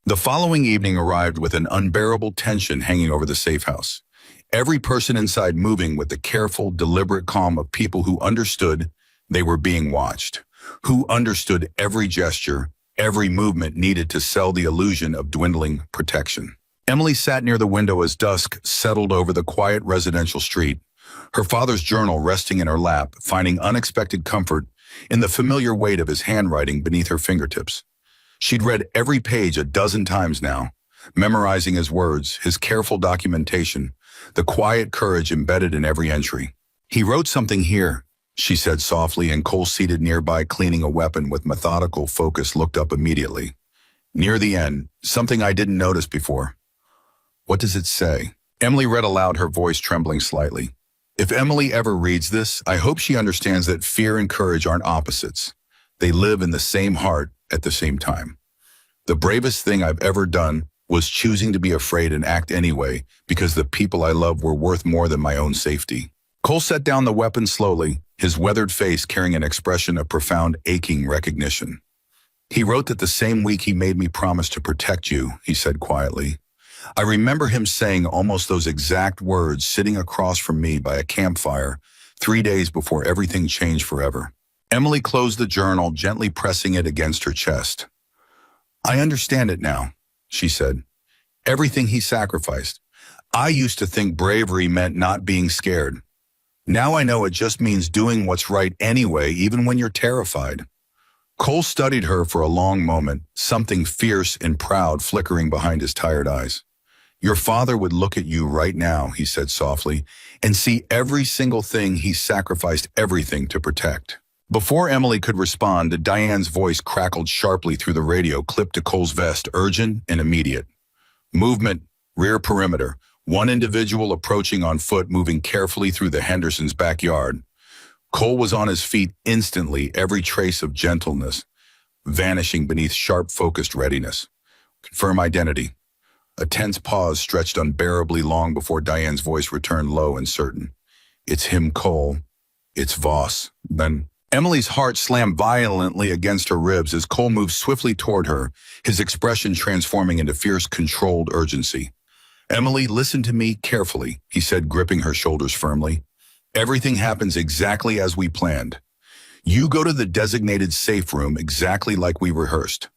S1: The following evening arrived with an unbearable tension hanging over the safe house. Every person inside moving with the careful, deliberate calm of people who understood they were being watched, who understood every gesture, every movement needed to sell the illusion of dwindling protection. Emily sat near the window as dusk settled over the quiet residential street, her father's journal resting in her lap, finding unexpected comfort in the familiar weight of his handwriting beneath her fingertips. She'd read every page a dozen times now, memorizing his words, his careful documentation, the quiet courage embedded in every entry. He wrote something here, she said softly, and Cole, seated nearby cleaning a weapon with methodical focus, looked up immediately. Near the end, something I didn't notice before. What does it say? Emily read aloud, her voice trembling slightly. If Emily ever reads this, I hope she understands that fear and courage aren't opposites. They live in the same heart at the same time. The bravest thing I've ever done was choosing to be afraid and act anyway because the people I love were worth more than my own safety. Cole set down the weapon slowly, his weathered face carrying an expression of profound, aching recognition. He wrote that the same week he made me promise to protect you, he said quietly. I remember him saying almost those exact words sitting across from me by a campfire 3 days before everything changed forever. Emily closed the journal, gently pressing it against her chest. I understand it now, she said. Everything he sacrificed. I used to think bravery meant not being scared. Now I know it just means doing what's right anyway, even when you're terrified. Cole studied her for a long moment, something fierce and proud flickering behind his tired eyes. Your father would look at you right now, he said softly, and see every single thing he sacrificed everything to protect. Before Emily could respond, Diane's voice crackled sharply through the radio, clipped to Cole's vest, urgent and immediate. Movement, rear perimeter. One individual approaching on foot, moving carefully through the Hendersons' backyard. Cole was on his feet instantly, every trace of gentleness vanishing beneath sharp, focused readiness. Confirm identity. A tense pause stretched unbearably long before Diane's voice returned low and certain. It's him, Cole. It's Voss. Then Emily's heart slammed violently against her ribs as Cole moved swiftly toward her, his expression transforming into fierce, controlled urgency. Emily, listen to me carefully, he said, gripping her shoulders firmly. Everything happens exactly as we planned. You go to the designated safe room exactly like we rehearsed.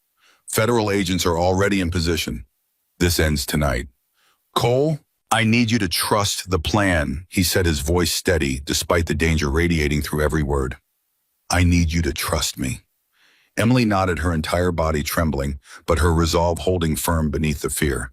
S1: Federal agents are already in position. This ends tonight. Cole, I need you to trust the plan, he said, his voice steady despite the danger radiating through every word. I need you to trust me. Emily nodded, her entire body trembling, but her resolve holding firm beneath the fear.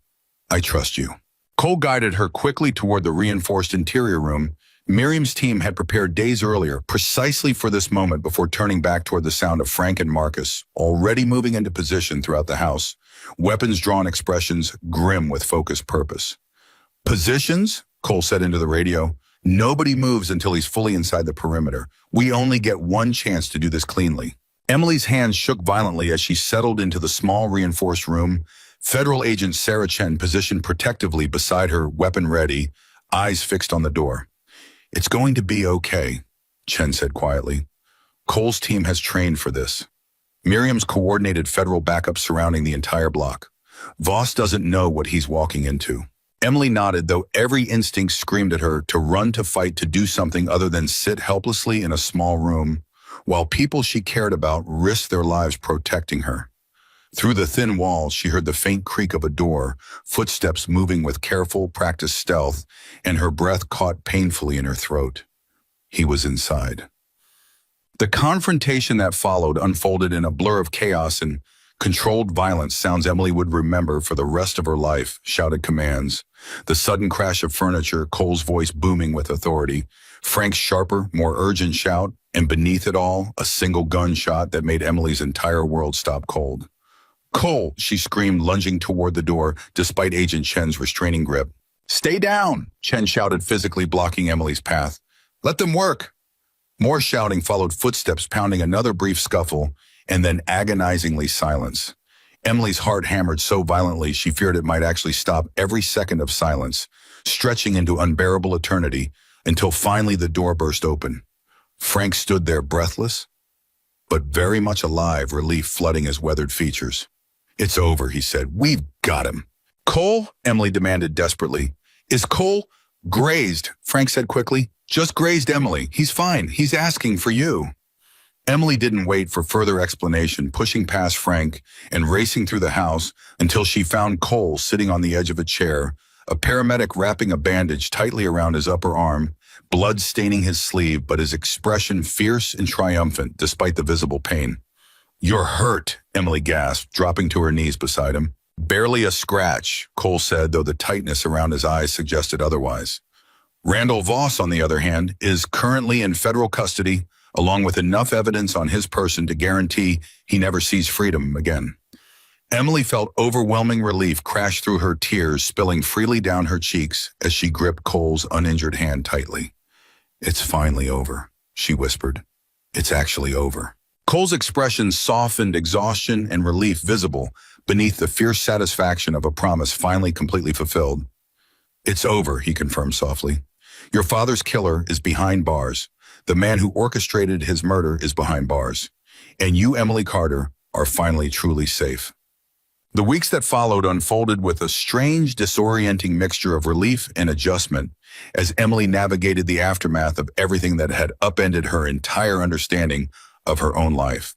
S1: I trust you. Cole guided her quickly toward the reinforced interior room Miriam's team had prepared days earlier, precisely for this moment, before turning back toward the sound of Frank and Marcus, already moving into position throughout the house, weapons drawn, expressions grim with focused purpose. Positions? Cole said into the radio. Nobody moves until he's fully inside the perimeter. We only get one chance to do this cleanly. Emily's hands shook violently as she settled into the small reinforced room. Federal Agent Sarah Chen positioned protectively beside her, weapon ready, eyes fixed on the door. It's going to be okay, Chen said quietly. Cole's team has trained for this. Miriam's coordinated federal backup surrounding the entire block. Voss doesn't know what he's walking into. Emily nodded, though every instinct screamed at her to run, to fight, to do something other than sit helplessly in a small room, while people she cared about risked their lives protecting her. Through the thin walls, she heard the faint creak of a door, footsteps moving with careful, practiced stealth, and her breath caught painfully in her throat. He was inside. The confrontation that followed unfolded in a blur of chaos and controlled violence, sounds Emily would remember for the rest of her life. Shouted commands, the sudden crash of furniture, Cole's voice booming with authority, Frank's sharper, more urgent shout, and beneath it all, a single gunshot that made Emily's entire world stop cold. Cole, she screamed, lunging toward the door, despite Agent Chen's restraining grip. Stay down, Chen shouted, physically blocking Emily's path. Let them work. More shouting followed, footsteps pounding, another brief scuffle, and then agonizingly silence. Emily's heart hammered so violently she feared it might actually stop. Every second of silence, stretching into unbearable eternity, until finally the door burst open. Frank stood there, breathless, but very much alive, relief flooding his weathered features. It's over, he said. We've got him. Cole? Emily demanded desperately. Is Cole grazed? Frank said quickly. Just grazed, Emily. He's fine. He's asking for you. Emily didn't wait for further explanation, pushing past Frank and racing through the house until she found Cole sitting on the edge of a chair, a paramedic wrapping a bandage tightly around his upper arm, blood staining his sleeve, but his expression fierce and triumphant despite the visible pain. You're hurt, Emily gasped, dropping to her knees beside him. Barely a scratch, Cole said, though the tightness around his eyes suggested otherwise. Randall Voss, on the other hand, is currently in federal custody, along with enough evidence on his person to guarantee he never sees freedom again. Emily felt overwhelming relief crash through her, tears spilling freely down her cheeks as she gripped Cole's uninjured hand tightly. It's finally over, she whispered. It's actually over. Cole's expression softened, exhaustion and relief visible beneath the fierce satisfaction of a promise finally completely fulfilled. It's over, he confirmed softly. Your father's killer is behind bars. The man who orchestrated his murder is behind bars. And you, Emily Carter, are finally truly safe. The weeks that followed unfolded with a strange, disorienting mixture of relief and adjustment as Emily navigated the aftermath of everything that had upended her entire understanding of her own life.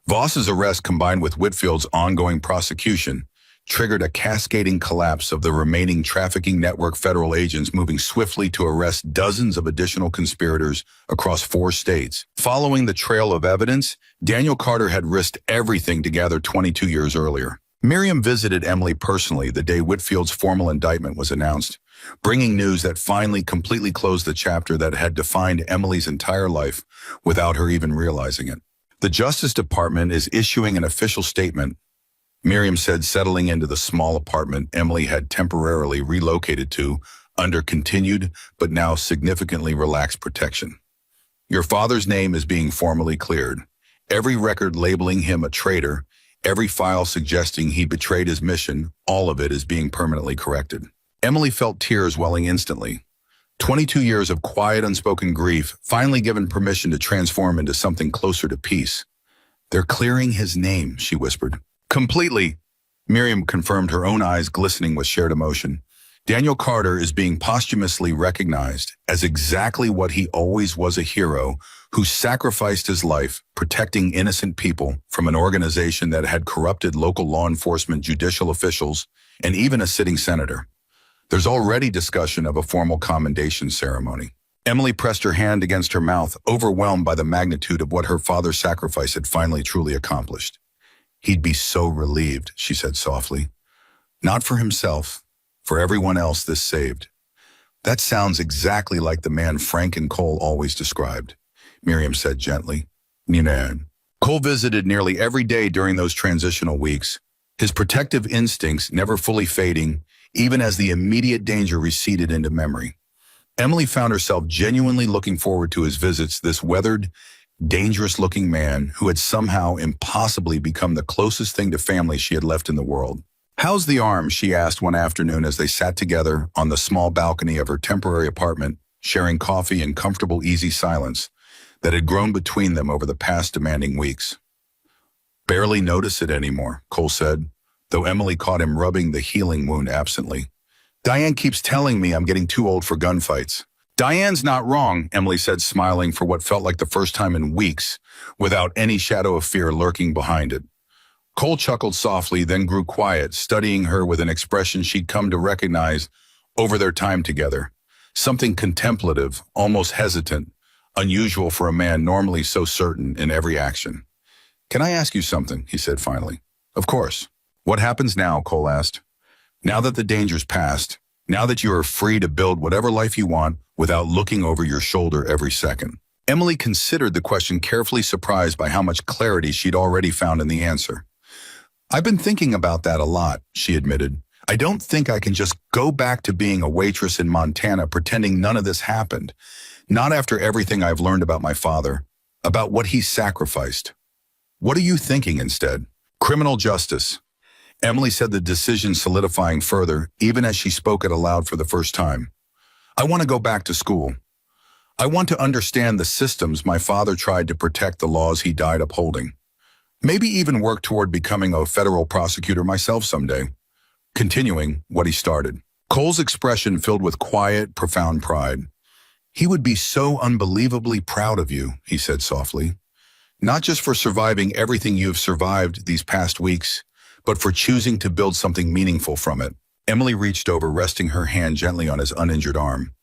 S1: Voss's arrest, combined with Whitfield's ongoing prosecution, triggered a cascading collapse of the remaining trafficking network, federal agents moving swiftly to arrest dozens of additional conspirators across 4 states. Following the trail of evidence, Daniel Carter had risked everything to gather 22 years earlier. Miriam visited Emily personally the day Whitfield's formal indictment was announced, bringing news that finally completely closed the chapter that had defined Emily's entire life without her even realizing it. The Justice Department is issuing an official statement, Miriam said, settling into the small apartment Emily had temporarily relocated to under continued but now significantly relaxed protection. Your father's name is being formally cleared. Every record labeling him a traitor, every file suggesting he betrayed his mission, all of it is being permanently corrected. Emily felt tears welling instantly. 22 years of quiet, unspoken grief finally given permission to transform into something closer to peace. They're clearing his name, she whispered. Completely, Miriam confirmed, her own eyes glistening with shared emotion. Daniel Carter is being posthumously recognized as exactly what he always was, a hero who sacrificed his life protecting innocent people from an organization that had corrupted local law enforcement, judicial officials, and even a sitting senator. There's already discussion of a formal commendation ceremony. Emily pressed her hand against her mouth, overwhelmed by the magnitude of what her father's sacrifice had finally truly accomplished. He'd be so relieved, she said softly. Not for himself, for everyone else this saved. That sounds exactly like the man Frank and Cole always described, Miriam said gently. Ninan. Cole visited nearly every day during those transitional weeks, his protective instincts never fully fading, even as the immediate danger receded into memory. Emily found herself genuinely looking forward to his visits, this weathered, dangerous-looking man who had somehow impossibly become the closest thing to family she had left in the world. "How's the arm?" she asked one afternoon as they sat together on the small balcony of her temporary apartment, sharing coffee in comfortable, easy silence that had grown between them over the past demanding weeks. "Barely notice it anymore," Cole said, though Emily caught him rubbing the healing wound absently. "Diane keeps telling me I'm getting too old for gunfights." "Diane's not wrong," Emily said, smiling for what felt like the first time in weeks, without any shadow of fear lurking behind it. Cole chuckled softly, then grew quiet, studying her with an expression she'd come to recognize over their time together. Something contemplative, almost hesitant, unusual for a man normally so certain in every action. "Can I ask you something?" he said finally. "Of course." "What happens now?" Cole asked. "Now that the danger's passed, now that you are free to build whatever life you want without looking over your shoulder every second." Emily considered the question carefully, surprised by how much clarity she'd already found in the answer. "I've been thinking about that a lot," she admitted. "I don't think I can just go back to being a waitress in Montana pretending none of this happened. Not after everything I've learned about my father, about what he sacrificed." "What are you thinking instead?" "Criminal justice." Emily said, the decision solidifying further, even as she spoke it aloud for the first time. "I want to go back to school. I want to understand the systems my father tried to protect, the laws he died upholding. Maybe even work toward becoming a federal prosecutor myself someday." Continuing what he started. Cole's expression filled with quiet, profound pride. "He would be so unbelievably proud of you," he said softly. "Not just for surviving everything you've survived these past weeks, but for choosing to build something meaningful from it." Emily reached over, resting her hand gently on his uninjured arm.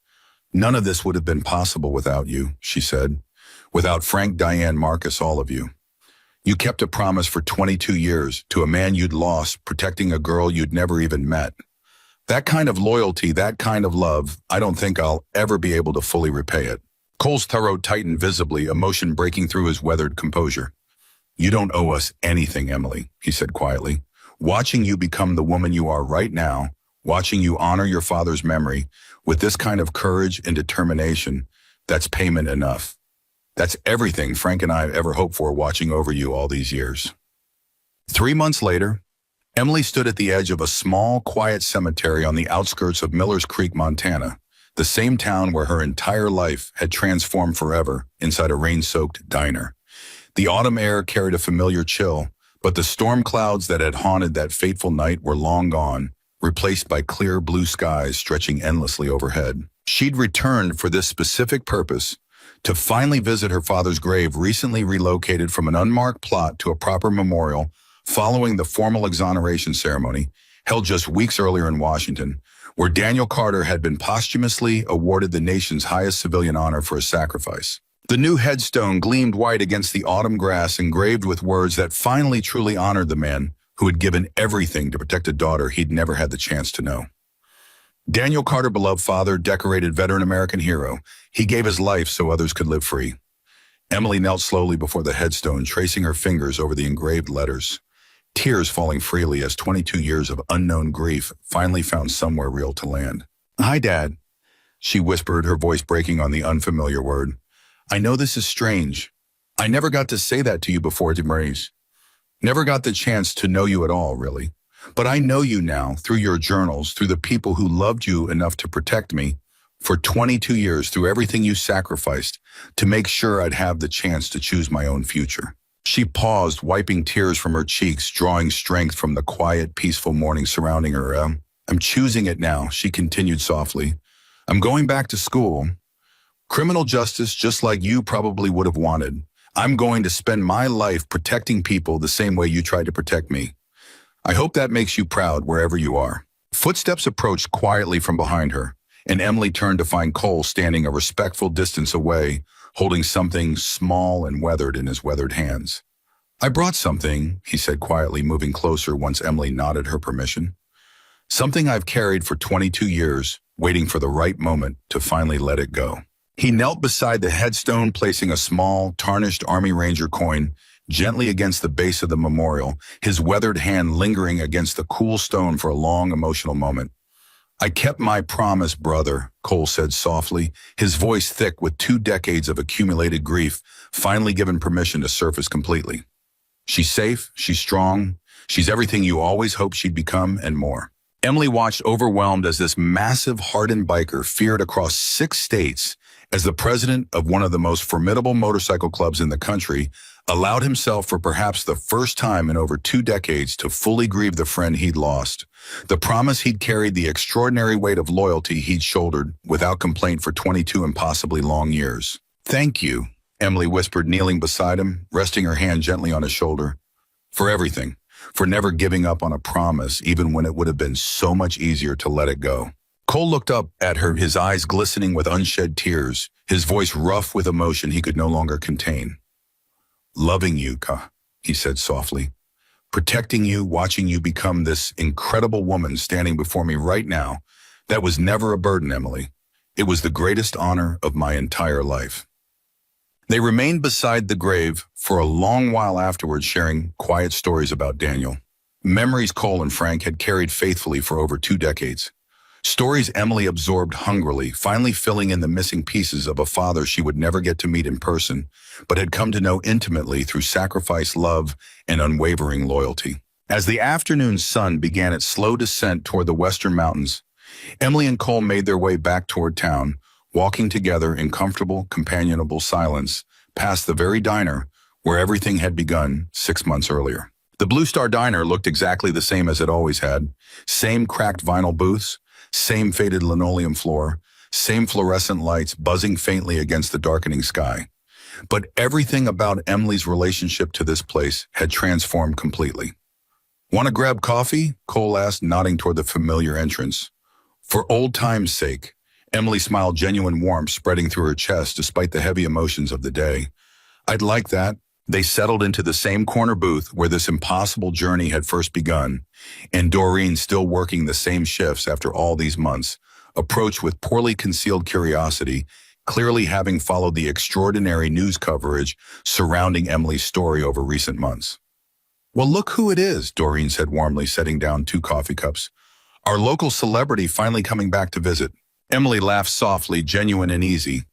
S1: "None of this would have been possible without you," she said. "Without Frank, Diane, Marcus, all of you. You kept a promise for 22 years to a man you'd lost, protecting a girl you'd never even met. That kind of loyalty, that kind of love, I don't think I'll ever be able to fully repay it." Cole's throat tightened visibly, emotion breaking through his weathered composure. "You don't owe us anything, Emily," he said quietly. "Watching you become the woman you are right now, watching you honor your father's memory with this kind of courage and determination, that's payment enough. That's everything Frank and I have ever hoped for, watching over you all these years." 3 months later, Emily stood at the edge of a small, quiet cemetery on the outskirts of Millers Creek, Montana, the same town where her entire life had transformed forever inside a rain-soaked diner. The autumn air carried a familiar chill, but the storm clouds that had haunted that fateful night were long gone, replaced by clear blue skies stretching endlessly overhead. She'd returned for this specific purpose, to finally visit her father's grave, recently relocated from an unmarked plot to a proper memorial following the formal exoneration ceremony held just weeks earlier in Washington, where Daniel Carter had been posthumously awarded the nation's highest civilian honor for his sacrifice. The new headstone gleamed white against the autumn grass, engraved with words that finally truly honored the man who had given everything to protect a daughter he'd never had the chance to know. Daniel Carter, beloved father, decorated veteran American hero, he gave his life so others could live free. Emily knelt slowly before the headstone, tracing her fingers over the engraved letters, tears falling freely as 22 years of unknown grief finally found somewhere real to land. "Hi, Dad," she whispered, her voice breaking on the unfamiliar word. "I know this is strange. I never got to say that to you before, Maurice. Never got the chance to know you at all, really. But I know you now, through your journals, through the people who loved you enough to protect me, for 22 years, through everything you sacrificed, to make sure I'd have the chance to choose my own future." She paused, wiping tears from her cheeks, drawing strength from the quiet, peaceful morning surrounding her. I'm choosing it now," she continued softly. "I'm going back to school. Criminal justice, just like you probably would have wanted. I'm going to spend my life protecting people the same way you tried to protect me. I hope that makes you proud wherever you are." Footsteps approached quietly from behind her, and Emily turned to find Cole standing a respectful distance away, holding something small and weathered in his weathered hands. "I brought something," he said quietly, moving closer once Emily nodded her permission. "Something I've carried for 22 years, waiting for the right moment to finally let it go." He knelt beside the headstone, placing a small, tarnished Army Ranger coin gently against the base of the memorial, his weathered hand lingering against the cool stone for a long, emotional moment. "I kept my promise, brother," Cole said softly, his voice thick with 2 decades of accumulated grief, finally given permission to surface completely. "She's safe, she's strong, she's everything you always hoped she'd become and more." Emily watched overwhelmed as this massive, hardened biker feared across 6 states as the president of one of the most formidable motorcycle clubs in the country allowed himself for perhaps the first time in over 2 decades to fully grieve the friend he'd lost, the promise he'd carried, the extraordinary weight of loyalty he'd shouldered without complaint for 22 impossibly long years. "Thank you," Emily whispered, kneeling beside him, resting her hand gently on his shoulder. "For everything, for never giving up on a promise even when it would have been so much easier to let it go." Cole looked up at her, his eyes glistening with unshed tears, his voice rough with emotion he could no longer contain. "Loving you, Ka," he said softly. "Protecting you, watching you become this incredible woman standing before me right now. That was never a burden, Emily. It was the greatest honor of my entire life." They remained beside the grave for a long while afterwards, sharing quiet stories about Daniel. Memories Cole and Frank had carried faithfully for over 2 decades. Stories Emily absorbed hungrily, finally filling in the missing pieces of a father she would never get to meet in person, but had come to know intimately through sacrifice, love, and unwavering loyalty. As the afternoon sun began its slow descent toward the western mountains, Emily and Cole made their way back toward town, walking together in comfortable, companionable silence past the very diner where everything had begun 6 months earlier. The Blue Star Diner looked exactly the same as it always had. Same cracked vinyl booths, same faded linoleum floor, same fluorescent lights buzzing faintly against the darkening sky. But everything about Emily's relationship to this place had transformed completely. "Want to grab coffee?" Cole asked, nodding toward the familiar entrance. For old time's sake, Emily smiled, genuine warmth spreading through her chest despite the heavy emotions of the day. "I'd like that." They settled into the same corner booth where this impossible journey had first begun, and Doreen, still working the same shifts after all these months, approached with poorly concealed curiosity, clearly having followed the extraordinary news coverage surrounding Emily's story over recent months. "Well, look who it is," Doreen said warmly, setting down 2 coffee cups. "Our local celebrity finally coming back to visit." Emily laughed softly, genuine and easy.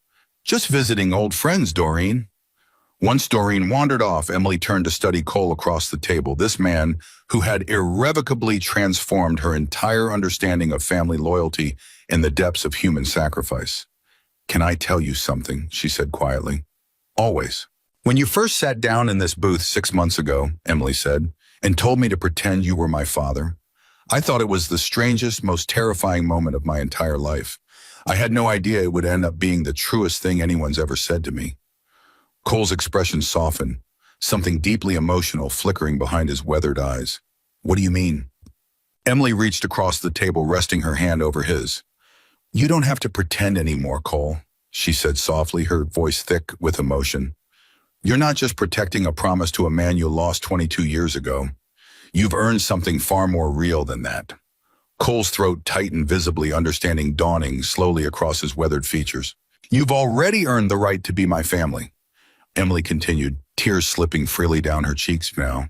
S1: "Just visiting old friends, Doreen." Once Doreen wandered off, Emily turned to study Cole across the table, this man who had irrevocably transformed her entire understanding of family loyalty and the depths of human sacrifice. "Can I tell you something?" she said quietly. "Always. When you first sat down in this booth 6 months ago," Emily said, "and told me to pretend you were my father, I thought it was the strangest, most terrifying moment of my entire life. I had no idea it would end up being the truest thing anyone's ever said to me." Cole's expression softened, something deeply emotional flickering behind his weathered eyes. "What do you mean?" Emily reached across the table, resting her hand over his. "You don't have to pretend anymore, Cole," she said softly, her voice thick with emotion. "You're not just protecting a promise to a man you lost 22 years ago. You've earned something far more real than that." Cole's throat tightened visibly, understanding dawning slowly across his weathered features. "You've already earned the right to be my family," Emily continued, tears slipping freely down her cheeks now,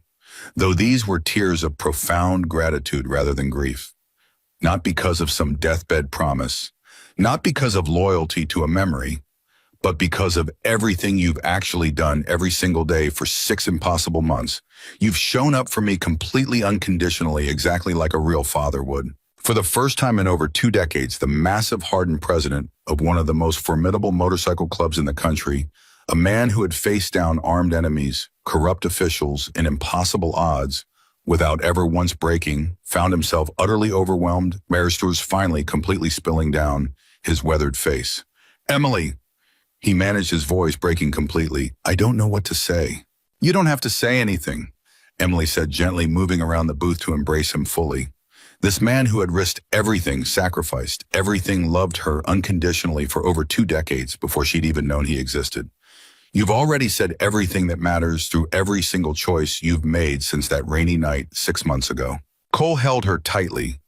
S1: though these were tears of profound gratitude rather than grief. Not because of some deathbed promise, not because of loyalty to a memory, but because of everything you've actually done every single day for 6 impossible months. You've shown up for me completely unconditionally, exactly like a real father would. For the first time in over 2 decades, the massive hardened president of one of the most formidable motorcycle clubs in the country, a man who had faced down armed enemies, corrupt officials, and impossible odds without ever once breaking, found himself utterly overwhelmed, barristers finally completely spilling down his weathered face. "Emily," he managed, his voice breaking completely, "I don't know what to say." "You don't have to say anything," Emily said gently, moving around the booth to embrace him fully. This man who had risked everything, sacrificed everything, loved her unconditionally for over 2 decades before she'd even known he existed. You've already said everything that matters through every single choice you've made since that rainy night 6 months ago. Cole held her tightly,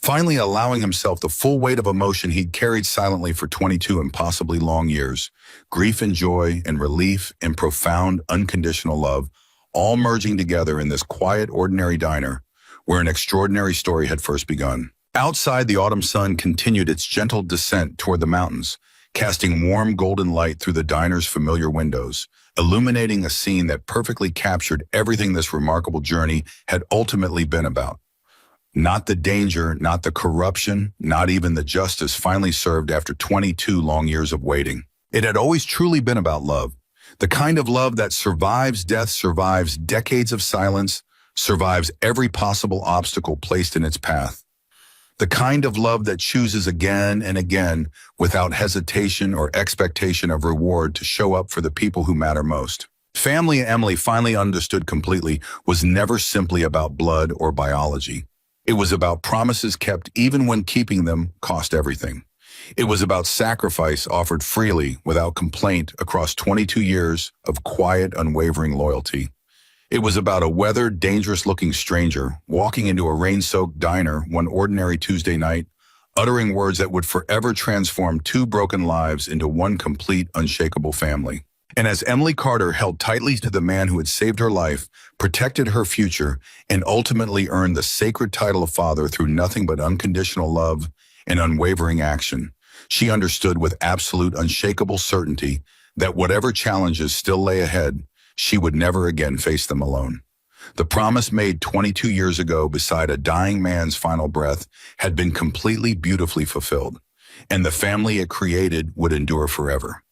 S1: finally allowing himself the full weight of emotion he'd carried silently for 22 impossibly long years. Grief and joy and relief and profound, unconditional love, all merging together in this quiet, ordinary diner where an extraordinary story had first begun. Outside, the autumn sun continued its gentle descent toward the mountains, casting warm golden light through the diner's familiar windows, illuminating a scene that perfectly captured everything this remarkable journey had ultimately been about. Not the danger, not the corruption, not even the justice finally served after 22 long years of waiting. It had always truly been about love. The kind of love that survives death, survives decades of silence, survives every possible obstacle placed in its path. The kind of love that chooses again and again without hesitation or expectation of reward to show up for the people who matter most. Family, Emily finally understood completely, was never simply about blood or biology. It was about promises kept even when keeping them cost everything. It was about sacrifice offered freely without complaint across 22 years of quiet, unwavering loyalty. It was about a weathered, dangerous-looking stranger walking into a rain-soaked diner one ordinary Tuesday night, uttering words that would forever transform two broken lives into one complete, unshakable family. And as Emily Carter held tightly to the man who had saved her life, protected her future, and ultimately earned the sacred title of father through nothing but unconditional love and unwavering action, she understood with absolute, unshakable certainty that whatever challenges still lay ahead, she would never again face them alone. The promise made 22 years ago beside a dying man's final breath had been completely, beautifully fulfilled, and the family it created would endure forever.